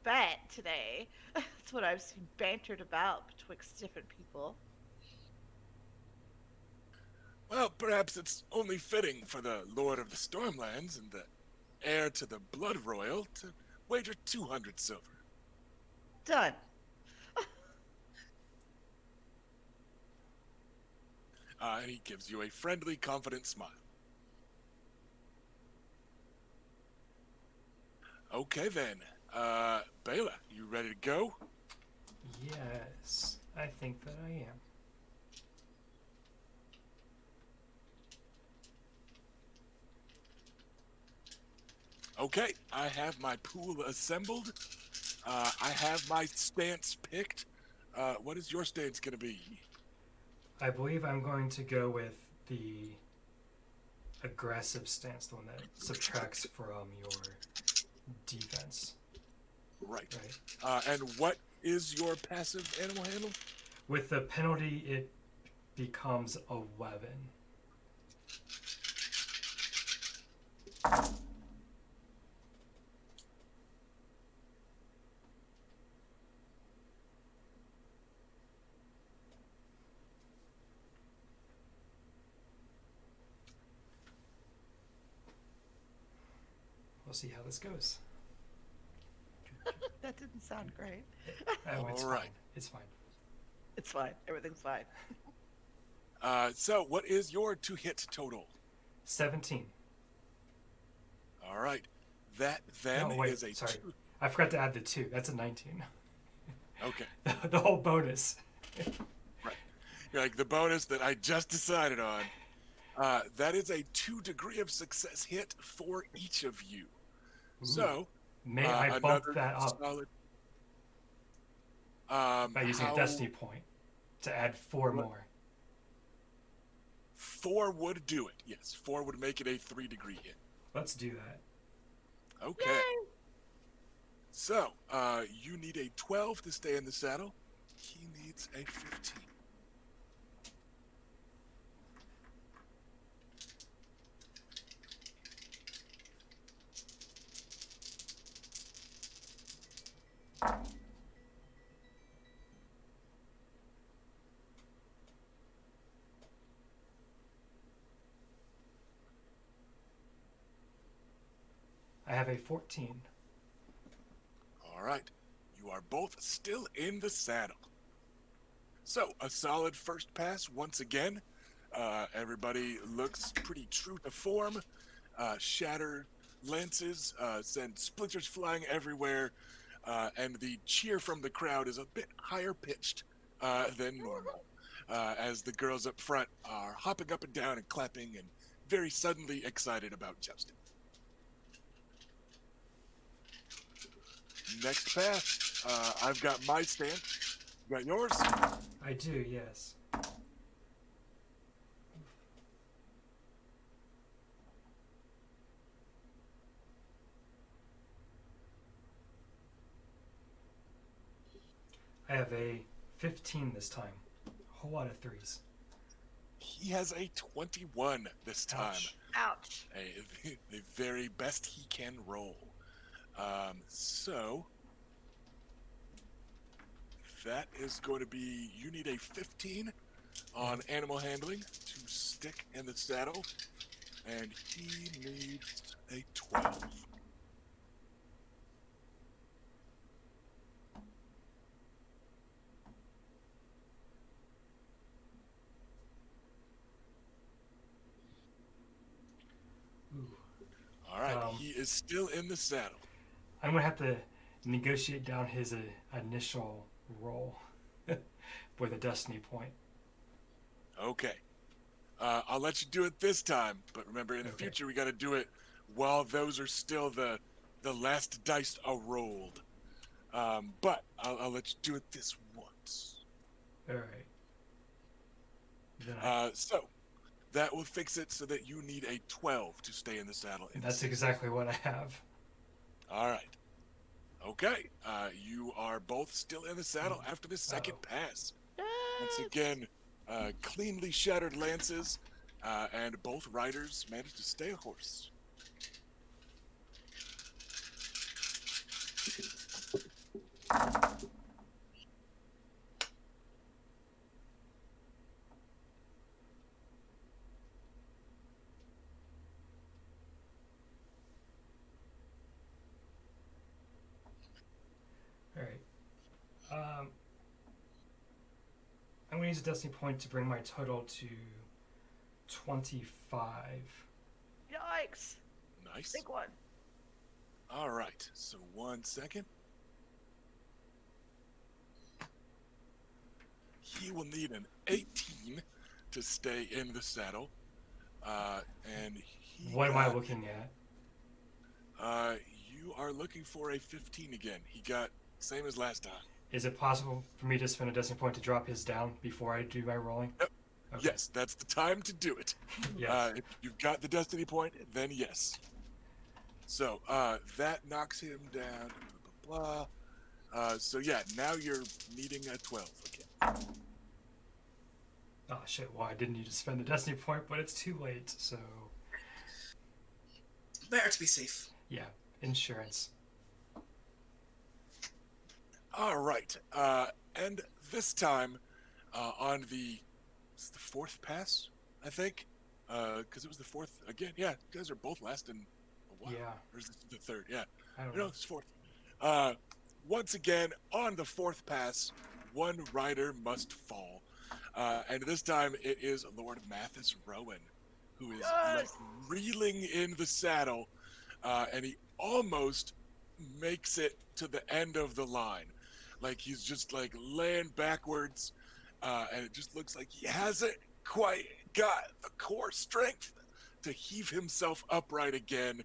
bet today. That's what I've seen bantered about betwixt different people. Well, perhaps it's only fitting for the Lord of the Stormlands and the heir to the Blood Royal to wager 200 silver. Done. And he gives you a friendly, confident smile. Okay then, Baela, you ready to go? Yes, I think that I am. Okay, I have my pool assembled. I have my stance picked. What is your stance going to be? I believe I'm going to go with the aggressive stance, the one that subtracts from your defense. Right. Right. And what is your passive animal handle? With the penalty, it becomes 11. We'll see how this goes. That didn't sound great. Oh, it's All right. fine. It's fine. It's fine. Everything's fine. So what is your to-hit total? 17. All right. That then No, wait, is a sorry. two. I forgot to add the 2. That's a 19. Okay. The whole bonus. You're like the bonus that I just decided on. That is a 2 degree of success hit for each of you. Ooh. So May I bump another that up solid. by using a destiny point to add 4 more? 4 would do it. Yes, 4 would make it a 3 degree hit. Let's do that. Okay. Yay! So, you need a 12 to stay in the saddle. He needs a 15. have a 14. All right. You are both still in the saddle. So, a solid first pass once again. Everybody looks pretty true to form. Shattered lances send splinters flying everywhere, and the cheer from the crowd is a bit higher pitched than normal, as the girls up front are hopping up and down and clapping and very suddenly excited about jousting. Next pass, I've got my stance. You got yours? I do, yes. I have a 15 this time. A whole lot of threes. He has a 21 this time. Ouch. Ouch. The very best he can roll. So that is going to be, you need a 15 on animal handling to stick in the saddle, and he needs a 12. Ooh. All right, he is still in the saddle. I'm going to have to negotiate down his initial roll with a destiny point. Okay. I'll let you do it this time, but remember, in the Okay. future, we got to do it while those are still the last dice are rolled. But I'll let you do it this once. All right. Then So that will fix it so that you need a 12 to stay in the saddle. that's exactly what I have. All right. Okay. You are both still in the saddle after the second pass. Once again, cleanly shattered lances, and both riders managed to stay a horse. All right. I'm going to use a destiny point to bring my total to 25. Yikes. Nice. Big one. All right. So 1 second. He will need an 18 to stay in the saddle. And he What am I got- looking at? You are looking for a 15 again. He got same as last time. Is it possible for me to spend a destiny point to drop his down before I do my rolling? Yep. Okay. Yes, that's the time to do it. Yes. If you've got the destiny point, then yes. So that knocks him down. Blah, blah, blah. So yeah, now you're needing a 12 again. Oh shit! Well, I didn't need to spend the destiny point, but it's too late. So Better to be safe. yeah, insurance. All right. And this time, on it's the fourth pass, I think, because it was the fourth again. Yeah, you guys are both lasting a while. Yeah. Or is this the third? Yeah. I don't No, know. it's fourth. Once again, on the fourth pass, one rider must fall. And this time it is Lord Mathis Rowan, who is like reeling in the saddle, and he almost makes it to the end of the line. Like he's just like laying backwards, and it just looks like he hasn't quite got the core strength to heave himself upright again.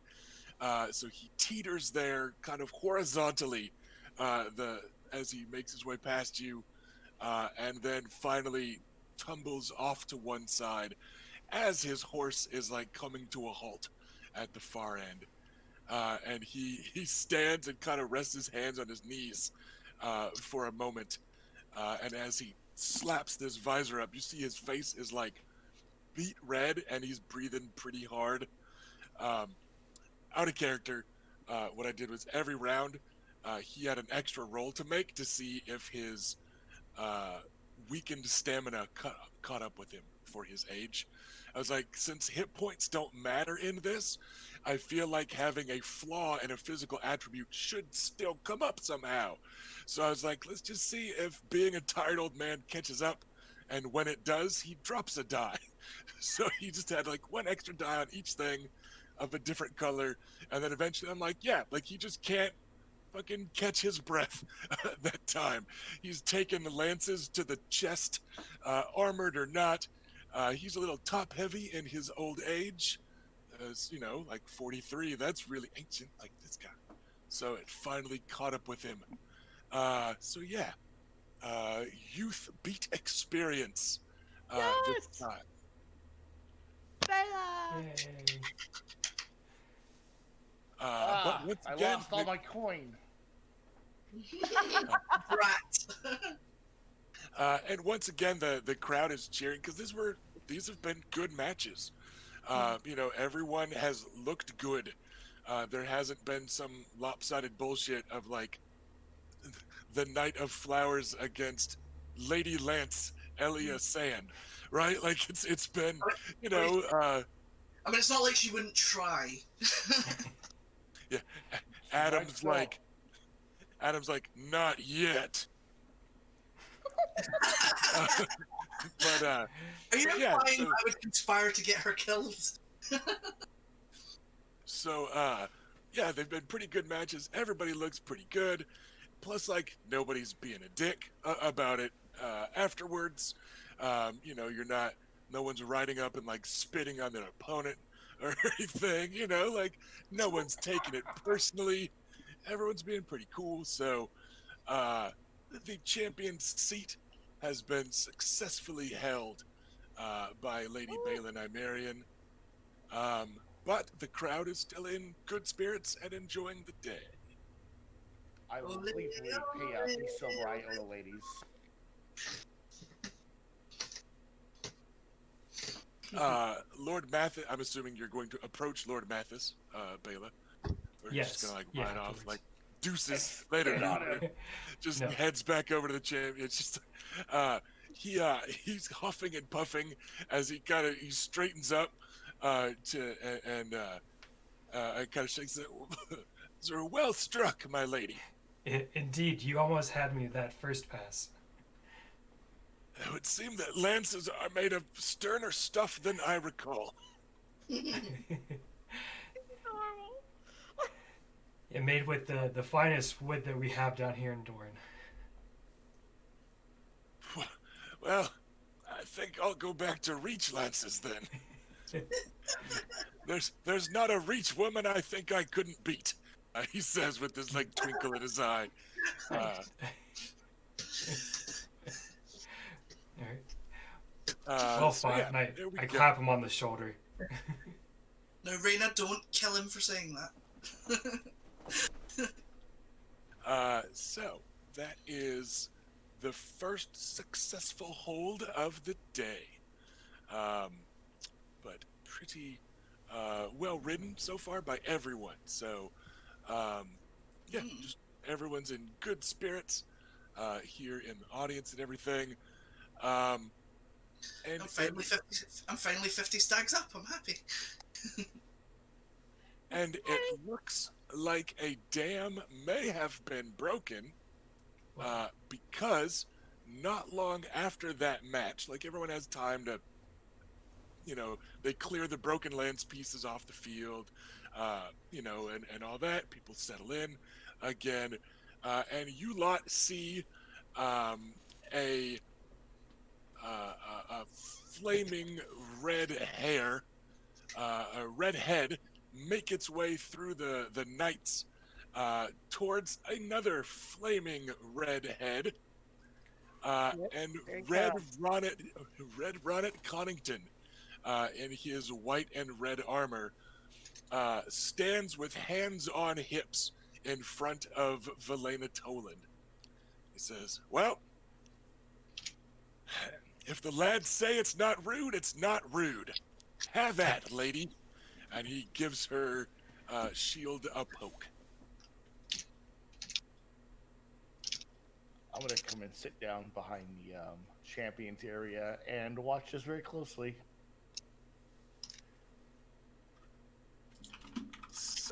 So he teeters there kind of horizontally as he makes his way past you, and then finally tumbles off to one side as his horse is like coming to a halt at the far end. And he stands and kind of rests his hands on his knees for a moment. And as he slaps this visor up, you see his face is like beet red and he's breathing pretty hard. Out of character, what I did was every round he had an extra roll to make to see if his weakened stamina caught up with him for his age. I was like, since hit points don't matter in this, I feel like having a flaw in a physical attribute should still come up somehow. So I was like, let's just see if being a tired old man catches up. And when it does, he drops a die. So he just had like one extra die on each thing of a different color. And then eventually I'm like, yeah, like he just can't fucking catch his breath that time. He's taken the lances to the chest, armored or not. He's a little top heavy in his old age. As you know, like 43, that's really ancient, like this guy. So it finally caught up with him. So yeah, youth beat experience this Yes! time. Baela! Yay. But once I again, lost all my coin. Brat. and once again, the crowd is cheering because these have been good matches. You know, everyone has looked good. There hasn't been some lopsided bullshit of like the Knight of Flowers against Lady Lance Elia Sand, right? Like it's been, you know, I mean, it's not like she wouldn't try. yeah. Right, so- Adam's like, not yet. But Are you yeah, implying so- I would conspire to get her killed? So yeah, they've been pretty good matches. Everybody looks pretty good. Plus, like, nobody's being a dick about it afterwards. You know, no one's riding up and like spitting on their opponent or anything. You know, like no one's taking it personally. Everyone's being pretty cool. So the champion's seat has been successfully held by Lady Baela and Nymaryan. But the crowd is still in good spirits and enjoying the day. I will gleefully pay out these silver Iota ladies. Lord Mathis, I'm assuming you're going to approach Lord Mathis, Baela. Or you're Yes. just gonna like Yeah, ride off please. like deuces later. Get on him. Just No. heads back over to the champion. It's just he's huffing and puffing as he straightens up and kind of shakes it. Sir, well struck, my lady. Indeed, you almost had me that first pass. It would seem that lances are made of sterner stuff than I recall. Normal. It made with the finest wood that we have down here in Dorne. Well, I think I'll go back to reach lances then. There's not a reach woman I think I couldn't beat. He says with this like twinkle in his eye. Alright. Well, So fine. yeah, And there we I go. clap him on the shoulder. No, Rhaena, don't kill him for saying that. So that is the first successful hold of the day. But pretty well ridden so far by everyone. So yeah, just everyone's in good spirits here in the audience and everything. And I'm finally 50 stags up. I'm happy. and it looks like a dam may have been broken because not long after that match, like everyone has time to, you know, they clear the broken lance pieces off the field, you know, and all that. People settle in again, and you lot see a flaming red hair, a red head, make its way through the knights towards another flaming red head, and Big Red hell. Ronnet Connington, in his white and red armor, stands with hands on hips in front of Baela Toland. He says, "Well, if the lads say it's not rude, it's not rude. Have at, lady." And he gives her shield a poke. I'm gonna come and sit down behind the champions area and watch this very closely.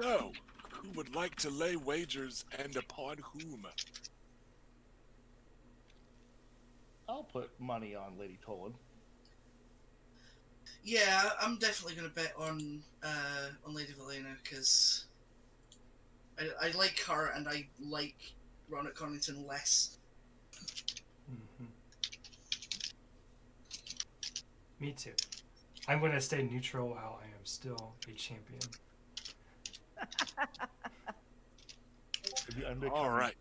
So, who would like to lay wagers and upon whom? I'll put money on Lady Tolan. Yeah, I'm definitely going to bet on Lady Vaelena because I like her and I like Ronald Connington less. Hmm. Me too. I'm going to stay neutral while I am still a champion. Could be unbecoming. All right.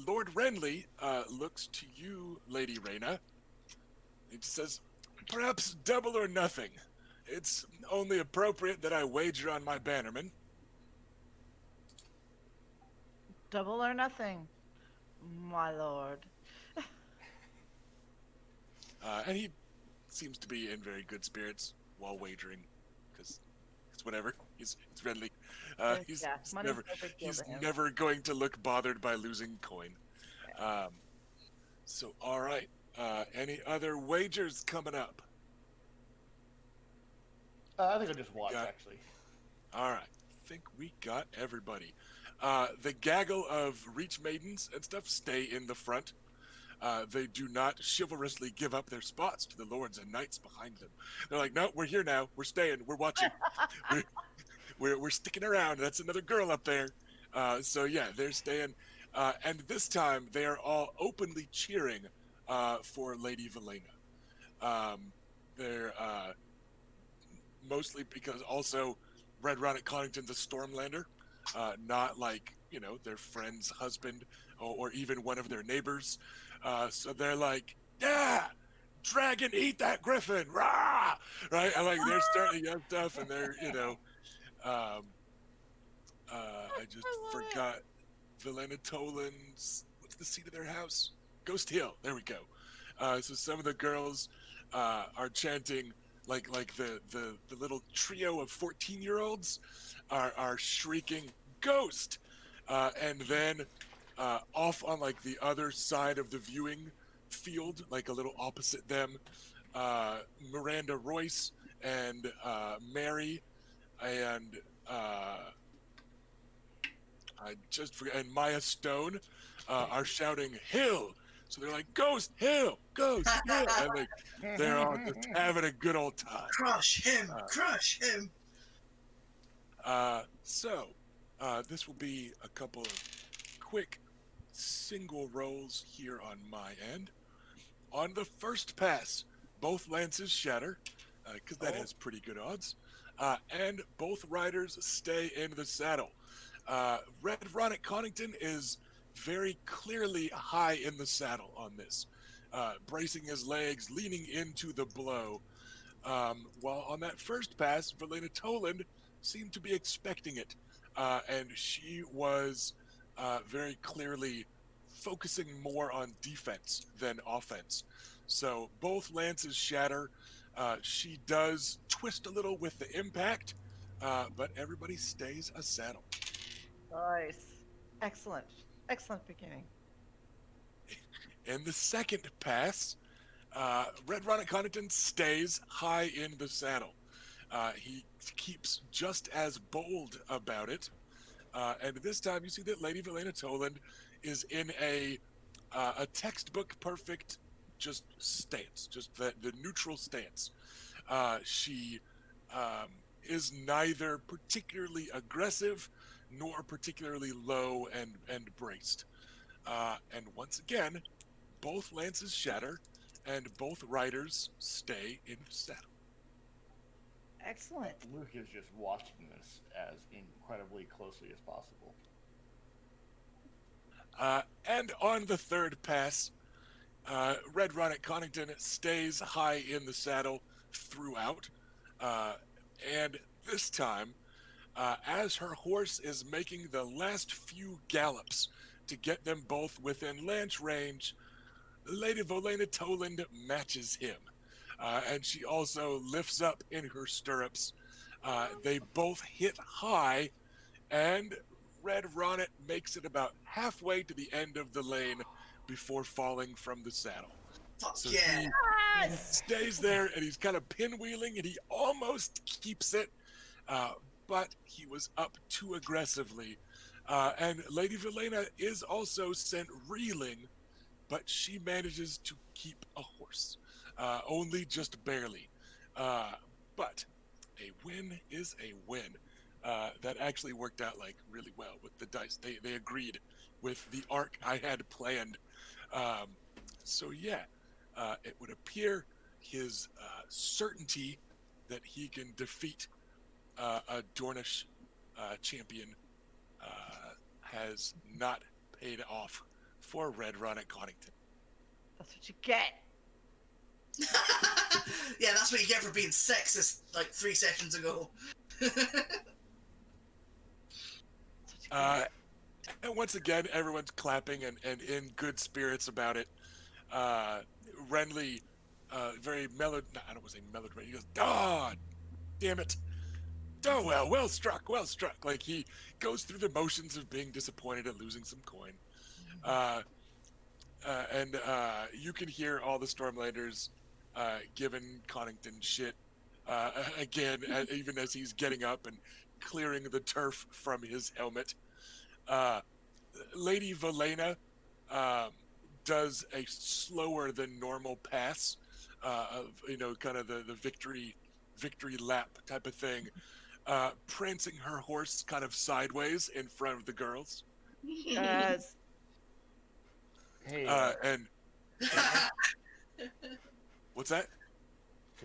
Lord Renly looks to you, Lady Rhaena. He says, perhaps double or nothing. It's only appropriate that I wager on my bannerman. Double or nothing, my lord. And he seems to be in very good spirits while wagering, because it's whatever. He's Renly. He's Yeah, money's never no big deal he's to him. never going to look bothered by losing coin. So all right. Any other wagers coming up? I think I'll just watch, Yeah. actually. All right. I think we got everybody. The gaggle of reach maidens and stuff stay in the front. They do not chivalrously give up their spots to the lords and knights behind them. They're like, no, we're here now. We're staying. We're watching. we're sticking around. That's another girl up there. So yeah, they're staying. And this time they are all openly cheering for Lady Vaelena. They're mostly because also Red Ronnet Connington's a Stormlander, not like, their friend's husband or even one of their neighbors. So they're like, yeah, dragon, eat that griffin, rah! Right? And like they're starting to yell stuff, and they're, I just forgot Vaelena Tolan's, what's the seat of their house? Ghost Hill. There we go. So some of the girls are chanting like the little trio of 14-year-olds are shrieking ghost, and then off on like the other side of the viewing field, like a little opposite them, Miranda Royce and Mary and I just forgot, and Maya Stone are shouting hill. So they're like, ghost hill, ghost hill. And like, they're all just having a good old time. Crush him! Crush him! So this will be a couple of quick single rolls here on my end. On the first pass, both lances shatter, because that has pretty good odds, and both riders stay in the saddle. Red Ronnet Connington is very clearly high in the saddle on this, bracing his legs, leaning into the blow. While on that first pass, Vaelena Tolan seemed to be expecting it, and she was very clearly focusing more on defense than offense. So both lances shatter. She does twist a little with the impact, but everybody stays a saddle. Nice. Excellent. Excellent beginning. In the second pass, Red Ronnet Connington stays high in the saddle. He keeps just as bold about it. And this time you see that Lady Vaelena Tolan is in a textbook perfect just stance, just the neutral stance. She is neither particularly aggressive nor particularly low and braced. And once again, both lances shatter and both riders stay in the saddle. Excellent. Luke is just watching this as incredibly closely as possible. And on the third pass, Red Ronnet Connington stays high in the saddle throughout. And this time, as her horse is making the last few gallops to get them both within lance range, Lady Vaelena Tolan matches him. And she also lifts up in her stirrups. They both hit high, and Red Ronnet makes it about halfway to the end of the lane before falling from the saddle. Fuck So yeah. he Yes! stays there and he's kind of pinwheeling and he almost keeps it, but he was up too aggressively. And Lady Velena is also sent reeling, but she manages to keep a horse, only just barely. But a win is a win. That actually worked out like really well with the dice. They agreed with the arc I had planned. Um, so yeah, it would appear his certainty that he can defeat a Dornish champion has not paid off for Red Run at Connington. That's what you get. Yeah, that's what you get for being sexist like 3 seconds ago. That's what you get. And once again, everyone's clapping and in good spirits about it. Renly, very mellowed. No, I don't want to say mellowed. He goes, "Ah, damn it! Oh well struck, well struck." Like he goes through the motions of being disappointed at losing some coin. And you can hear all the Stormlanders giving Connington shit again, even as he's getting up and clearing the turf from his helmet. Lady Velena does a slower than normal pass of kind of the victory lap type of thing, prancing her horse kind of sideways in front of the girls. Yes. Hey, And what's that?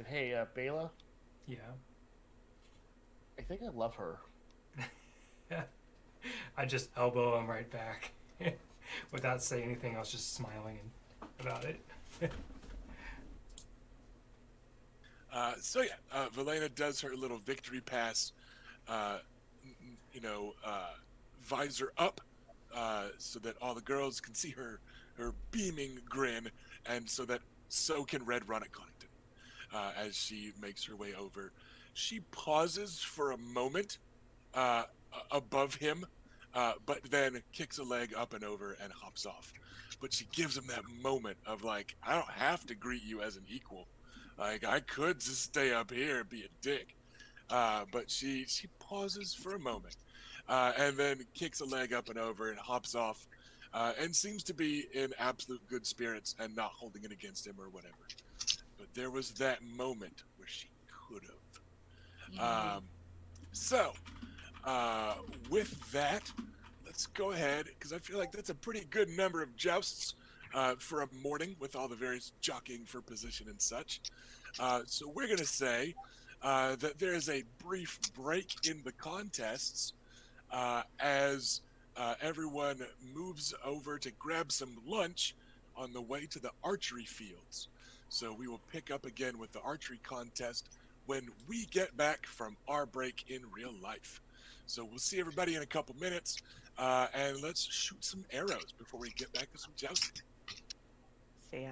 hey, Baela, Yeah. I think I love her. I just elbow him right back without saying anything. I was just smiling about it. So yeah, Velena does her little victory pass, visor up, so that all the girls can see her beaming grin, and so can Red Run at Connington. As she makes her way over, she pauses for a moment above him, but then kicks a leg up and over and hops off. But she gives him that moment of like, I don't have to greet you as an equal. Like I could just stay up here and be a dick. But she pauses for a moment, and then kicks a leg up and over and hops off, and seems to be in absolute good spirits and not holding it against him or whatever. But there was that moment where she could have. So, with that, let's go ahead, because I feel like that's a pretty good number of jousts for a morning with all the various jockeying for position and such. So we're going to say that there is a brief break in the contests as everyone moves over to grab some lunch on the way to the archery fields. So we will pick up again with the archery contest when we get back from our break in real life. So we'll see everybody in a couple minutes, and let's shoot some arrows before we get back to some jousting. See ya.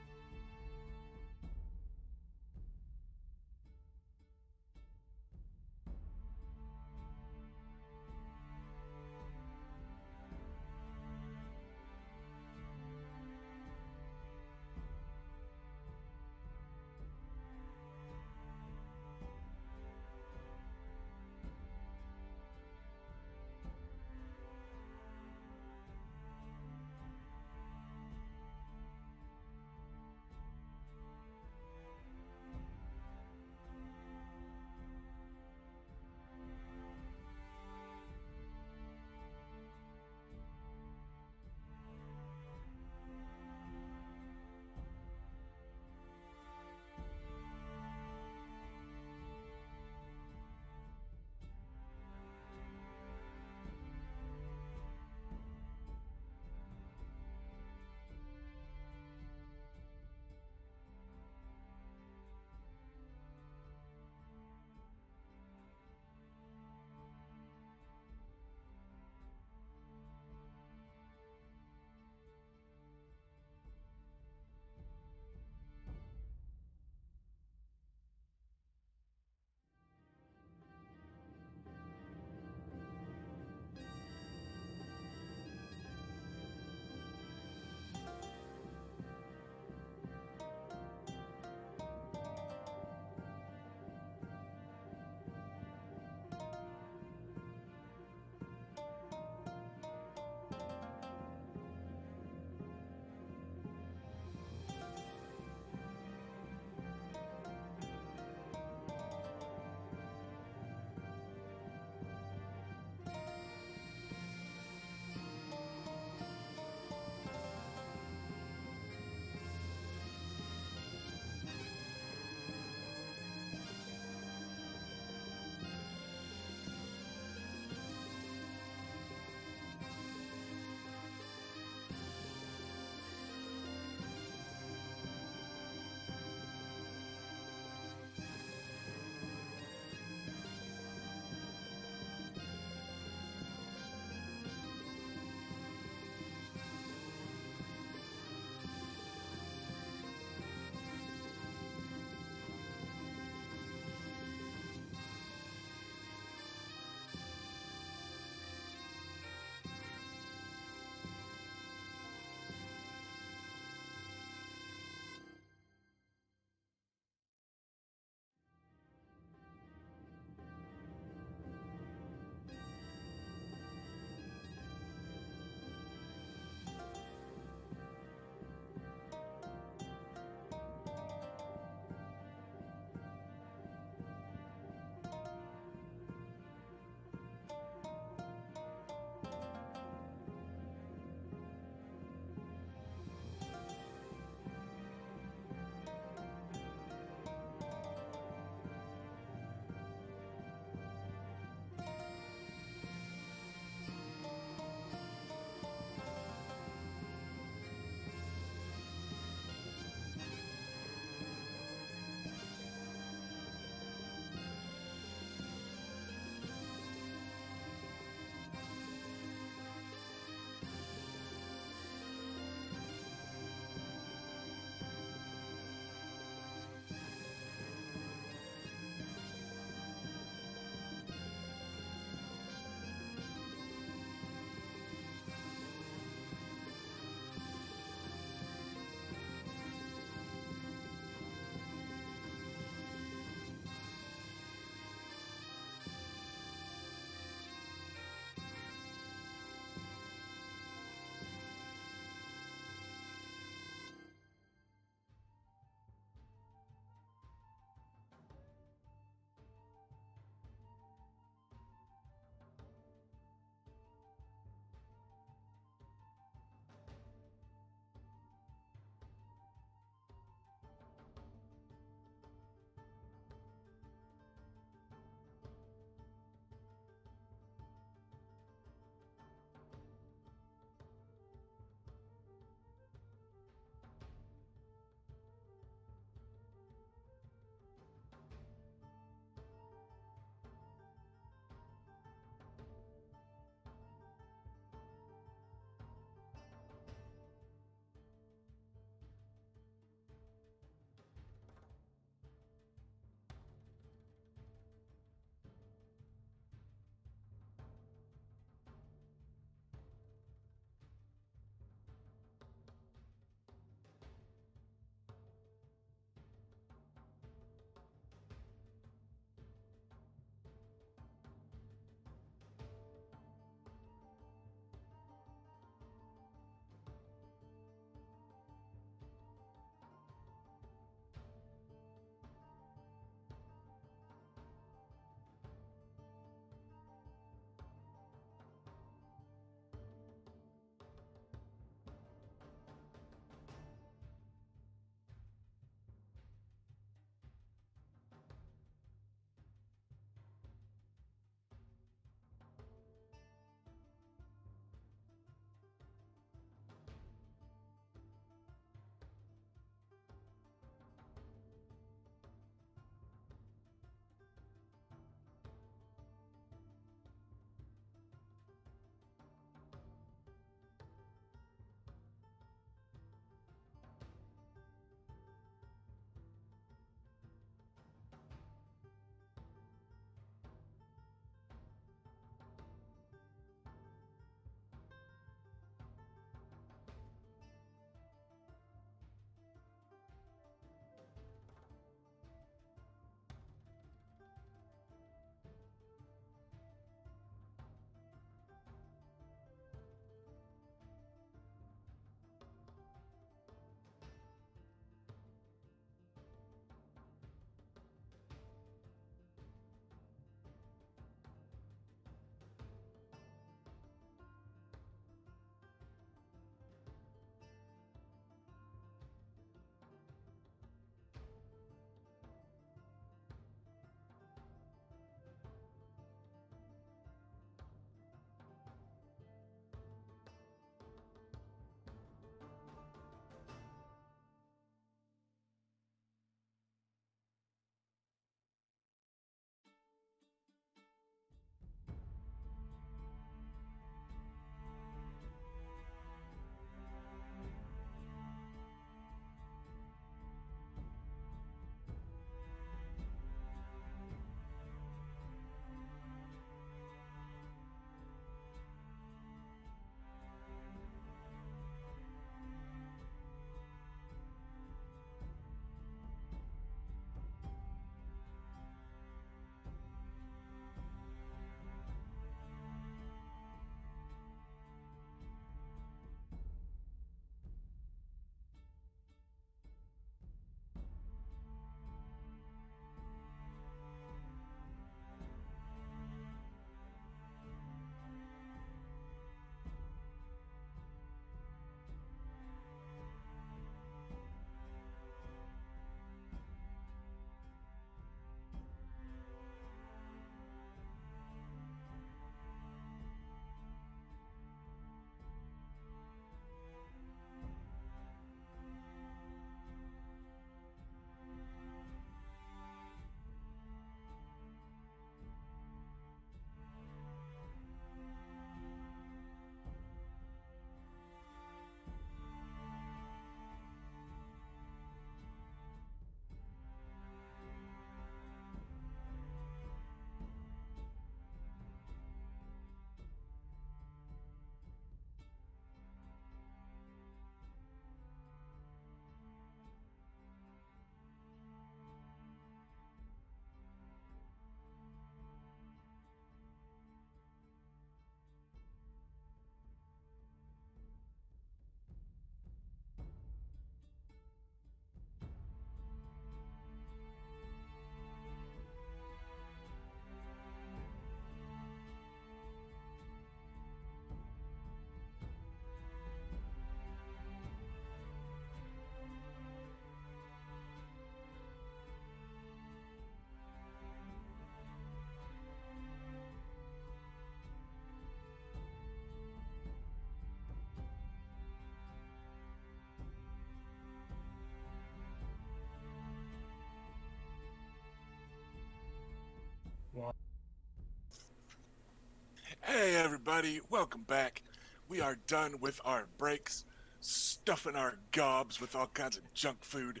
Hey, everybody, welcome back. We are done with our breaks, stuffing our gobs with all kinds of junk food.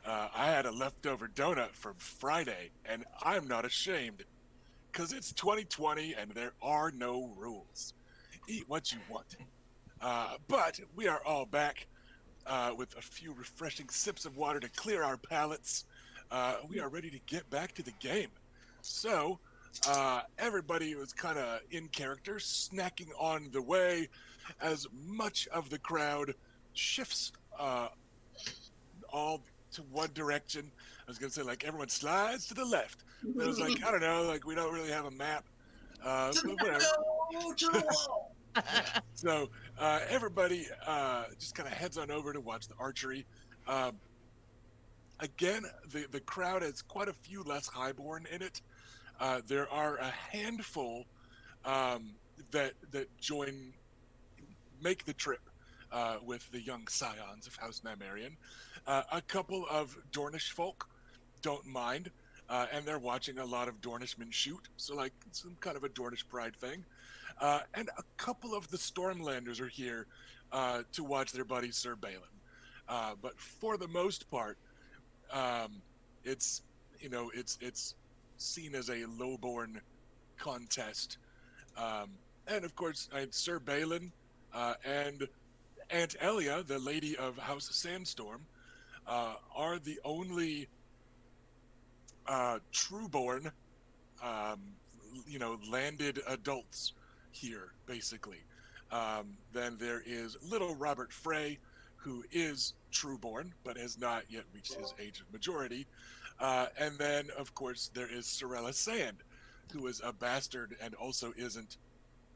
I had a leftover donut from Friday, and I'm not ashamed, because it's 2020 and there are no rules. Eat what you want. But we are all back with a few refreshing sips of water to clear our palates. We are ready to get back to the game. So, everybody was kind of in character, snacking on the way as much of the crowd shifts all to one direction. I was going to say, like, everyone slides to the left. But it was like, I don't know, like, we don't really have a map. But whatever. No, to the wall. So everybody just kind of heads on over to watch the archery. Um, again, the crowd has quite a few less highborn in it. There are a handful that join, make the trip with the young scions of House Nymaryan. A couple of Dornish folk don't mind, and they're watching a lot of Dornishmen shoot, so like some kind of a Dornish pride thing. And a couple of the Stormlanders are here to watch their buddy Sir Baelin. But for the most part, it's it's seen as a lowborn contest. And of course, Sir Baelin and Aunt Elia, the lady of House Sandstorm, are the only trueborn, um, landed adults here, basically. Then there is little Robert Frey, who is trueborn, but has not yet reached his age of majority. And then, of course, there is Sorella Sand, who is a bastard and also isn't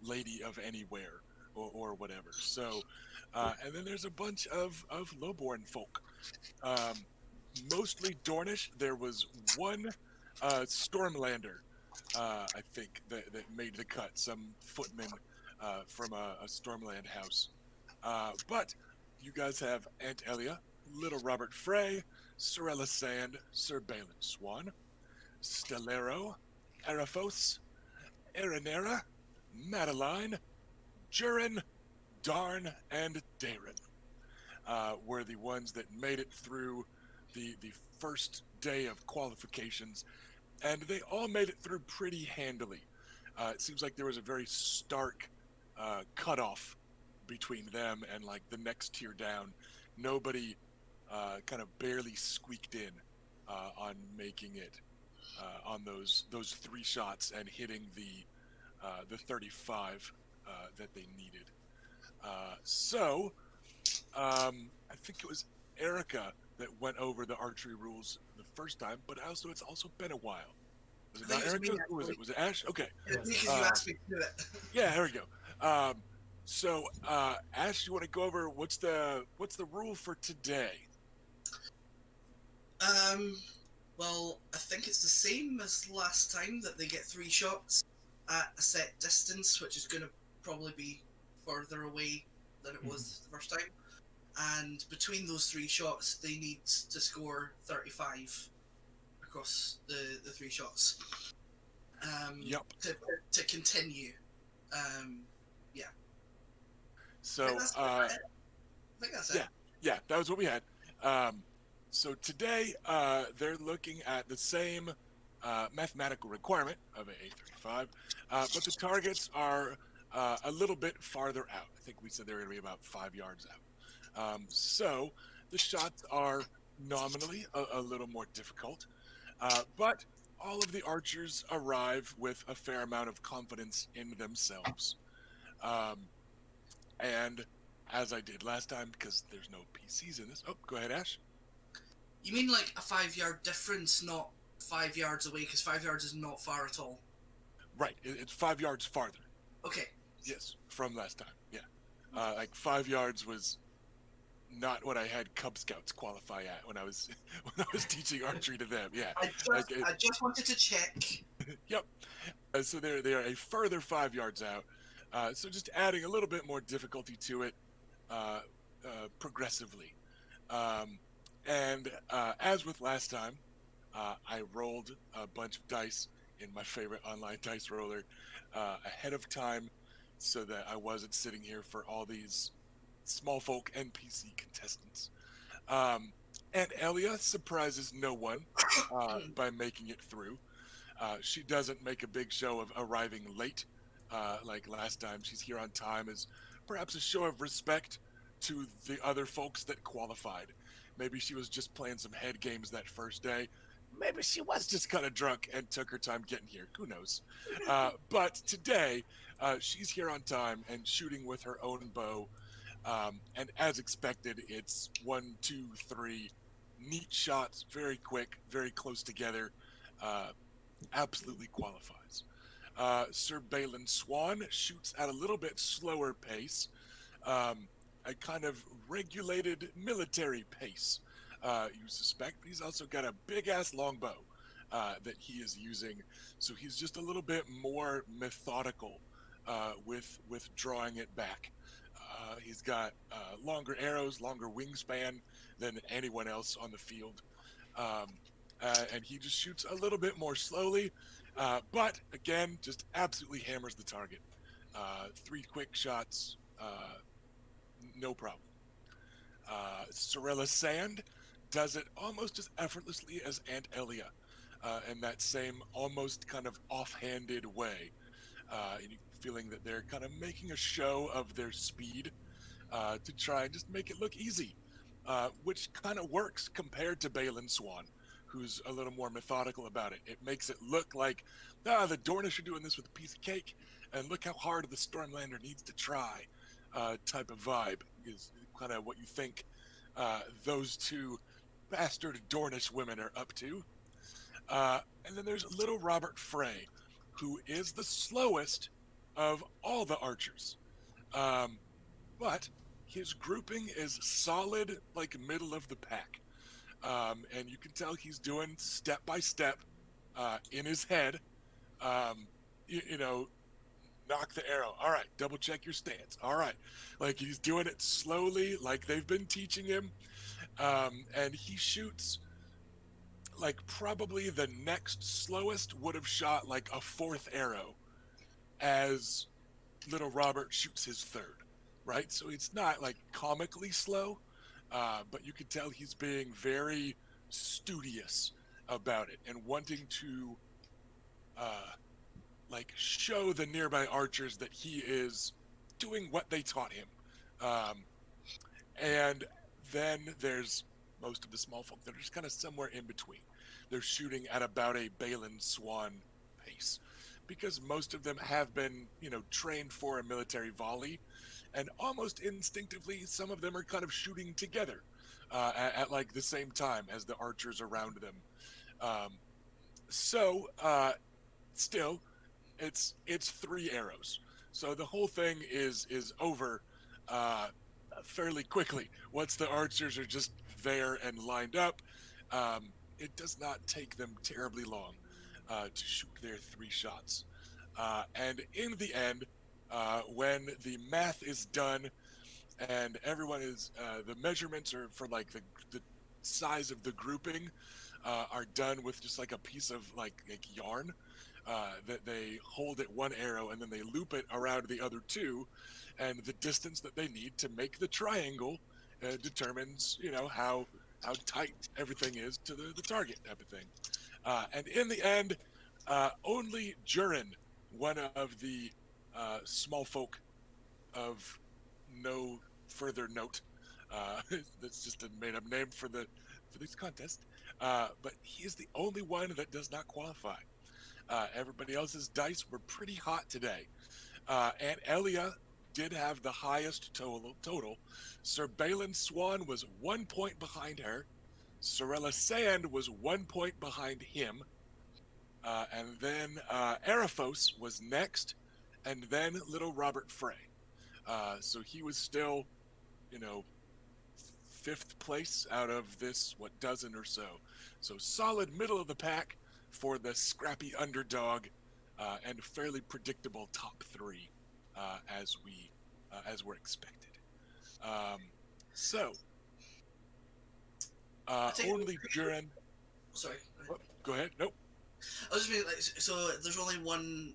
Lady of Anywhere or whatever. So, and then there's a bunch of lowborn folk. Um, Mostly Dornish. There was one Stormlander, I think, that made the cut, some footman from a Stormland house. But you guys have Aunt Elia, little Robert Frey, Sorella Sand, Sir Balin Swan, Stellero, Araphos, Erenera, Madeline, Jurin, Darn, and Darren were the ones that made it through the first day of qualifications, and they all made it through pretty handily. It seems like there was a very stark cutoff between them and like the next tier down. Nobody kind of barely squeaked in on making it on those three shots and hitting the 35 that they needed. I think it was Erica that went over the archery rules the first time, but also it's also been a while. Was it I think not it was me, Erica? Who was it? Was it Ash? Okay. Because you asked me to do it. Yeah, here we go. Ash, you want to go over what's the rule for today? Well, I think it's the same as last time, that they get 3 shots at a set distance, which is going to probably be further away than it was the first time. And between those 3 shots, they need to score 35 across the 3 shots. Yep. To continue. Yeah. So, I think that's it. yeah, that was what we had. So today, they're looking at the same mathematical requirement of an A35, but the targets are a little bit farther out. I think we said they're going to be about 5 yards out. So the shots are nominally a little more difficult, but all of the archers arrive with a fair amount of confidence in themselves. And as I did last time, because there's no PCs in this. Oh, go ahead, Ash. You mean like a 5-yard difference, not 5 yards away, because 5 yards is not far at all. Right, it's 5 yards farther. Okay. Yes, from last time. Yeah, like 5 yards was not what I had Cub Scouts qualify at when I was teaching archery to them. Yeah, I just wanted to check. Yep. So they are a further 5 yards out. So just adding a little bit more difficulty to it progressively. And as with last time, I rolled a bunch of dice in my favorite online dice roller ahead of time so that I wasn't sitting here for all these small folk NPC contestants. Um, and Elia surprises no one by making it through. She doesn't make a big show of arriving late like last time. She's here on time as perhaps a show of respect to the other folks that qualified. Maybe she was just playing some head games that first day. Maybe she was just kind of drunk and took her time getting here. Who knows? But today, she's here on time and shooting with her own bow. And as expected, it's 1, 2, 3 neat shots, very quick, very close together. Uh, Absolutely qualifies. Sir Balin Swan shoots at a little bit slower pace, a kind of regulated military pace, you suspect. But he's also got a big ass longbow that he is using, so he's just a little bit more methodical with drawing it back. He's got longer arrows, longer wingspan than anyone else on the field. Um, and he just shoots a little bit more slowly, but again, just absolutely hammers the target. 3 quick shots, no problem. Sorella Sand does it almost as effortlessly as Aunt Elia, in that same almost kind of offhanded way. And you feeling that they're kind of making a show of their speed to try and just make it look easy, which kind of works compared to Balin Swan, who's a little more methodical about it. It makes it look like, the Dornish are doing this with a piece of cake, and look how hard the Stormlander needs to try, type of vibe is kind of what you think those two bastard Dornish women are up to. And then there's little Robert Frey, who is the slowest of all the archers. Um, but his grouping is solid, like middle of the pack. And you can tell he's doing step by step in his head. Um, you know, knock the arrow. All right, double check your stance. All right, like he's doing it slowly, like they've been teaching him. And he shoots like probably the next slowest would have shot like a fourth arrow as little Robert shoots his third, right? So it's not like comically slow, but you can tell he's being very studious about it and wanting to like show the nearby archers that he is doing what they taught him. Um, and then there's most of the small folk that are just kind of somewhere in between. They're shooting at about a Balin Swan pace because most of them have been, trained for a military volley, and almost instinctively, some of them are kind of shooting together at like the same time as the archers around them. Um, so still, it's 3 arrows. So the whole thing is over uh, fairly quickly once the archers are just there and lined up. It does not take them terribly long to shoot their 3 shots. And in the end, when the math is done and everyone is, the measurements are for like the size of the grouping are done with just like a piece of like yarn that they hold at one arrow and then they loop it around the other two, and the distance that they need to make the triangle determines how tight everything is to the target type of thing. And in the end, only Jurin, one of the small folk of no further note, that's just a made up name for this contest, but he is the only one that does not qualify. Everybody else's dice were pretty hot today. And Elia did have the highest total. Sir Balin Swan was 1 point behind her. Sorella Sand was 1 point behind him. And then Araphos was next. And then little Robert Frey. So he was still, 5th place out of this, dozen or so. So solid middle of the pack for the scrappy underdog and fairly predictable top 3 as we're expected. So only Jurin. Sorry. Oh, go ahead. Nope. I was just mean, like, so there's only one.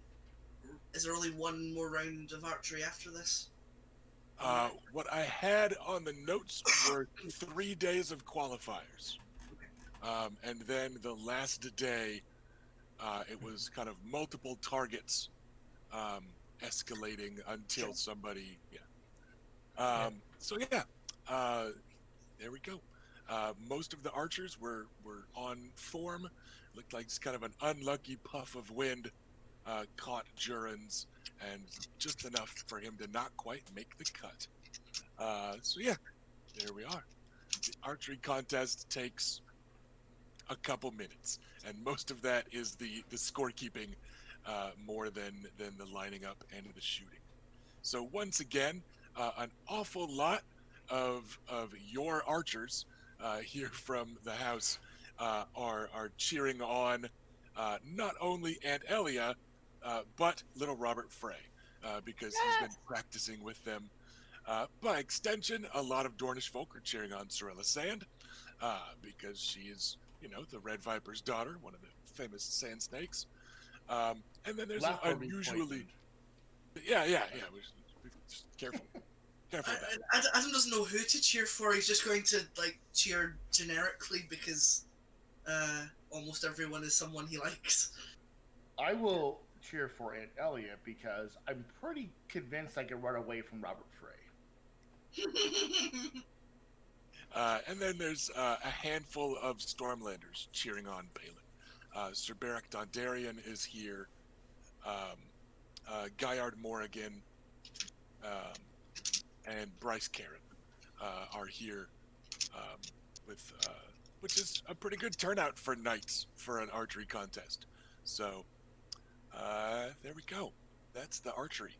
Is there only one more round of archery after this? What I had on the notes were 3 days of qualifiers. And then the last day, it was kind of multiple targets escalating until somebody, So yeah, there we go. Most of the archers were on form. Looked like it's kind of an unlucky puff of wind caught Jurin's, and just enough for him to not quite make the cut. So yeah, there we are. The archery contest takes a couple minutes, and most of that is the scorekeeping more than the lining up and the shooting. So once again, an awful lot of your archers here from the house are cheering on not only Aunt Elia but little Robert Frey because he's been practicing with them. By extension, a lot of Dornish folk are cheering on Sorella Sand because she is, the Red Viper's daughter, one of the famous sand snakes. And then there's an unusually, yeah. We're just careful. Careful with that. Adam doesn't know who to cheer for. He's just going to cheer generically because almost everyone is someone he likes. I will cheer for Aunt Elia because I'm pretty convinced I can run away from Robert Frey. And then there's a handful of Stormlanders cheering on Baelin. Sir Beric Dondarrion is here. Guyard Morrigan and Bryce Karen are here with which is a pretty good turnout for knights for an archery contest. So there we go. That's the archery.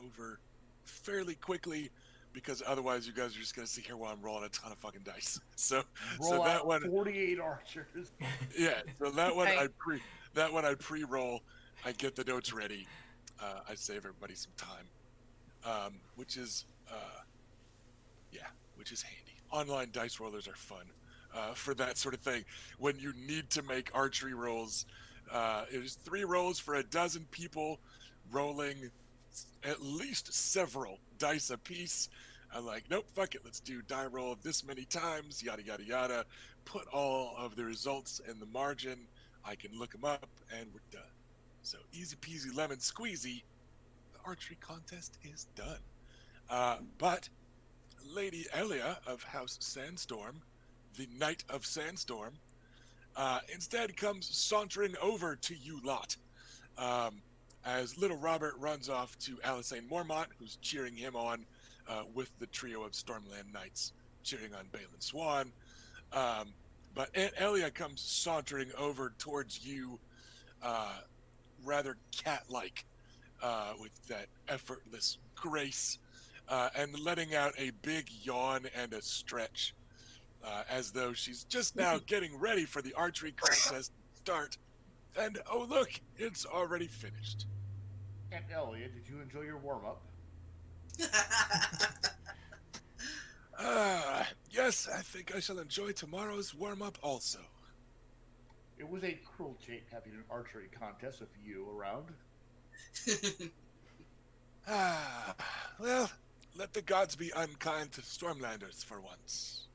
Over fairly quickly, because otherwise you guys are just going to sit here while I'm rolling a ton of fucking dice. So Roll that out one, 48 archers. yeah. So that one Right. I pre-roll. I get the notes ready. I save everybody some time, which is handy. Online dice rollers are fun for that sort of thing. When you need to make archery rolls, it is 3 rolls for a dozen people, rolling at least several dice a piece. I'm like, nope, fuck it, let's do die roll this many times, yada yada yada. Put all of the results in the margin. I can look them up, and we're done. So easy peasy lemon squeezy. The archery contest is done. But Lady Elia of House Sandstorm, the Knight of Sandstorm, instead comes sauntering over to you lot. As little Robert runs off to Alisane Mormont, who's cheering him on with the trio of Stormland Knights cheering on Baelin Swan. But Aunt Elia comes sauntering over towards you, rather cat-like, with that effortless grace, and letting out a big yawn and a stretch, as though she's just now getting ready for the archery contest to start. And oh look, it's already finished. Aunt Elia, did you enjoy your warm-up? Yes, I think I shall enjoy tomorrow's warm-up also. It was a cruel cheat having an archery contest with you around. Well, let the gods be unkind to Stormlanders for once.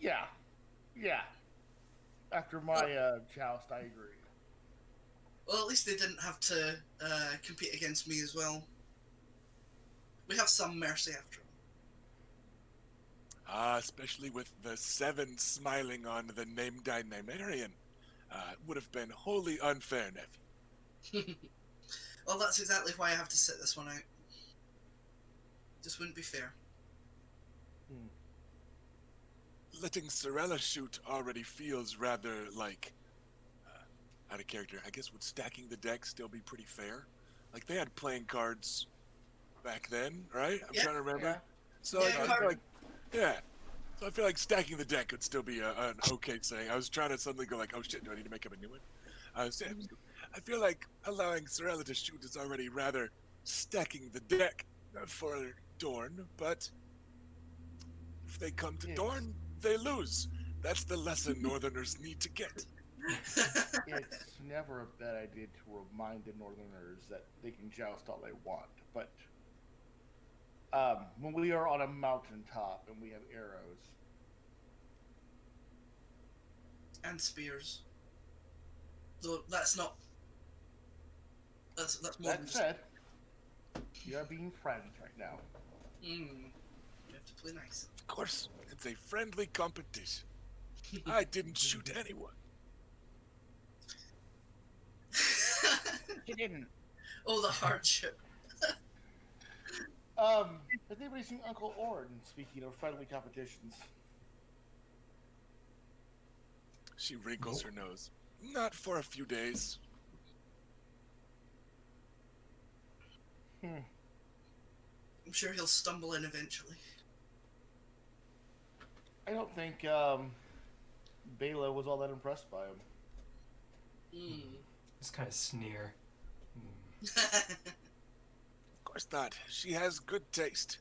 Yeah. After my joust, I agree. Well, at least they didn't have to compete against me as well. We have some mercy after all. Especially with the 7 smiling on the Nameday Nymaryan. It would have been wholly unfair, nephew. Well, that's exactly why I have to sit this one out. Just wouldn't be fair. Letting Sorella shoot already feels rather like out of character. I guess would stacking the deck still be pretty fair? Like they had playing cards back then, right? I'm trying to remember. Yeah. So Yeah, like, I feel like, So I feel like stacking the deck would still be an okay thing. I was trying to suddenly go like, oh shit, do I need to make up a new one? I feel like allowing Sorella to shoot is already rather stacking the deck for Dorne, but if they come to Yes. Dorne, they lose. That's the lesson Northerners need to get. It's never a bad idea to remind the Northerners that they can joust all they want, but when we are on a mountaintop and we have arrows, And spears. Though that's not. That's more than that said, we are being friends right now. You have to play nice. Of course, it's a friendly competition. I didn't shoot anyone. She didn't. Oh, the hardship. Has anybody seen Uncle Orin? Speaking of friendly competitions, She wrinkles her nose. Not for a few days. I'm sure he'll stumble in eventually. I don't think Baela was all that impressed by him. Just kind of sneer. Of course not. She has good taste.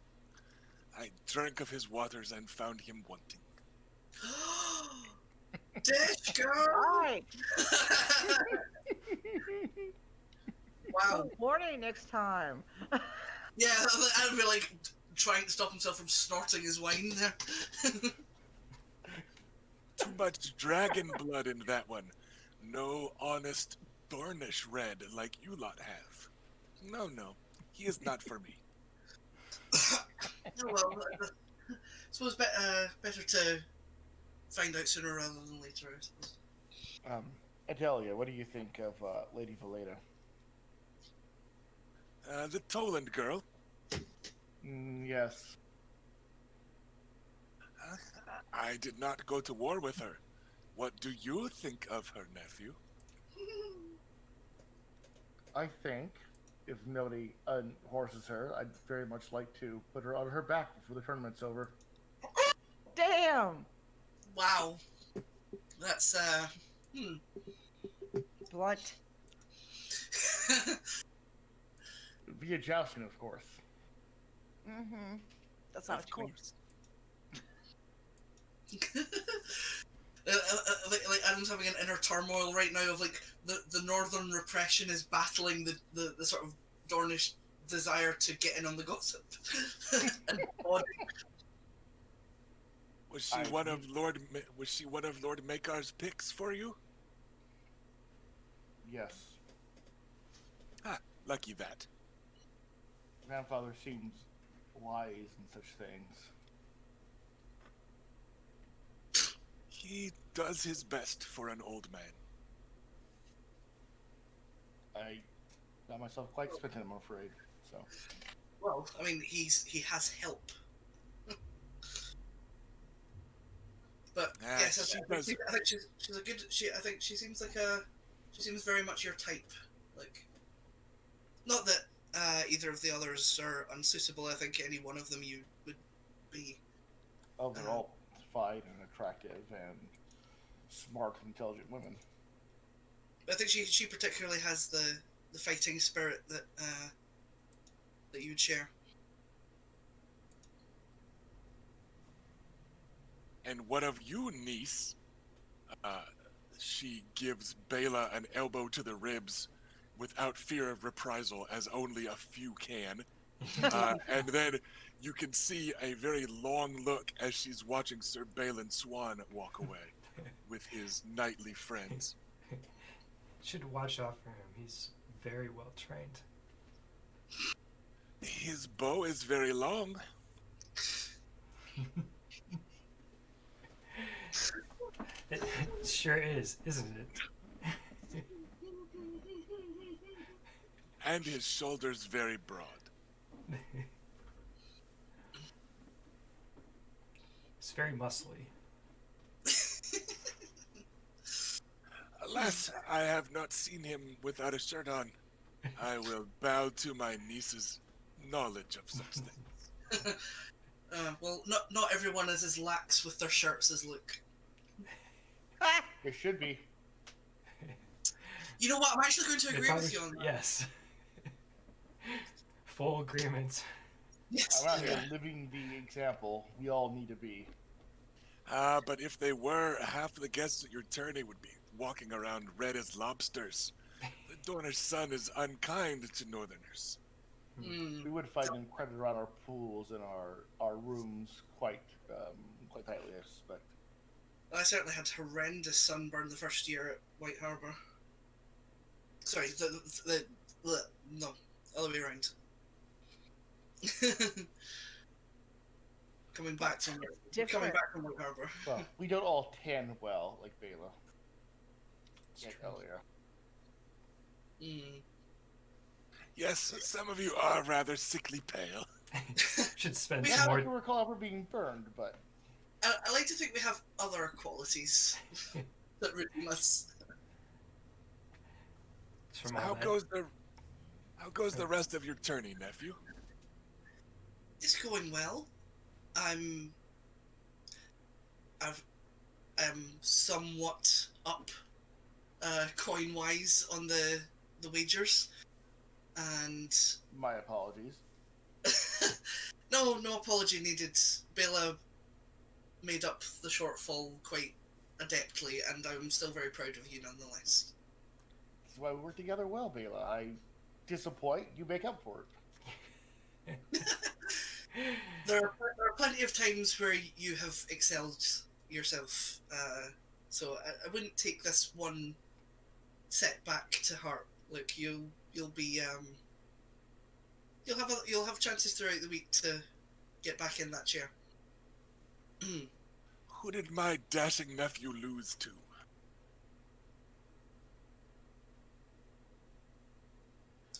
I drank of his waters and found him wanting. Dish girl! Right. Wow. Warning next time. Yeah, I'd be like trying to stop himself from snorting his wine there. Too much dragon blood in that one. No honest Thornish red like you lot have. No. He is not for me. Oh, well, I suppose better to find out sooner rather than later, I suppose. Adelia, what do you think of Lady Valeda? The Toland girl. Yes. I did not go to war with her. What do you think of her, nephew? I think if nobody unhorses her, I'd very much like to put her on her back before the tournament's over. Damn. Wow. That's, Blunt. Via jousting, of course. Mm-hmm. That's not Of what you mean. course. like Adam's having an inner turmoil right now of like the northern repression is battling the sort of Dornish desire to get in on the gossip. And body. Was she one of Lord Makar's picks for you? Yes. Lucky that. Grandfather seems wise in such things. He does his best for an old man. I got myself quite smitten, I'm afraid. So Well, I mean, he has help. But Ah, yes, she I does. think she's a good. I think she seems like she seems very much your type. Like, not that either of the others are unsuitable. I think any one of them you would be. oh, they're all fine and attractive and smart, intelligent women. But I think she particularly has the fighting spirit that that you would share. And what of you, niece? She gives Baela an elbow to the ribs without fear of reprisal, as only a few can. And then you can see a very long look as she's watching Sir Balin Swan walk away with his knightly friends. Should watch out for him. He's very well trained. His bow is very long. It sure is, isn't it? And his shoulders very broad. It's very muscly. Alas, I have not seen him without a shirt on. I will bow to my niece's knowledge of such things. Well, not everyone is as lax with their shirts as Luke. It should be. You know what? I'm actually going to agree with you on that. Yes. Full agreement. Yes. I'm out here living the example we all need to be. But if they were, half the guests at your tourney would be walking around red as lobsters. The Dorner's sun is unkind to Northerners. Hmm. We would find them crowded around our pools and our rooms quite tightly, I suspect. I certainly had horrendous sunburn the first year at White Harbour. Sorry, no, other way around. coming back from Different. White Harbour. Well, we don't all tan well like Baela. It's Like true. Elia. Mm. Yes, some of you are rather sickly pale. Should spend We some I have- more. don't recall ever being burned, but I like to think we have other qualities that redeem us. From How all that. goes the rest of your tourney, nephew? It's going well. I'm somewhat up coin wise on the wagers, and my apologies. no apology needed. Baela made up the shortfall quite adeptly, and I'm still very proud of you nonetheless. That's why we work together well, Baela. I disappoint, you make up for it. There are plenty of times where you have excelled yourself, so I wouldn't take this one setback to heart. Look, you'll be you'll have chances throughout the week to get back in that chair. Who did my dashing nephew lose to?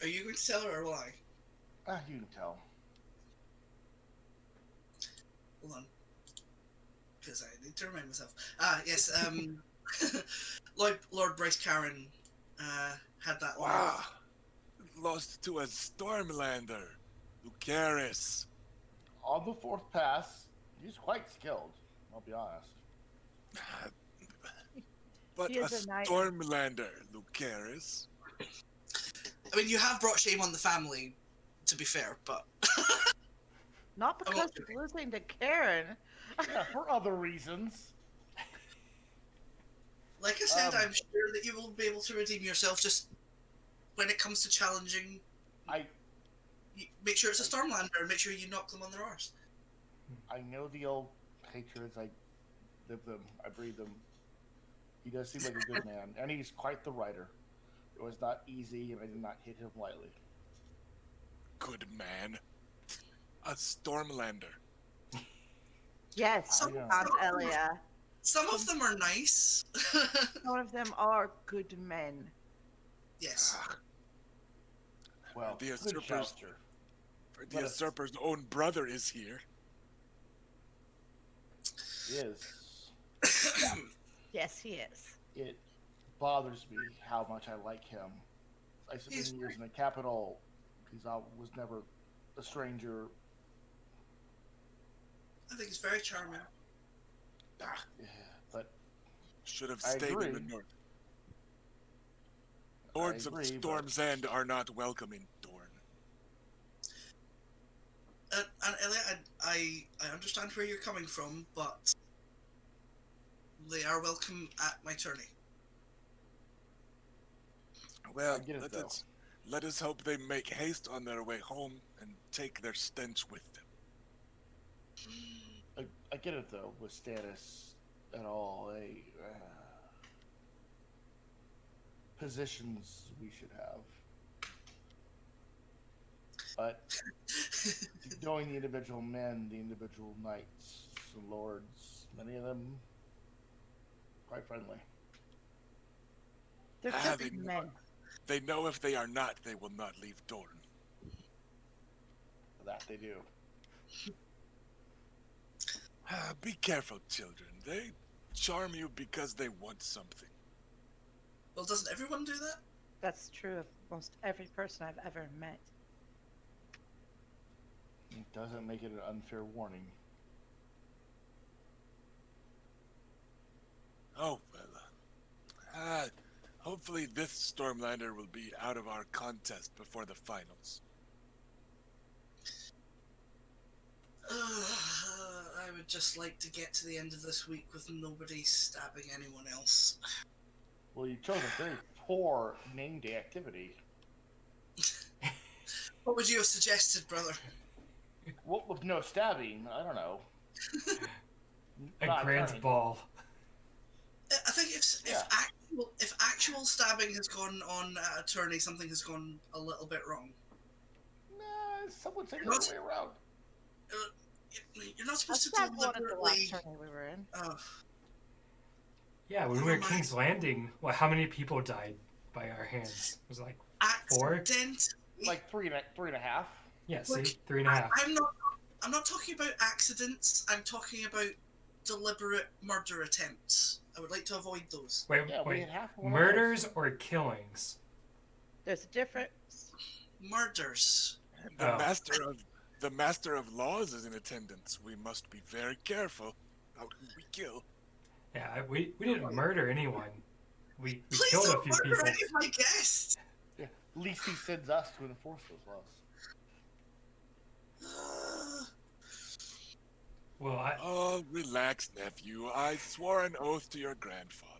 Are you going to tell her or will I? You can tell. Hold on, because I need to remind myself. Yes. Lord Bryce Karen had that one. Wow. Lost to a Stormlander, Lucaris. On the fourth pass, he's quite skilled, I'll be honest. But He a is a knight. Stormlander, Lucaris. I mean, you have brought shame on the family, to be fair, but Not because of losing to Karen. Yeah, for other reasons. like I said, Um, I'm sure that you will be able to redeem yourself. Just when it comes to challenging, make sure it's a Stormlander and make sure you knock them on their arse. I know the old patriots. I live them. I breathe them. He does seem like a good man, and he's quite the writer. It was not easy, and I did not hit him lightly. Good man. A Stormlander. Yes, I know. Aunt Elia. Some of them are nice. Some of them are good men. Yes. Well, The good usurpers. jouster. For the Let us- usurper's own brother is here. Is Yes, he is. it bothers me how much I like him. I spent He's many years in the capital. Was never a stranger. I think it's very charming. Ah, Yeah, but should have I stayed in the agree. north. Lords of agree, but- Storm's End are not welcome in Dorne. And Elliot, I understand where you're coming from, but they are welcome at my tourney. Well, I get it, though. let us hope they make haste on their way home and take their stench with them. I get it though with status and all. Positions we should have, but knowing the individual men, the individual knights and lords, many of them quite friendly. They're Ah, good they- men. They know if they are not, they will not leave Dorne. That they do. Be careful, children. They charm you because they want something. Well, doesn't everyone do that? That's true of most every person I've ever met. It doesn't make it an unfair warning. Oh, well. Hopefully this Stormlander will be out of our contest before the finals. I would just like to get to the end of this week with nobody stabbing anyone else. Well, you chose a very poor name day activity. What would you have suggested, brother? Well, with no stabbing, I don't know. A Not grand turning. ball. I think if actual stabbing has gone on at a tourney, something has gone a little bit wrong. Nah, someone say the other way around. You're not I supposed to stabbed one at the deliberately. last tourney we were in. Yeah, when we were at King's Landing, well, how many people died by our hands? It was like 4? Accident. Like three and a half. Yeah, see? Look, 3.5. I'm not talking about accidents. I'm talking about deliberate murder attempts. I would like to avoid those. Wait, Yeah, we wait. had half of one of Murders or killings? There's a difference. Murders. The Oh. master of laws is in attendance. We must be very careful about who we kill. Yeah, we didn't murder anyone. We Please killed a don't few murder people. any of my guests. Yeah, at least he sends us to enforce those laws. Well, Oh, relax, nephew. I swore an oath to your grandfather.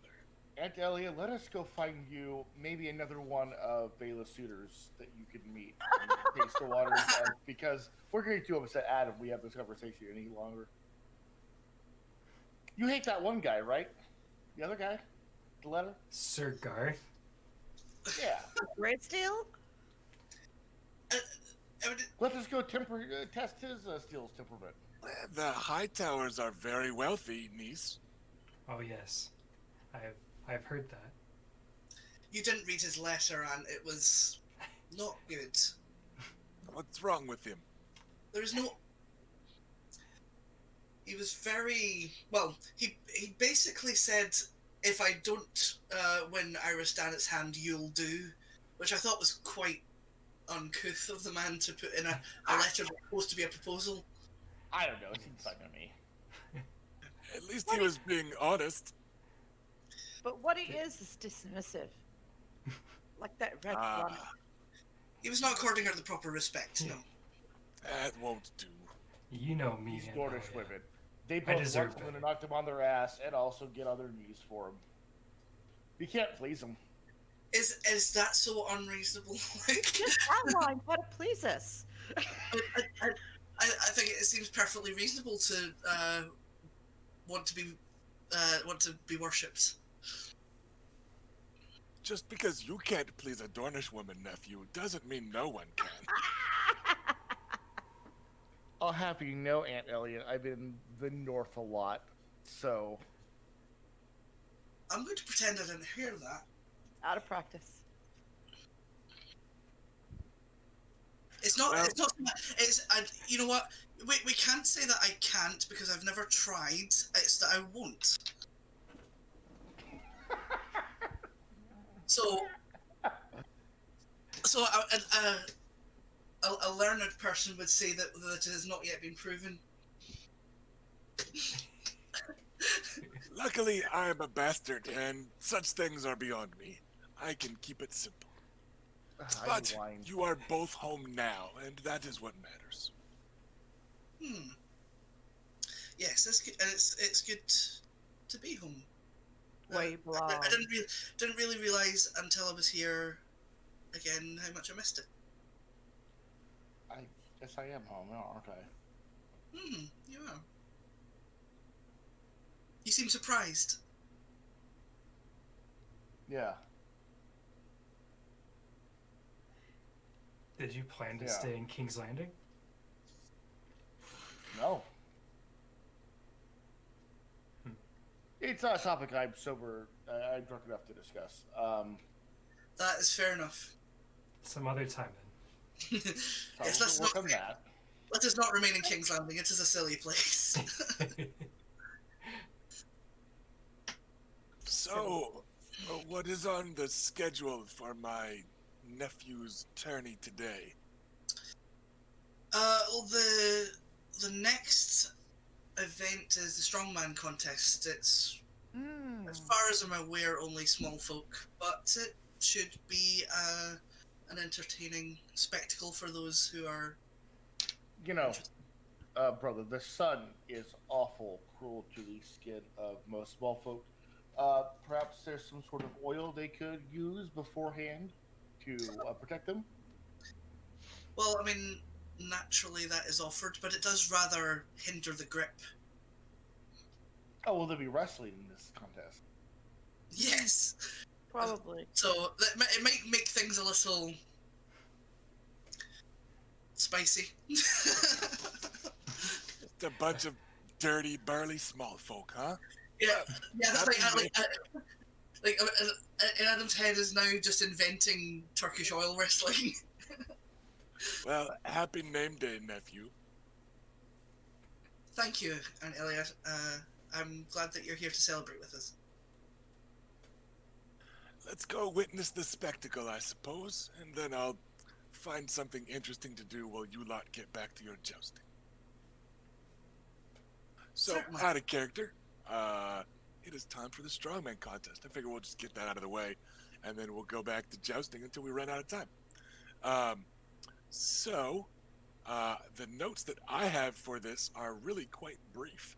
Aunt Elliot, let us go find you maybe another one of Baela's suitors that you could meet and taste the waters of, because we're going to upset Adam if we have this conversation any longer. You hate that one guy, right? The other guy? The letter? Sir Garth. Yeah. Great Steel? Let's just go test his steel's temperament. The Hightowers are very wealthy, niece. Oh yes, I've heard that. You didn't read his letter, and it was not good. What's wrong with him? There is no. He was very well. He basically said, "If I don't win Iris Dannett's hand, you'll do," which I thought was quite uncouth of the man to put in a letter that's supposed to be a proposal. I don't know. It seems fine to me. At least he was being honest. But what he is dismissive. Like that red runner. He was not according her the proper respect. No. That won't do. You know me. These and Dornish Elliot. women. They both deserve want someone to better. knock them on their ass and also get on their knees for them. You can't please them. Is that so unreasonable? Just outline how to please us. I think it seems perfectly reasonable to want to be worshipped. Just because you can't please a Dornish woman, nephew, doesn't mean no one can. I'll have you know, Aunt Elliot, I've been in the north a lot, so I'm going to pretend I didn't hear that. Out of practice. It's not. Well- It's not. It's. You know what? We can't say that I can't because I've never tried. It's that I won't. So. So a learned person would say that it has not yet been proven. Luckily, I'm a bastard, and such things are beyond me. I can keep it simple. But you are both home now, and that is what matters. Yes, it's good. It's good to be home. Where you belong. I didn't really realize until I was here again how much I missed it. I guess I am home now, aren't I? You are. You seem surprised. Yeah. Did you plan to Yeah. stay in King's Landing? No. It's not a topic I'm I'm drunk enough to discuss. That is fair enough. Some other time then. Yes, So let's we'll work not. on that. Let us not remain in King's Landing. It is a silly place. So, what is on the schedule for my nephew's tourney today? Well, the next event is the strongman contest. It's, as far as I'm aware, only small folk, but it should be an entertaining spectacle for those who are. You know, brother, the sun is awful cruel to the skin of most small folk. Perhaps there's some sort of oil they could use beforehand to protect them. Well, I mean, naturally that is offered, but it does rather hinder the grip. Oh, well, they'll be wrestling in this contest. Yes. Probably. So it might make things a little spicy. Just a bunch of dirty, burly small folk, huh? Yeah, yeah. That's Happy in Adam's head is now just inventing Turkish oil wrestling. Well, happy name day, nephew. Thank you, Aunt Elliot. I'm glad that you're here to celebrate with us. Let's go witness the spectacle, I suppose, and then I'll find something interesting to do while you lot get back to your jousting. So, Certainly. out of character, it is time for the strongman contest. I figure we'll just get that out of the way, and then we'll go back to jousting until we run out of time. The notes that I have for this are really quite brief.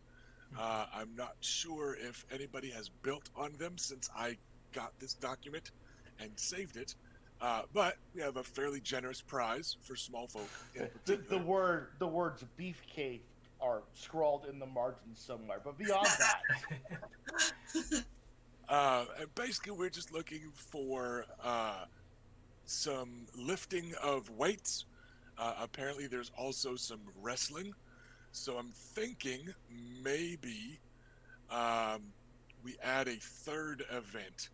I'm not sure if anybody has built on them since I got this document and saved it, but we have a fairly generous prize for small folk in The particular. the words beefcake are scrawled in the margins somewhere, but beyond that, And basically, we're just looking for some lifting of weights. Apparently, there's also some wrestling. So I'm thinking maybe we add a third event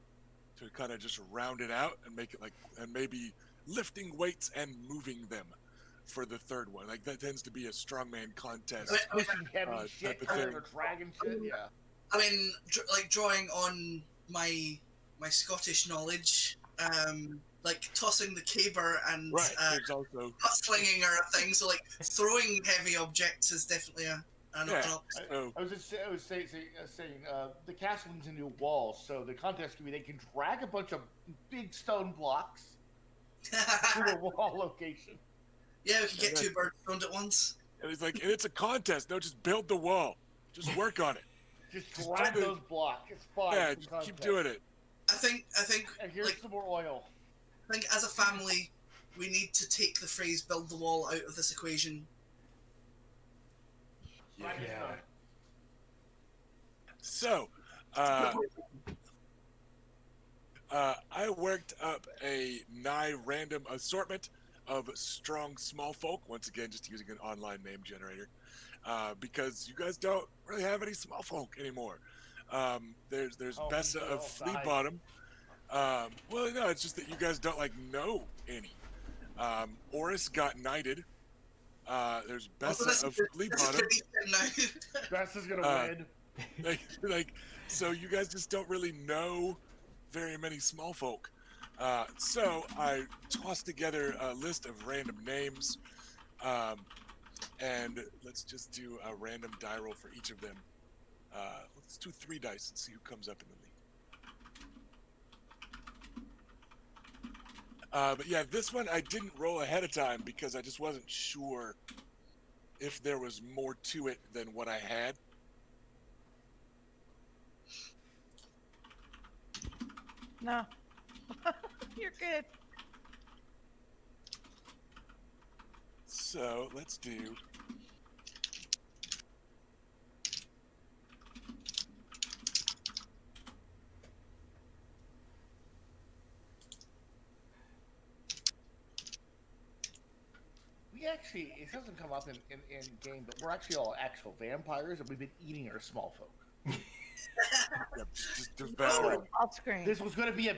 to kind of just round it out and make it like, and maybe lifting weights and moving them for the third one. Like that tends to be a strongman contest. pushing heavy shit, type of kind thing. of dragon shit. Yeah. I mean, drawing on my Scottish knowledge, like tossing the caber and Right. There's also slinging are a thing. So like throwing heavy objects is definitely an Yeah. option. so I was saying the castle needs a new wall, so the contest can be they can drag a bunch of big stone blocks to a wall location. Yeah, we can get Yeah. two birds thrown at once. and it's like, and it's a contest. No, just build the wall. Just work on it. Just Just drag do the- those blocks. It's fine. Yeah, it's a just keep contest. doing it. I think And here's like some more oil. I think as a family we need to take the phrase "build the wall" out of this equation. Yeah. Yeah. So, I worked up a nigh random assortment of strong small folk, once again, just using an online name generator, because you guys don't really have any small folk anymore. There's Oh, Bessa we of all Flea died. Bottom. Well, no, it's just that you guys don't like know any. Oris got knighted. There's Bessa of Flea Bottom. Best is gonna Uh, win. like so you guys just don't really know very many small folk, so I tossed together a list of random names, and let's just do a random die roll for each of them. Let's do 3 dice and see who comes up in the lead. But yeah, this one I didn't roll ahead of time because I just wasn't sure if there was more to it than what I had. No. You're good. So let's do. We actually, it doesn't come up in game, but we're actually all actual vampires, and we've been eating our small folk. Yep, just devouring. Off screen. This was going to be a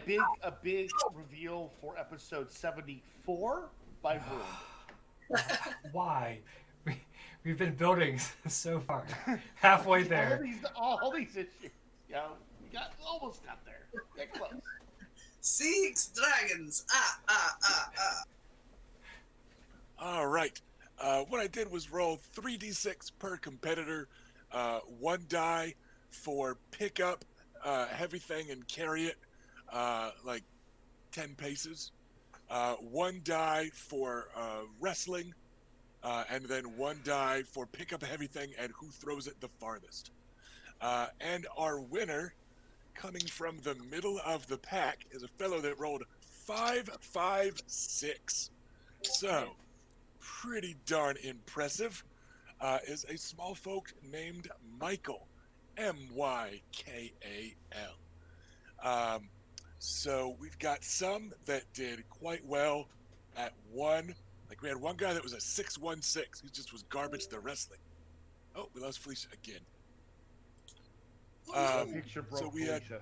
big reveal for episode 74 by Vroom. Why? We've been building so far. Halfway there. All these issues. Yeah, we almost got there. Get close. 6 dragons. All right. What I did was roll 3d6 per competitor, 1 die for pick up heavy thing and carry it like 10 paces, 1 die for wrestling, and then 1 die for pick up a heavy thing and who throws it the farthest. And our winner, coming from the middle of the pack, is a fellow that rolled 556. So, pretty darn impressive. Is a small folk named Michael, Mykal. So we've got some that did quite well at 1. Like we had one guy that was a 616. He just was garbage to wrestling. Oh, we lost Felicia again. Picture broke so we had- Felicia.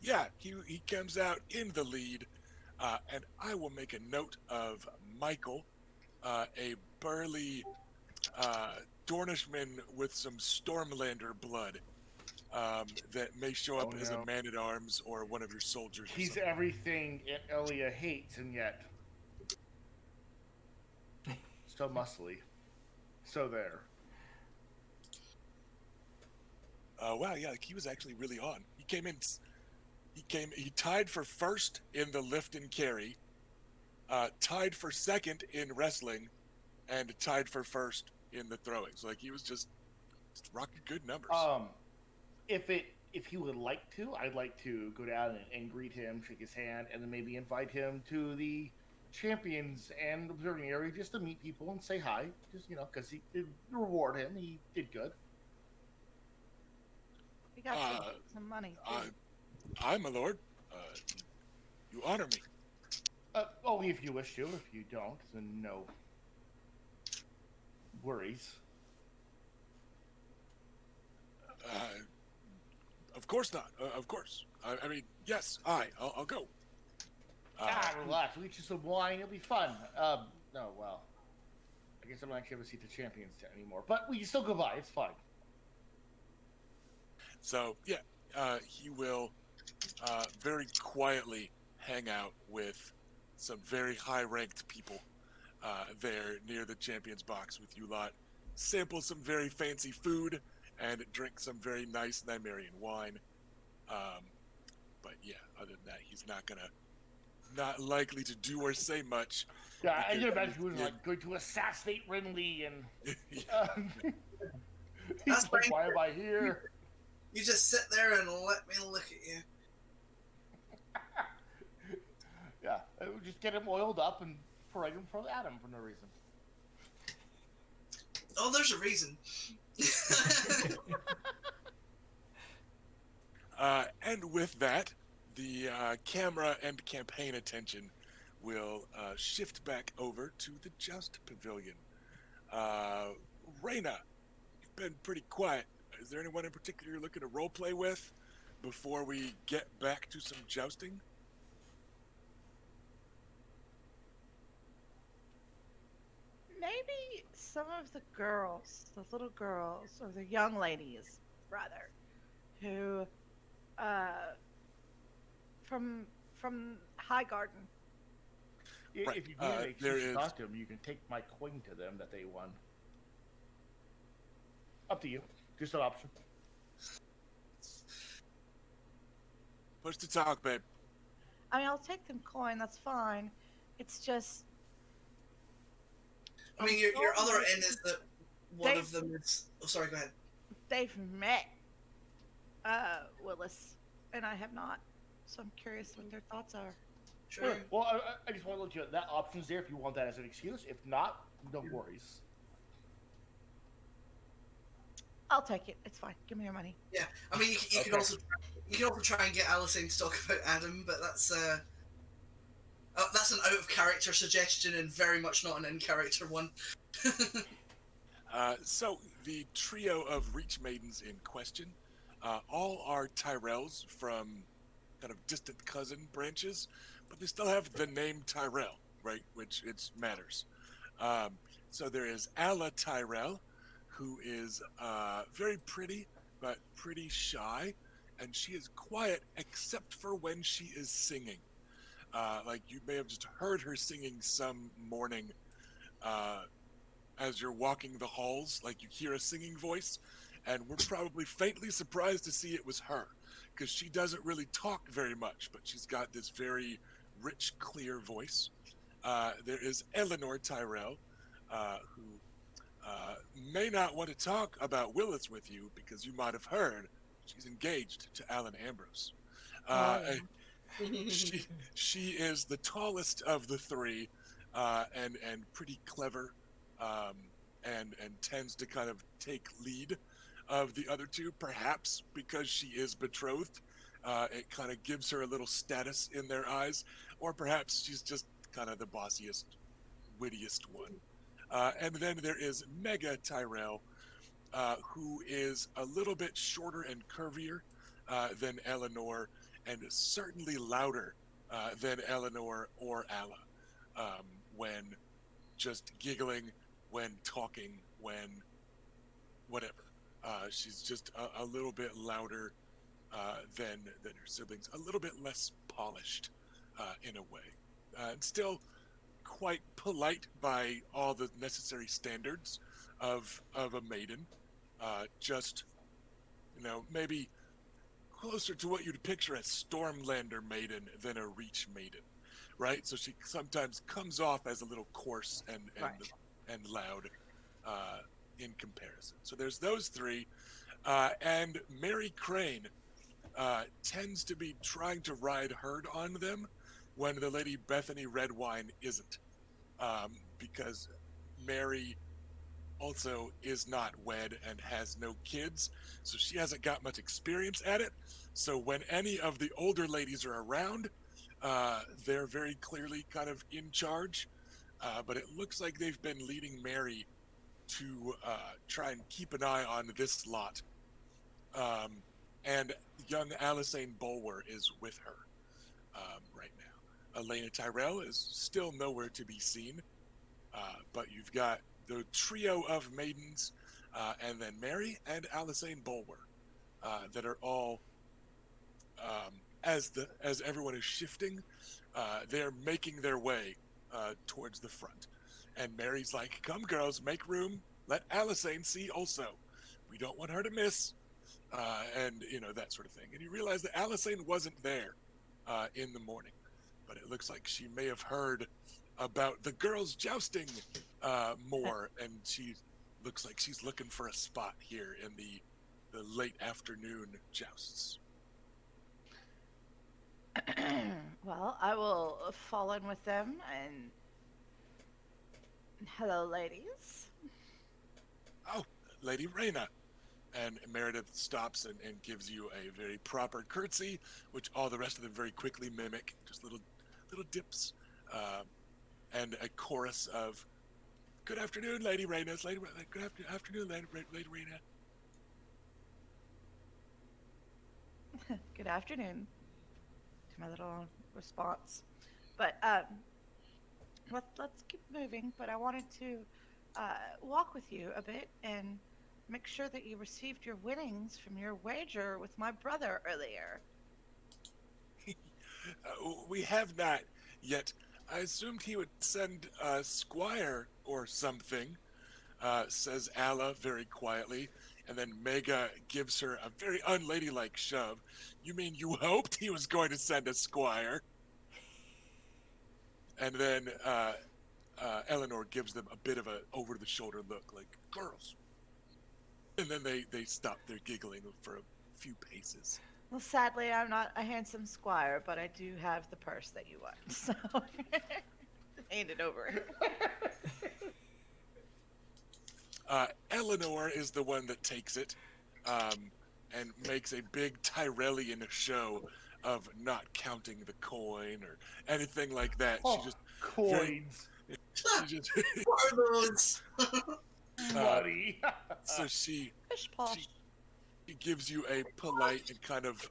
Yeah, he comes out in the lead, and I will make a note of Michael, a burly Dornishman with some Stormlander blood, that may show up as a man-at-arms or one of your soldiers. He's everything Aunt Elia hates, and yet so muscly. So there. Wow, yeah, like he was actually really on. He tied for first in the lift and carry, tied for second in wrestling, and tied for first in the throwing. So like he was just rocking good numbers. If he would like to, I'd like to go down and greet him, shake his hand, and then maybe invite him to the champions and observing area just to meet people and say hi. Just because he did reward him, he did good. We got some money. Too. My lord, you honor me. Only if you wish to. If you don't, then no worries. Of course not. Of course. I mean, yes, I'll go. Relax. We'll get you some wine. It'll be fun. No, well, I guess I'm not actually able to see the champions anymore. But we can still go by. It's fine. So, yeah, he will very quietly hang out with some very high-ranked people there near the champions box with you lot. Sample some very fancy food and drink some very nice Nymaryan wine. But yeah, other than that, he's not likely to do or say much. Yeah, I can imagine he was like going to assassinate Renly and That's he's like, fine. why am I here? You just sit there and let me look at you. Yeah, I would just get him oiled up and parade him for Adam for no reason. Oh, there's a reason. And with that, the camera and campaign attention will shift back over to the Joust Pavilion. Rhaena, you've been pretty quiet. Is there anyone in particular you're looking to roleplay with before we get back to some jousting? Maybe some of the girls, the little girls, or the young ladies, rather, who, from High Garden. Right, If you need an there excuse to is- talk to them, you can take my coin to them that they won. Up to you. Just an option. Push to talk, babe. I mean, I'll take them coin. That's fine. It's just I mean, your other end is that one They- of them is. Oh, sorry. Go ahead. they've met Willis, and I have not. So I'm curious what their thoughts are. Sure. Well, I just want to let you know that option's there if you want that as an excuse. If not, no worries. I'll take it. It's fine. Give me your money. Yeah. I mean, you can Okay. also try and get Alison to talk about Adam, but that's an out of character suggestion and very much not an in character one. So the trio of Reach Maidens in question, all are Tyrells from kind of distant cousin branches, but they still have the name Tyrell, right? Which it matters. So there is Alla Tyrell, who is very pretty, but pretty shy, and she is quiet except for when she is singing. Like you may have just heard her singing some morning as you're walking the halls, like you hear a singing voice, and we're probably faintly surprised to see it was her, because she doesn't really talk very much, but she's got this very rich, clear voice. There is Eleanor Tyrell, who may not want to talk about Willis with you because you might have heard she's engaged to Alan Ambrose. Uh, Oh and she she is the tallest of the three, and pretty clever, um, and tends to kind of take lead of the other two, perhaps because she is betrothed. It kind of gives her a little status in their eyes, or perhaps she's just kind of the bossiest, wittiest one. And then there is Mega Tyrell, who is a little bit shorter and curvier than Eleanor, and certainly louder than Eleanor or Alla, when just giggling, when talking, when whatever. She's just a little bit louder than her siblings, a little bit less polished in a way. And still quite polite by all the necessary standards of a maiden. Just, maybe closer to what you'd picture a Stormlander maiden than a Reach maiden, right? So she sometimes comes off as a little coarse right. and loud uh, in comparison. So there's those three, and Mary Crane tends to be trying to ride herd on them when the Lady Bethany Redwine isn't, because Mary also is not wed and has no kids, so she hasn't got much experience at it. So when any of the older ladies are around, they're very clearly kind of in charge. But it looks like they've been leading Mary to try and keep an eye on this lot. And young Alisane Bulwer is with her right now. Elena Tyrell is still nowhere to be seen, but you've got the trio of maidens, and then Mary and Alisane Bulwer, that are all, as everyone is shifting, they're making their way towards the front. And Mary's like, "Come, girls, make room. Let Alisane see also. We don't want her to miss." And that sort of thing. And you realize that Alisane wasn't there in the morning, but it looks like she may have heard about the girls jousting more, and she looks like she's looking for a spot here in the late afternoon jousts. Well, I will fall in with them and hello, ladies. Oh, Lady Rhaena. And Meredith stops and gives you a very proper curtsy, which all the rest of them very quickly mimic. Just little dips, and a chorus of "Good afternoon, Lady Rhaena. Good afternoon, Lady Rhaena." Good afternoon to my little response. But let's keep moving. But I wanted to walk with you a bit and make sure that you received your winnings from your wager with my brother earlier. We have not yet. I assumed he would send a squire or something, says Alla very quietly, and then Mega gives her a very unladylike shove. "You mean you hoped he was going to send a squire?" And then Eleanor gives them a bit of a over-the-shoulder look, like, "Girls." And then they stop their giggling for a few paces. Well, sadly, I'm not a handsome squire, but I do have the purse that you want. So hand it over. Eleanor is the one that takes it, and makes a big Tyrellian show of not counting the coin or anything like that. Oh, She just coins. she just What are those? Money. so she Pish posh. she gives you a polite and kind of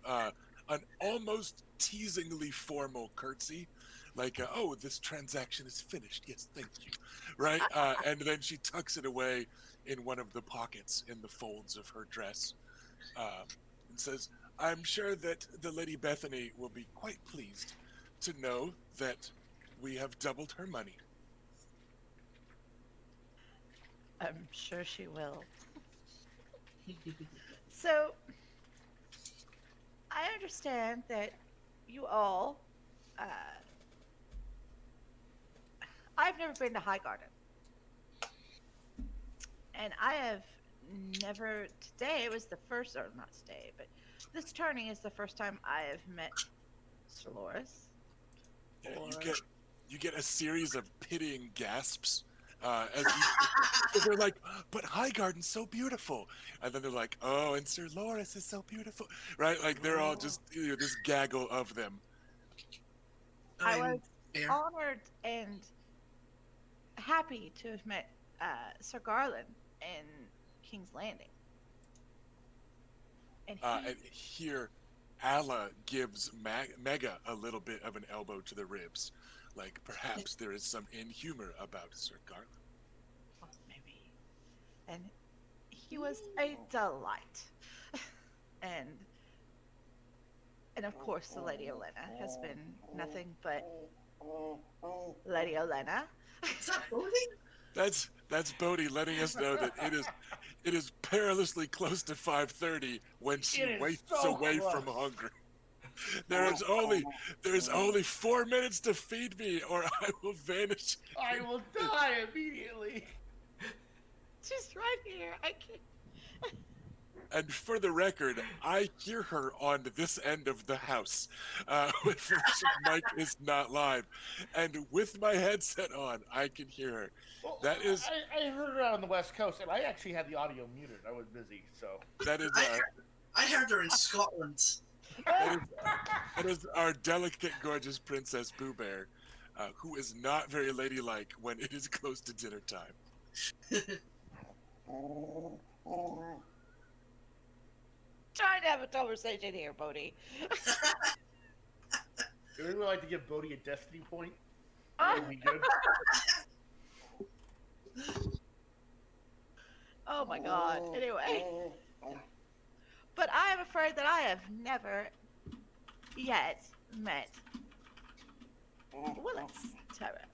an almost teasingly formal curtsy, like, "Oh, this transaction is finished. Yes, thank you." Right, and then she tucks it away in one of the pockets in the folds of her dress, and says, "I'm sure that the Lady Bethany will be quite pleased to know that we have doubled her money." I'm sure she will. So, I understand that you all I've never been to High Garden, and I have never. Today was the first, or not today, but this tourney is the first time I have met Soloris. Yeah, Or you get a series of pitying gasps as because they're like, but Highgarden's so beautiful, and then they're like, oh, and Sir Loris is so beautiful, right? Like they're all just this gaggle of them. I I was mean, fair. honored and happy to have met Sir Garland in King's Landing, and he And here, Alla gives Mega a little bit of an elbow to the ribs, like perhaps there is some inhumor about Sir Garland. well, maybe, and he was a delight, and and of course the Lady Olenna has been nothing but Lady Olenna. Is that Bodhi? That's Bodhi letting us know that it is perilously close to 5:30 when she It is wastes so away close. from hunger. There's only 4 minutes to feed me, or I will vanish. I will die immediately. She's right here. I can't. And for the record, I hear her on this end of the house, which mic is not live, and with my headset on, I can hear her. Well, That is I heard her out on the West Coast, and I actually had the audio muted. I was busy, so. that is I heard her in Scotland. that is our delicate, gorgeous Princess Boo Bear, who is not very ladylike when it is close to dinner time. Trying to have a conversation here, Bodhi. Would anyone like to give Bodhi a destiny point? Ah. That would be good. Oh my god. Anyway. But I am afraid that I have never yet met Willis Terra.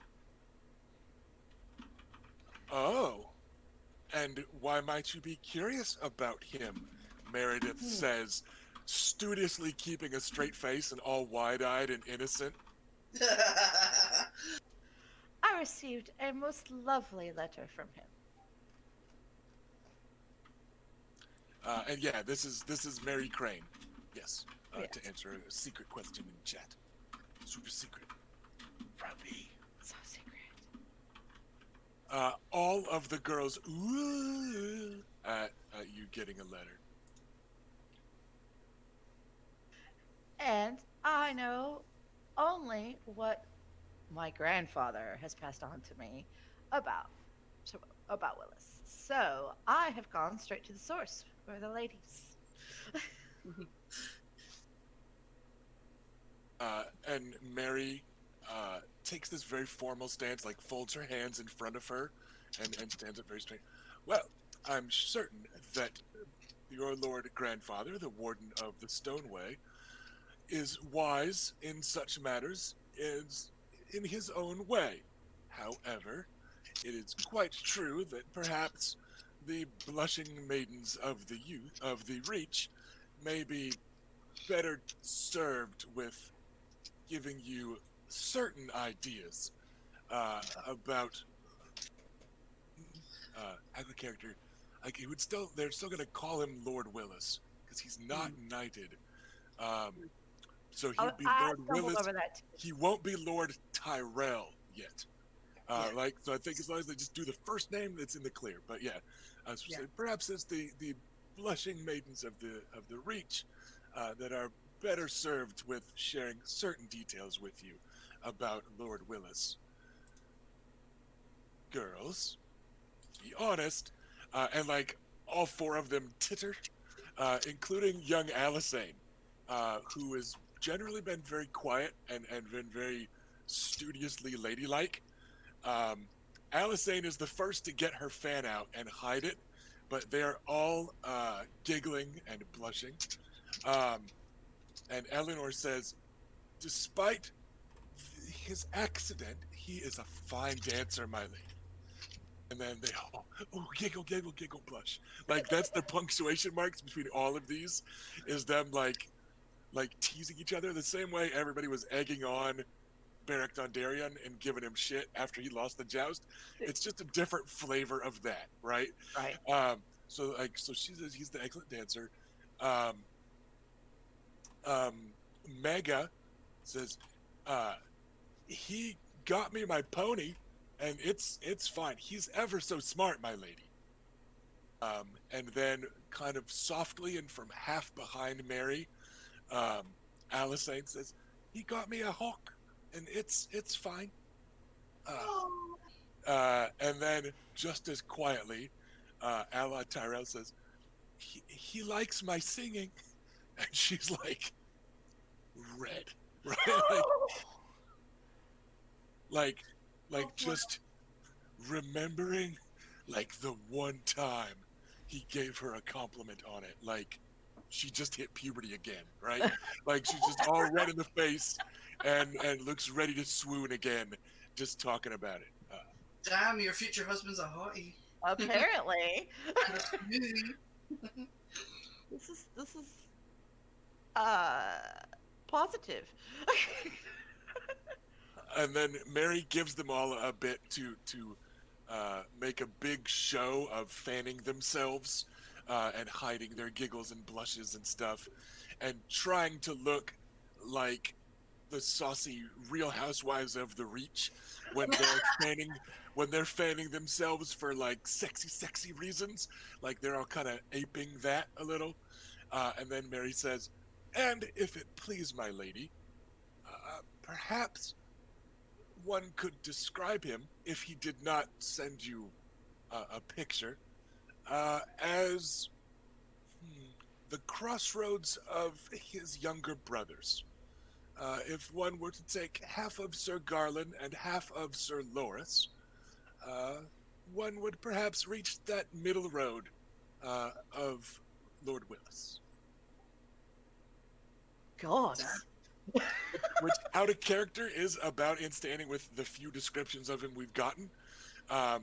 Oh, and why might you be curious about him? Meredith says, studiously keeping a straight face and all wide-eyed and innocent. I received a most lovely letter from him. And yeah, this is Mary Crane. Yes, Yes. to answer a secret question in chat. Super secret. From me. So secret. All of the girls ooh at you getting a letter. And I know only what my grandfather has passed on to me about Willis. So I have gone straight to the source for the ladies. And Mary takes this very formal stance, like folds her hands in front of her and stands up very straight. Well, I'm certain that your Lord Grandfather, the Warden of the Stoneway, is wise in such matters is in his own way. However, it is quite true that perhaps the blushing maidens of the youth of the Reach may be better served with giving you certain ideas about as a character. Like he would still, they're still going to call him Lord Willis because he's not knighted. So he would be I Lord stumbled Willis. over that too. He won't be Lord Tyrell yet. Like so, I think as long as they just do the first name, it's in the clear. But yeah, I was saying perhaps it's the blushing maidens of the Reach that are better served with sharing certain details with you about Lord Willis. Girls, be honest, and like all four of them titter, including young Alisane, who has generally been very quiet and been very studiously ladylike. Alisane is the first to get her fan out and hide it, but they are all giggling and blushing. And Eleanor says, despite his accident, he is a fine dancer, my lady. And then they all, oh, giggle, giggle, giggle, blush. Like, that's the punctuation marks between all of these, is them, like teasing each other the same way everybody was egging on Beric Dondarrion and giving him shit after he lost the joust. It's just a different flavor of that, right? Right. So she says he's the excellent dancer. Um, um, Mega says, he got me my pony, and it's fine. He's ever so smart, my lady. And then kind of softly and from half behind Mary, Alicent says, he got me a hawk, and it's fine. And then just as quietly, Ally Tyrell says, he likes my singing. And she's like, red, right? like just remembering like the one time he gave her a compliment on it, like she just hit puberty again, right? Like she's just all red in the face and looks ready to swoon again just talking about it. Damn, your future husband's a hottie. Apparently. This is positive. And then Mary gives them all a bit to make a big show of fanning themselves and hiding their giggles and blushes and stuff, and trying to look like the saucy Real Housewives of the Reach when they're fanning themselves for like sexy reasons, like they're all kind of aping that a little. And then Mary says, "And if it please my lady, perhaps one could describe him, if he did not send you a picture, as the crossroads of his younger brothers. If one were to take half of Sir Garland and half of Sir Loras, one would perhaps reach that middle road of Lord Willis." God. Which, out of character, is about in standing with the few descriptions of him we've gotten.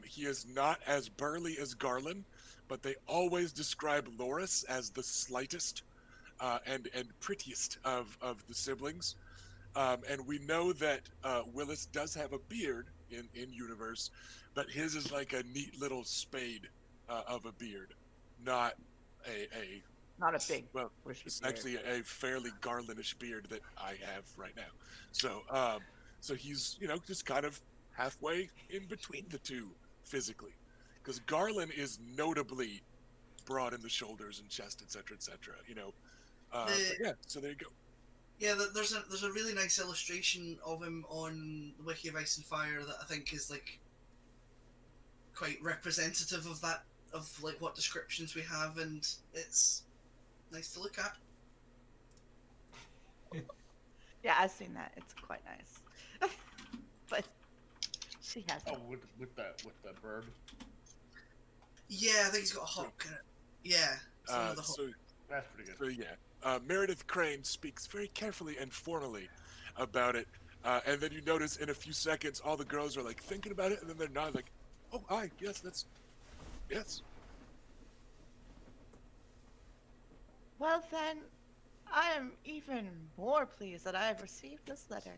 He is not as burly as Garland, but they always describe Loras as the slightest and prettiest of the siblings. And we know that Willis does have a beard in universe, but his is like a neat little spade of a beard, not a Not a big well, bushy it's beard. actually a fairly Garlandish beard that I have right now. So, so he's just kind of halfway in between the two physically, because Garland is notably broad in the shoulders and chest, etc., etc. But yeah. So there you go. Yeah, there's a really nice illustration of him on the Wiki of Ice and Fire that I think is like quite representative of that, of like what descriptions we have, and it's nice to look at. Yeah, I've seen that. It's quite nice. But she has Oh, with the bird. Yeah, I think he's got a hawk in it. Yeah, some of the hawk. So That's pretty good. So yeah, Meredith Crane speaks very carefully and formally about it, and then you notice in a few seconds all the girls are like thinking about it, and then they're not like, "Oh, aye, yes, yes." Well, then, I am even more pleased that I have received this letter.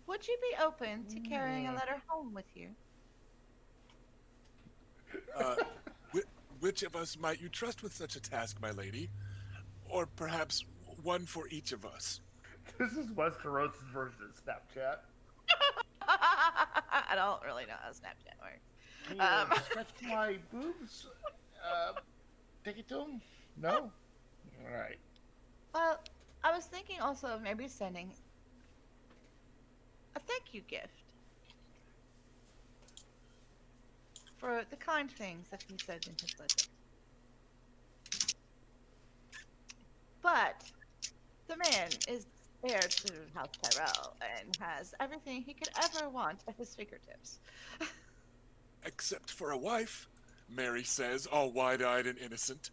Would you be open to carrying a letter home with you? Which of us might you trust with such a task, my lady? Or perhaps one for each of us? This is Westeros' version of Snapchat. I don't really know how Snapchat works. Can you stretch my boobs? Take it to him? No? Alright. Well, I was thinking also of maybe sending a thank you gift for the kind things that he said in his letter. But the man is heir to House Tyrell and has everything he could ever want at his fingertips. Except for a wife, Mary says, all wide-eyed and innocent,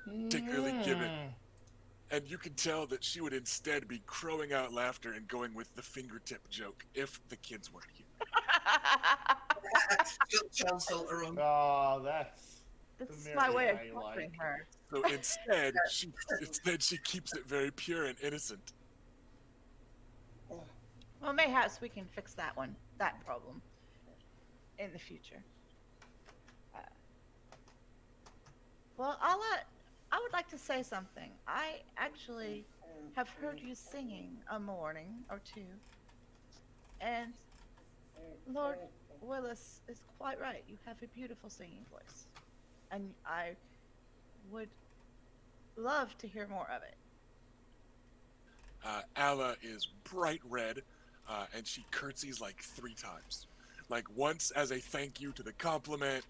particularly given. And you can tell that she would instead be crowing out laughter and going with the fingertip joke if the kids weren't here. Child's filter on. Oh, that's This The is my way of Mary I comforting like. her. So instead she keeps it very pure and innocent. Well, mayhaps we can fix that problem in the future. Uh, well, I would like to say something. I actually have heard you singing a morning or two, and Lord Willis is quite right. You have a beautiful singing voice, and I would love to hear more of it. Alla is bright red, and she curtsies like 3 times. Like once as a thank you to the compliment,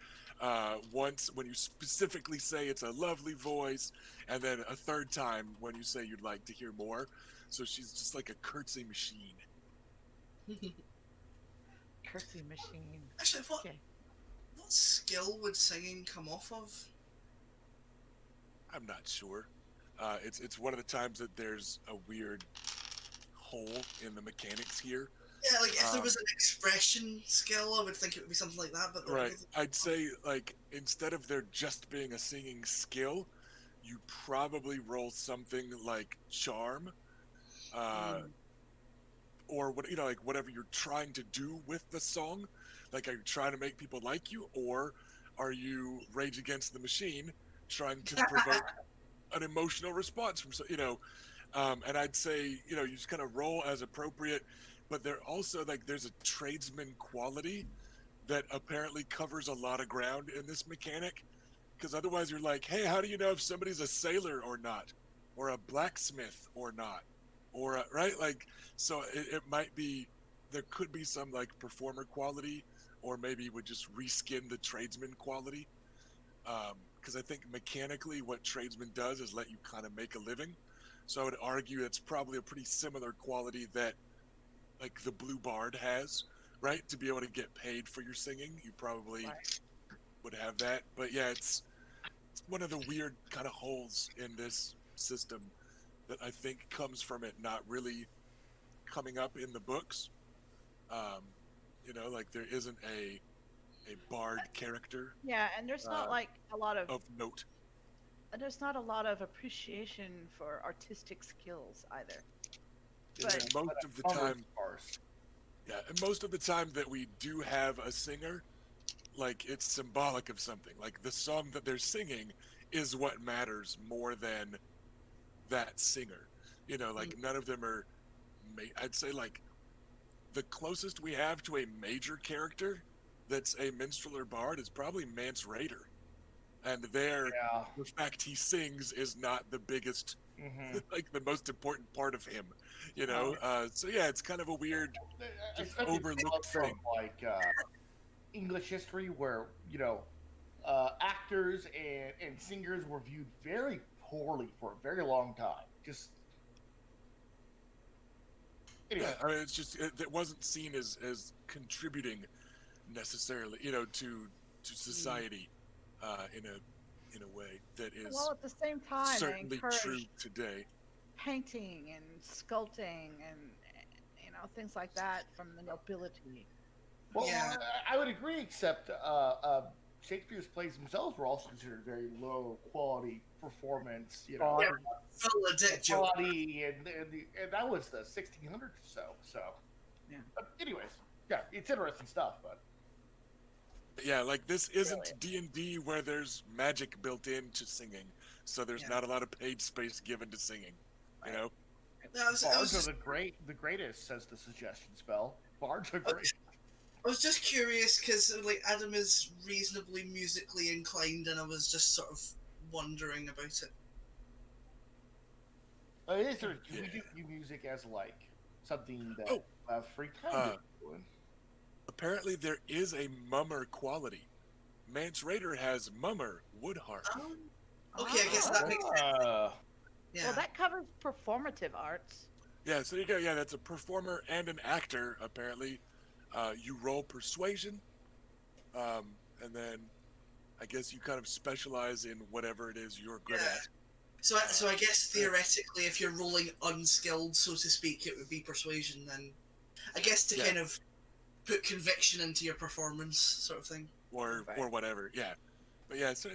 once when you specifically say it's a lovely voice, and then a third time when you say you'd like to hear more. So she's just like a curtsy machine. Curtsy machine. Actually, Okay. what skill would singing come off of? I'm not sure. It's one of the times that there's a weird hole in the mechanics here. Yeah, like if there Um, was an expression skill, I would think it would be something like that. But Right. I'd say like instead of there just being a singing skill, you probably roll something like charm, uh, or what like whatever you're trying to do with the song. Like, are you trying to make people like you, or are you Rage Against the Machine, trying to provoke an emotional response from and I'd say you just kind of roll as appropriate, but there also like there's a tradesman quality that apparently covers a lot of ground in this mechanic, because otherwise you're like, hey, how do you know if somebody's a sailor or not, or a blacksmith or not, or right, like, so it might be there could be some like performer quality, or maybe would just reskin the tradesman quality, because I think mechanically what tradesman does is let you kind of make a living. So I would argue it's probably a pretty similar quality that like the blue bard has, right? To be able to get paid for your singing, you probably Right. would have that. But yeah, it's one of the weird kind of holes in this system that I think comes from it not really coming up in the books. Um, like there isn't a bard character Yeah, and there's not uh, like a lot of of note. there's not a lot of appreciation for artistic skills either. And But most of the Hunger time, sparse. yeah, and most of the time that we do have a singer, like it's symbolic of something. Like the song that they're singing is what matters more than that singer. Like none of them are. I'd say like the closest we have to a major character that's a minstrel or bard is probably Mance Raider, and there, Yeah. the fact he sings is not the biggest, Mm-hmm. like the most important part of him. no. So yeah, it's kind of a weird, just Especially overlooked from thing. like English history, where actors and singers were viewed very poorly for a very long time. Just anyway, Yeah, I mean, it's just it wasn't seen as contributing necessarily, to society, in a way that is Well, at the same time, they certainly true encouraged today. painting and sculpting and things like that from the nobility. well, Yeah. I would agree, except Shakespeare's plays themselves were also considered very low quality performance. Yeah, full of dick joke. Quality, and that was the 1600s or so. So, Yeah. But anyways, yeah, it's interesting stuff. But Yeah, like this isn't Brilliant. D&D where there's magic built into singing, so there's Yeah. not a lot of paid space given to singing. You know, No, I was bards just are the greatest, says the suggestion spell. Bards are great. I was just curious because like Adam is reasonably musically inclined, and I was just sort of wondering about it. Is there, do Yeah. we do view music as like something that Oh, free time uh, to doing? apparently there is a mummer quality. Mance Raider has mummer wood harp. Okay, I guess that makes sense. Yeah. Well, that covers performative arts. Yeah, so you go. Yeah, that's a performer and an actor. Apparently, you roll persuasion, and then I guess you kind of specialize in whatever it is you're good Yeah. at. So I guess theoretically, if you're rolling unskilled, so to speak, it would be persuasion. Then, I guess to Yeah. kind of put conviction into your performance, sort of thing. or Right. or whatever. Yeah, but yeah, so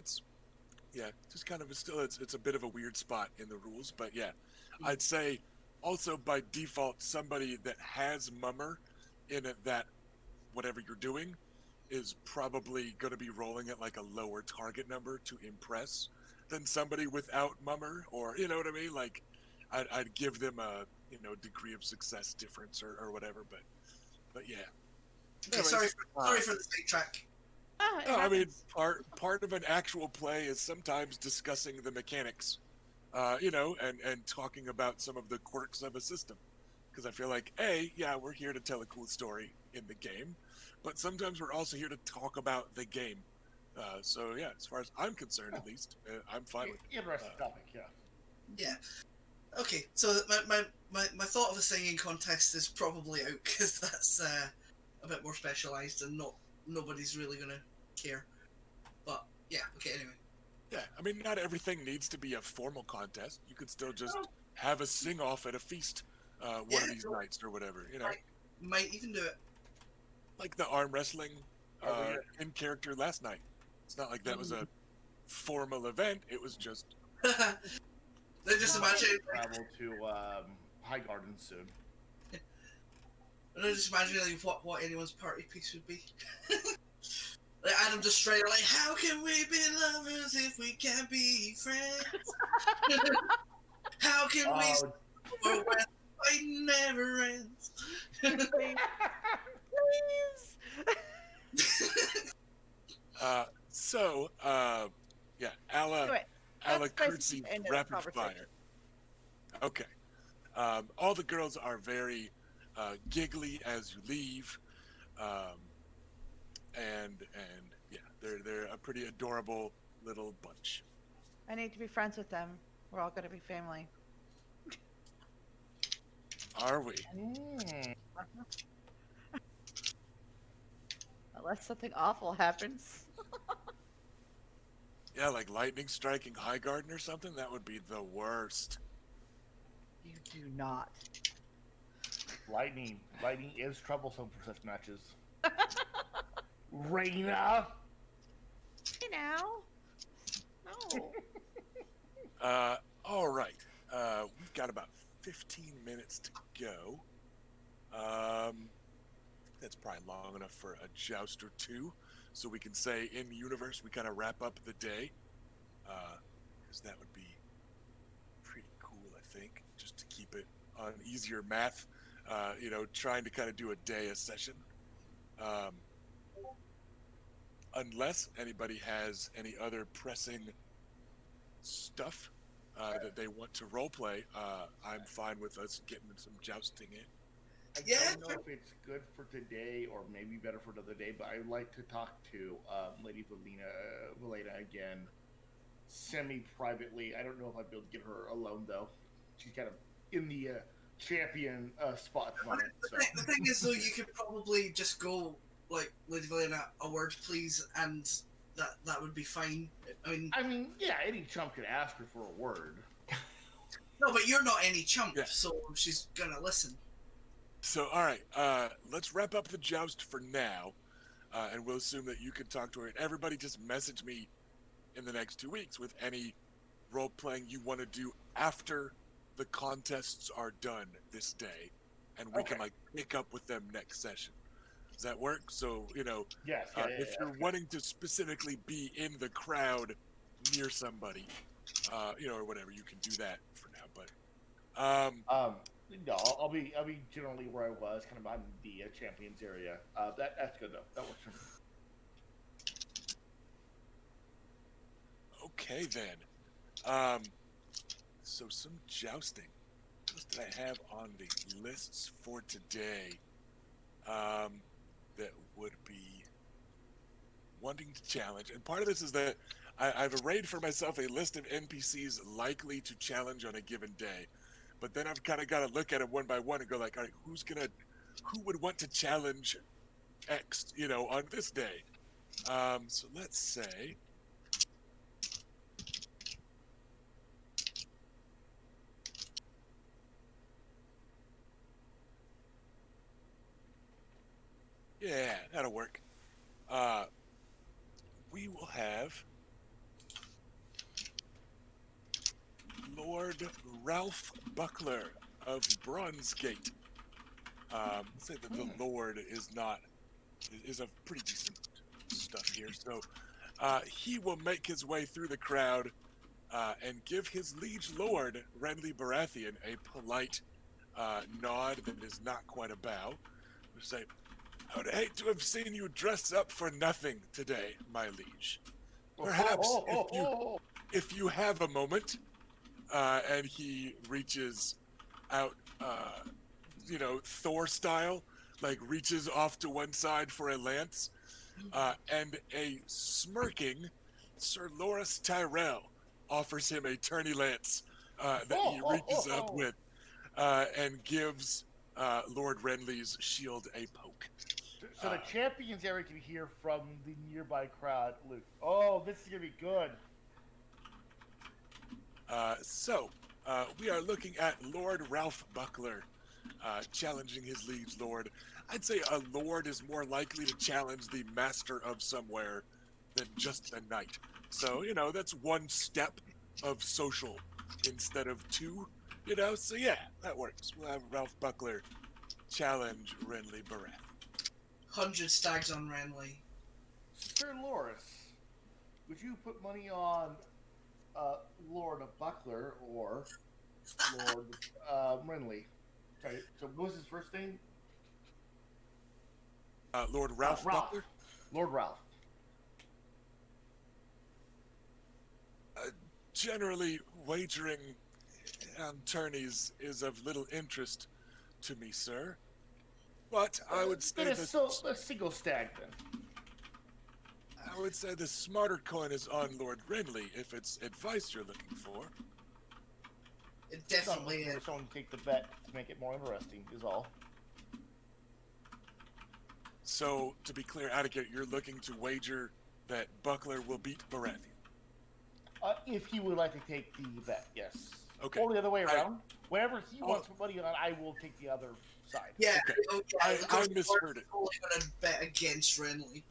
Yeah, just kind of still it's a bit of a weird spot in the rules, but yeah, I'd say also by default somebody that has mummer in it that whatever you're doing is probably going to be rolling at like a lower target number to impress than somebody without mummer, or you know what I mean. Like I'd give them a degree of success difference or whatever, but yeah. Okay, Anyways, sorry for the sidetrack. Oh, it no, I mean happens. part of an actual play is sometimes discussing the mechanics, and talking about some of the quirks of a system. Because I feel like yeah, we're here to tell a cool story in the game, but sometimes we're also here to talk about the game. So yeah, as far as I'm concerned, at least, I'm fine with it. Interesting topic, yeah. Yeah. Okay, so my thought of a singing contest is probably out because that's a bit more specialised and nobody's really gonna care. But yeah, okay. Anyway, Yeah, I mean, not everything needs to be a formal contest. You could still just Oh. have a sing off at a feast, one Yeah, of these nights or whatever. might even do it. Like the arm wrestling Oh, yeah. in character last night. It's not like that was a formal event. It was just They just imagine. Travel to High Garden soon. I just imagine like, what anyone's party piece would be. Like Adam Destroyer, like, how can we be lovers if we can't be friends? How can we Oh, when fighting never ends? Please. Yeah, a la Anyway, a la that's basically curtsy the end of the rapid conversation. fire. Okay. All the girls are very giggly as you leave, um, and yeah, they're a pretty adorable little bunch. I need to be friends with them. We're all going to be family. Are we? Unless something awful happens. Yeah, like lightning striking High Garden or something. That would be the worst. You do not. Lightning is troublesome for such matches. Rhaena. Hey now. No. All right. We've got about 15 minutes to go. That's probably long enough for a joust or two, so we can say in universe we kind of wrap up the day, because that would be pretty cool, I think, just to keep it on easier math. Trying to kind of do a day a session. Unless anybody has any other pressing stuff that they want to roleplay, I'm fine with us getting some jousting in. I Yeah. don't know if it's good for today or maybe better for another day, but I'd like to talk to Lady Baela again, semi-privately. I don't know if I'd be able to get her alone, though. She's kind of in the champion spot at the moment. So. The thing is, though, you could probably just go like, Lady Valena, a word, please, and that would be fine. I mean, yeah, any chump could ask her for a word. No, but you're not any chump, Yeah. so she's gonna listen. So, all right, let's wrap up the joust for now, and we'll assume that you can talk to her. And everybody just message me in the next 2 weeks with any role playing you want to do after the contests are done this day, and we can like pick up with them next session. Does that work? So, Yes, if you're wanting to specifically be in the crowd near somebody, or whatever, you can do that for now. But No, I'll be generally where I was, kind of on the champions area. That's good though. That works for me. okay then. So some jousting. What else did I have on the lists for today? That would be wanting to challenge, and part of this is that I've arrayed for myself a list of NPCs likely to challenge on a given day. But then I've kind of got to look at it one by one and go like, all right, who would want to challenge X, on this day? So let's say, yeah, that'll work. We will have Lord Ralph Buckler of Bronzegate. Say that the Lord is of pretty decent stuff here. So he will make his way through the crowd and give his liege lord, Renly Baratheon, a polite nod that is not quite a bow. He'll say, I would hate to have seen you dress up for nothing today, my liege. Perhaps if you have a moment, and he reaches out, Thor style, like reaches off to one side for a lance, and a smirking Sir Loras Tyrell offers him a tourney lance that he reaches up with and gives Lord Renly's shield a poke. So the champion's area can hear from the nearby crowd. Luke, oh, this is gonna be good. So we are looking at Lord Ralph Buckler challenging his liege lord. I'd say a lord is more likely to challenge the master of somewhere than just a knight. So, that's one step of social instead of two, So, yeah, that works. We'll have Ralph Buckler challenge Renly Baratheon. 100 stags on Renly. Sir Loras, would you put money on Lord Buckler or Lord Renly? Okay, so what was his first name? Lord Ralph Buckler? Lord Ralph. Generally, wagering on tourneys is of little interest to me, sir. But I would say a single stag then. I would say the smarter coin is on Lord Renly if it's advice you're looking for. It definitely is. Someone to take the bet to make it more interesting is all. So, to be clear, Attica, you're looking to wager that Buckler will beat Baratheon. If he would like to take the bet, yes. Okay. Or the other way around. Whenever he wants money on, I will take the other side. Yeah, okay. I misheard it. Totally going to bet against Renly.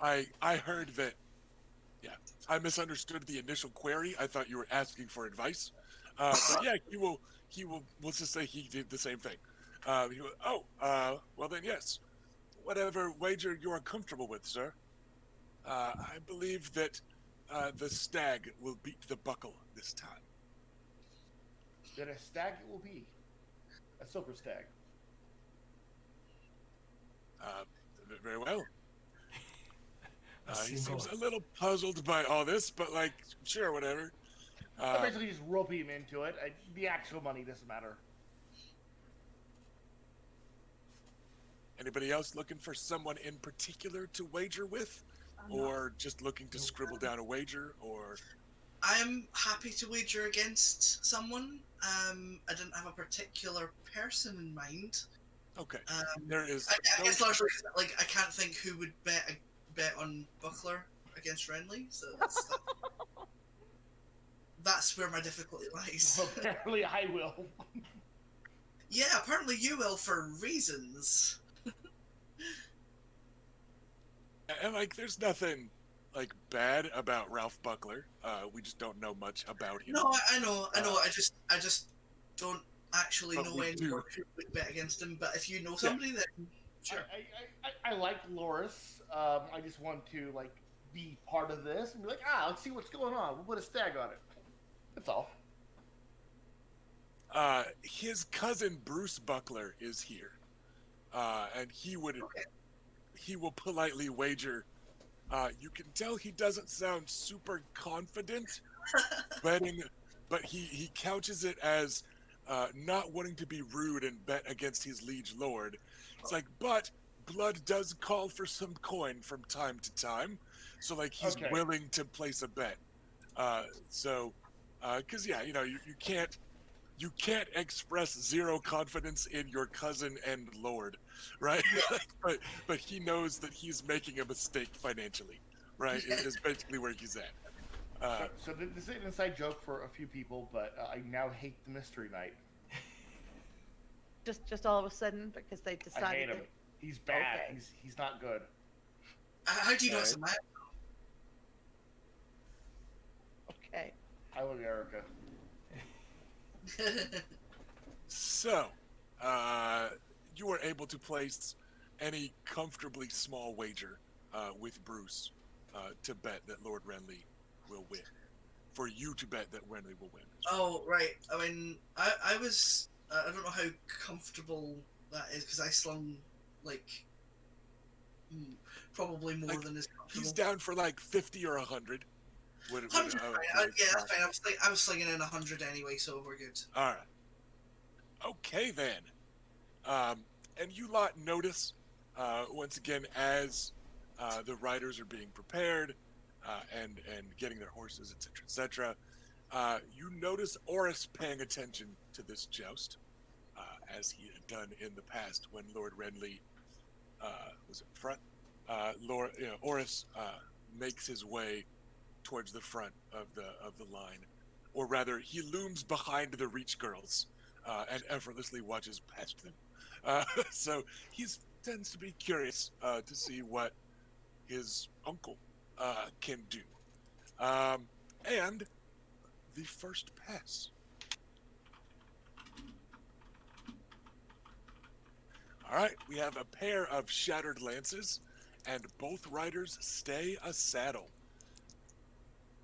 I heard that. Yeah, I misunderstood the initial query. I thought you were asking for advice. But yeah, he will. Let's just say he did the same thing. He will, well then, yes. Whatever wager you are comfortable with, sir. I believe that the stag will beat the buckle this time. Then a stag it will be. A silver stag. Very well. He single- seems a little puzzled by all this, but sure, whatever. I'm basically just roping him into it. The actual money doesn't matter. Anybody else looking for someone in particular to wager with? Or just looking to scribble down a wager? Or I'm happy to wager against someone. I didn't have a particular person in mind. okay, there is. I guess largely I can't think who would bet on Buckler against Renly. So that's where my difficulty lies. Apparently, I will. Yeah, apparently you will for reasons. And there's nothing bad about Ralph Buckler. We just don't know much about him. No, I know. I just don't actually But know we anyone do. who would bet against him. But if you know somebody, then sure. I like Loras. I just want to be part of this and be let's see what's going on. We'll put a stag on it. That's all. His cousin Bruce Buckler is here, and he will politely wager. You can tell he doesn't sound super confident betting, but he couches it as not wanting to be rude and bet against his liege lord. It's but blood does call for some coin from time to time, so he's willing to place a bet. Because you can't express zero confidence in your cousin and lord, right? but he knows that he's making a mistake financially, right? Is basically where he's at. So this is an inside joke for a few people, but I now hate the Mystery Knight. Just all of a sudden because they decided. I hate him. He's bad. Okay. He's not good. How do you know it's a man? Okay. I love Erica. So, you are able to place any comfortably small wager with Bruce to bet that Lord Renly will win. For you to bet that Renly will win. Oh, right. I mean, I was. I don't know how comfortable that is because I slung, like, probably more Like, than is he's comfortable. down for like 50 or 100. 100's fine. Yeah, that's fine. I was slinging in 100 anyway, so we're good. All right. Okay, then. And you lot notice, once again, as the riders are being prepared and getting their horses, etc., etc., you notice Oris paying attention to this joust, as he had done in the past when Lord Renly was in front. Oris makes his way towards the front of the line, or rather, he looms behind the Reach girls and effortlessly watches past them. So he tends to be curious to see what his uncle can do. And the first pass. All right, we have a pair of shattered lances, and both riders stay a saddle.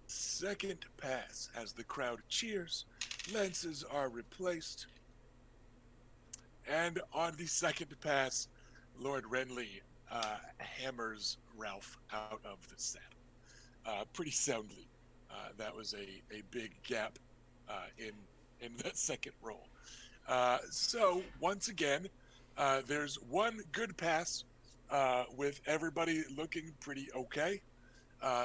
Second pass, as the crowd cheers, lances are replaced. And on the second pass, Lord Renly hammers Ralph out of the saddle pretty soundly. That was a big gap in that second roll. So once again, there's one good pass with everybody looking pretty okay.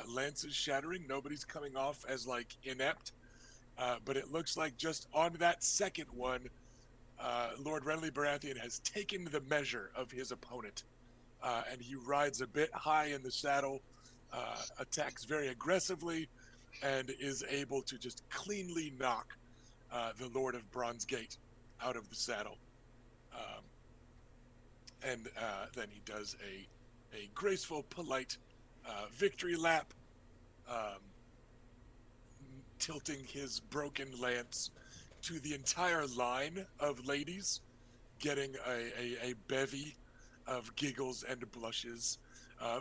Lances shattering, nobody's coming off as like inept, but it looks like just on that second one, Lord Renly Baratheon has taken the measure of his opponent, and he rides a bit high in the saddle, attacks very aggressively, and is able to just cleanly knock the Lord of Bronzegate out of the saddle. And then he does a graceful, polite victory lap, tilting his broken lance to the entire line of ladies, getting a bevy of giggles and blushes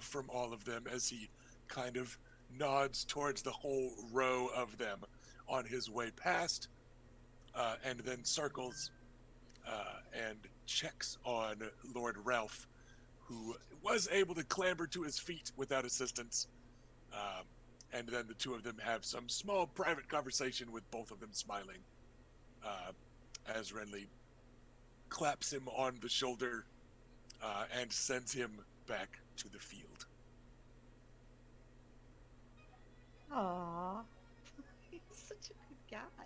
from all of them as he kind of nods towards the whole row of them on his way past, and then circles and checks on Lord Ralph, who was able to clamber to his feet without assistance. And then the two of them have some small private conversation with both of them smiling, as Renly claps him on the shoulder and sends him back to the field. Aww. He's such a good guy.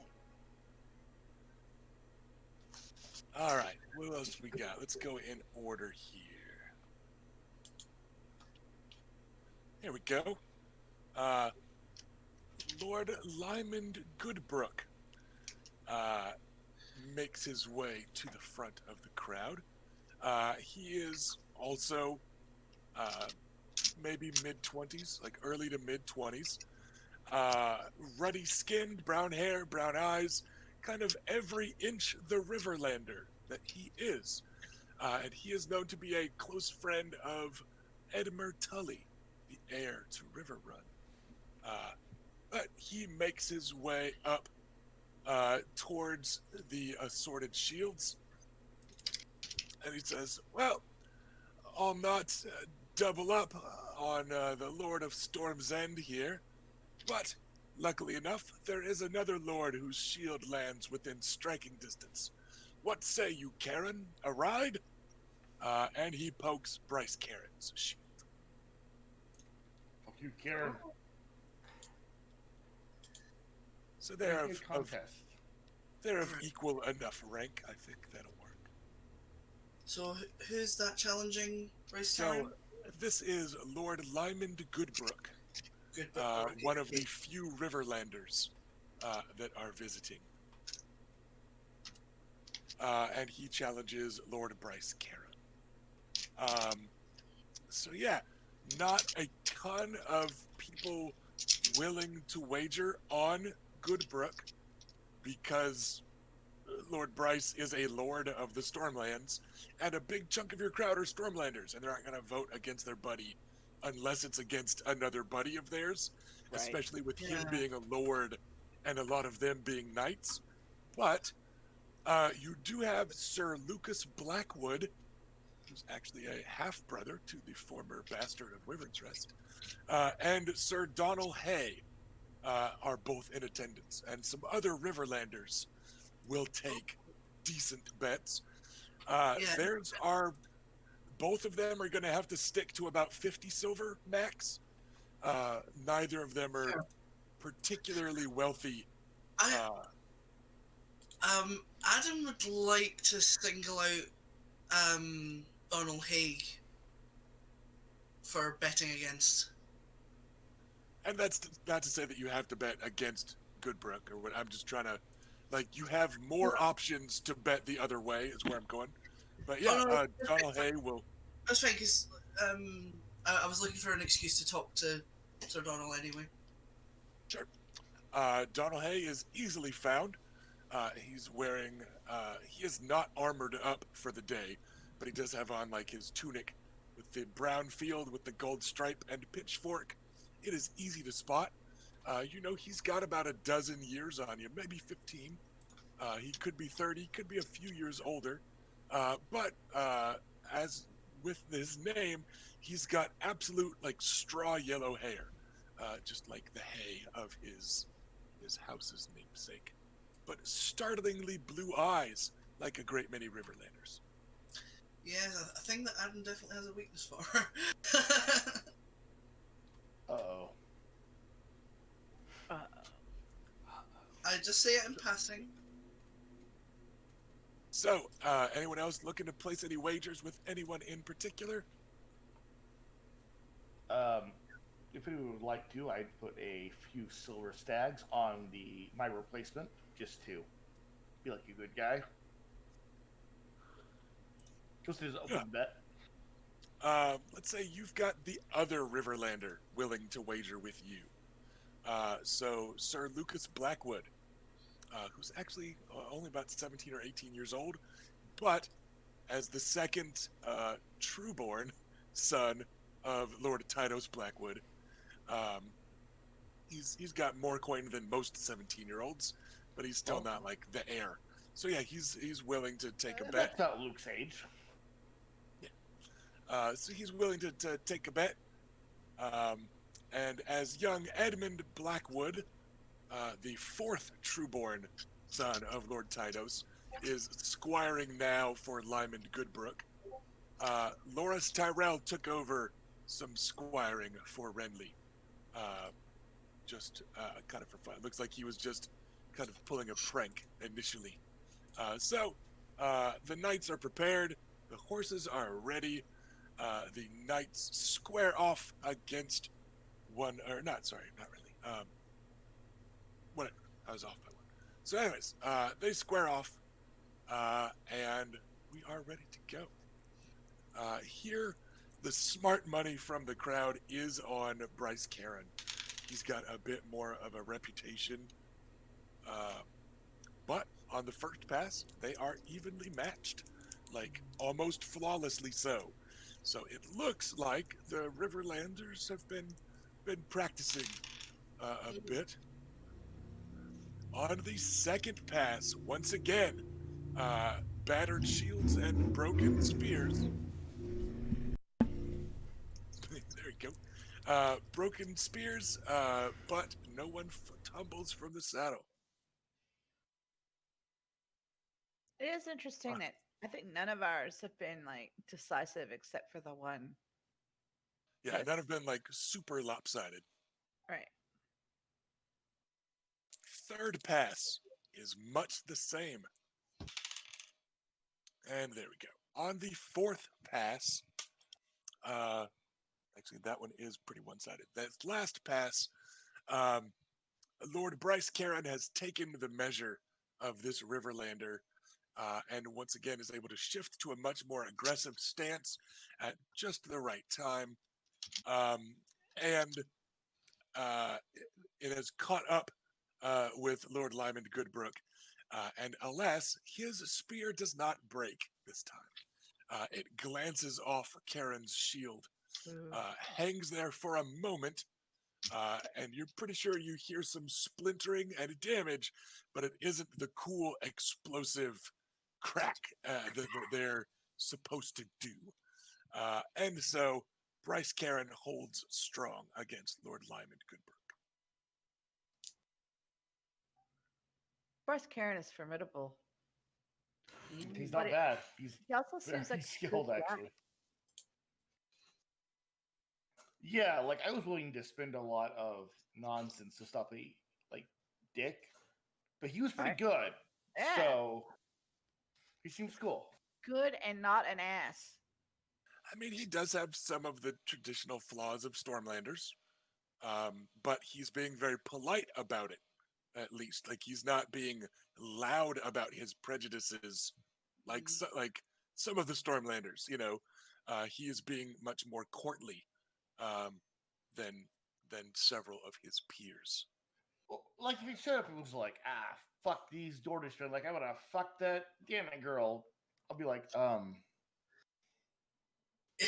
All right, what else we got? Let's go in order here. Here we go. Lord Lyman Goodbrook makes his way to the front of the crowd. He is also maybe mid-20s, like early to mid-20s. Ruddy skinned, brown hair, brown eyes, kind of every inch the Riverlander that he is. And he is known to be a close friend of Edmure Tully, the heir to Riverrun. But he makes his way up towards the assorted shields. And he says, well, I'll not double up on the Lord of Storm's End here, but luckily enough, there is another lord whose shield lands within striking distance. What say you, Karen? A ride? And he pokes Bryce Karen's shield. Fuck you, Karen. So they're of contest. equal enough rank. I think that'll work. So who's that challenging Bryce So Karen? this is Lord Lyman Goodbrook, one of the few Riverlanders that are visiting. And he challenges Lord Bryce Karen. So yeah, not a ton of people willing to wager on Goodbrook because Lord Bryce is a lord of the Stormlands, and a big chunk of your crowd are Stormlanders, and they're not going to vote against their buddy unless it's against another buddy of theirs, Right. especially with him Yeah. being a lord and a lot of them being knights. But you do have Sir Lucas Blackwood, who's actually a half brother to the former bastard of Wyvern's Rest, and Sir Donald Hay are both in attendance, and some other Riverlanders will take decent bets. Yeah. Theirs are both of them are going to have to stick to about 50 silver max. Neither of them are Sure. particularly wealthy. I Adam would like to single out Donald Haig for betting against. And that's not to say that you have to bet against Goodbrook or what. I'm just trying to, like, you have more options to bet the other way, is where I'm going. But yeah, Oh, no, Donald Hay will. that's fine, because I was looking for an excuse to talk to Sir Donald anyway. Sure. Donald Hay is easily found. He's wearing, he is not armored up for the day, but he does have on like his tunic with the brown field with the gold stripe and pitchfork. It is easy to spot. You know, he's got about a dozen years on him, maybe 15. He could be 30, could be a few years older. But as with his name, he's got absolute like straw yellow hair, just like the hay of his house's namesake, but startlingly blue eyes, like a great many Riverlanders. Yeah, a thing that Adam definitely has a weakness for. Uh-oh. I just say it in passing. So, anyone else looking to place any wagers with anyone in particular? If we would like to, I'd put a few silver stags on my replacement, just to be like a good guy. Just as open bet. Let's say you've got the other Riverlander willing to wager with you. So Sir Lucas Blackwood, who's actually only about 17 or 18 years old, but as the second trueborn son of Lord Tydos Blackwood, he's got more coin than most 17-year-olds, but he's still not like the heir. So yeah, he's willing to take a bet. That's not Luke's age. So he's willing to take a bet. And as young Edmund Blackwood, the fourth trueborn son of Lord Tydos, is squiring now for Lyman Goodbrook, Loras Tyrell took over some squiring for Renly. Just kind of for fun. Looks like he was just kind of pulling a prank initially. So the knights are prepared. The horses are ready. The knights square off against one, or not, sorry, not really. Whatever, I was off by one. So anyways, they square off, and we are ready to go. Here, the smart money from the crowd is on Bryce Caron. He's got a bit more of a reputation, but on the first pass, they are evenly matched, like almost flawlessly so. So it looks like the Riverlanders have been practicing a bit. On the second pass, once again, battered shields and broken spears. There you go. Broken spears, but no one tumbles from the saddle. It is interesting that I think none of ours have been like decisive except for the one. Yeah, Yes. none have been like super lopsided. Right. Third pass is much the same. And there we go. On the fourth pass, actually that one is pretty one-sided. That last pass, Lord Bryce Caron has taken the measure of this Riverlander, and once again is able to shift to a much more aggressive stance at just the right time. And it has caught up with Lord Lyman Goodbrook, And alas, his spear does not break this time. It glances off Karen's shield, hangs there for a moment, and you're pretty sure you hear some splintering and damage, but it isn't the cool explosive crack that they're supposed to do. And so Bryce Karen holds strong against Lord Lyman Goodberg. Bryce Karen is formidable. He's But not bad. He's He also very seems like a skilled, good guy. actually. Yeah, like I was willing to spend a lot of nonsense to stop a dick, but he was pretty Right. good. Yeah. So he seems cool. Good and not an ass. I mean, he does have some of the traditional flaws of Stormlanders, but he's being very polite about it, at least. Like, he's not being loud about his prejudices like some of the Stormlanders, you know. He is being much more courtly than several of his peers. Well, like if he showed up and was like, fuck these Dornishmen, like I'm gonna fuck that damn it girl, I'll be like, you're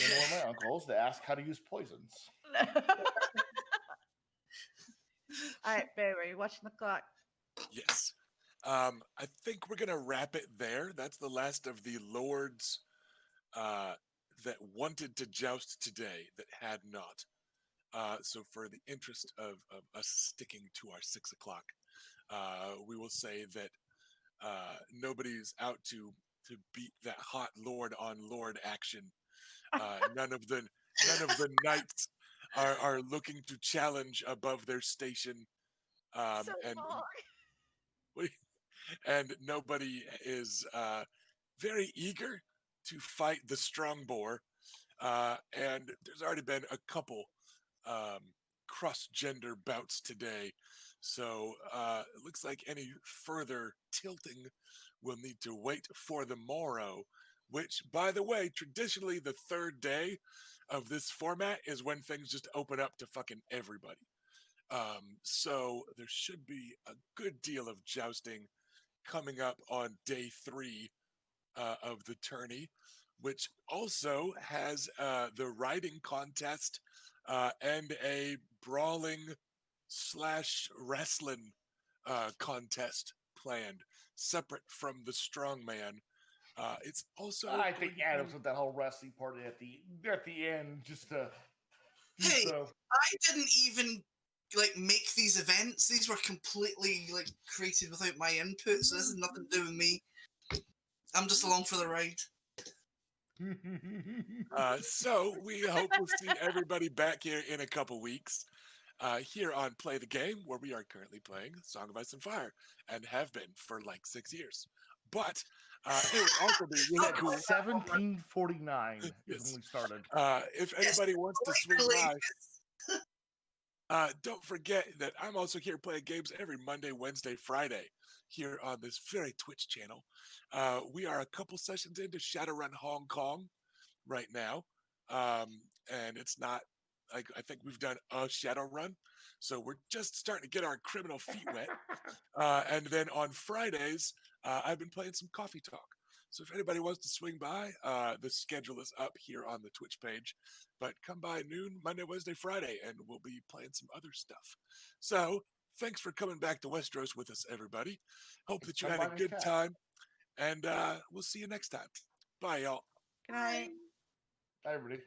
one of my uncles to ask how to use poisons. All right, babe, are you watching the clock? Yes. I think we're going to wrap it there. That's the last of the lords that wanted to joust today that had not. So for the interest of us sticking to our 6 o'clock, we will say that nobody's out to beat that hot lord on lord action. None of the knights are looking to challenge above their station, So and long. and nobody is very eager to fight the strong boar. And there's already been a couple cross-gender bouts today. So it looks like any further tilting will need to wait for the morrow, which, by the way, traditionally the third day of this format is when things just open up to fucking everybody. So there should be a good deal of jousting coming up on day 3 of the tourney, which also has the riding contest and a brawling / wrestling contest planned, separate from the strongman. It's also I think Adams with that whole wrestling party at the end just to do Hey, so. I didn't even make these events. These were completely created without my input, so this has nothing to do with me. I'm just along for the ride. So we hope we'll see everybody back here in a couple weeks here on Play the Game, where we are currently playing Song of Ice and Fire and have been for like 6 years. But it would also be really cool. 1749 is Yes. when we started. If anybody wants to swing by, don't forget that I'm also here playing games every Monday, Wednesday, Friday here on this very Twitch channel. We are a couple sessions into Shadowrun Hong Kong right now. And it's not like, I think we've done a Shadowrun. So we're just starting to get our criminal feet wet. And then on Fridays, I've been playing some Coffee Talk. So if anybody wants to swing by, the schedule is up here on the Twitch page. But come by noon, Monday, Wednesday, Friday, and we'll be playing some other stuff. So thanks for coming back to Westeros with us, everybody. Hope that you had a good time. And we'll see you next time. Bye, y'all. Good night. Bye, everybody.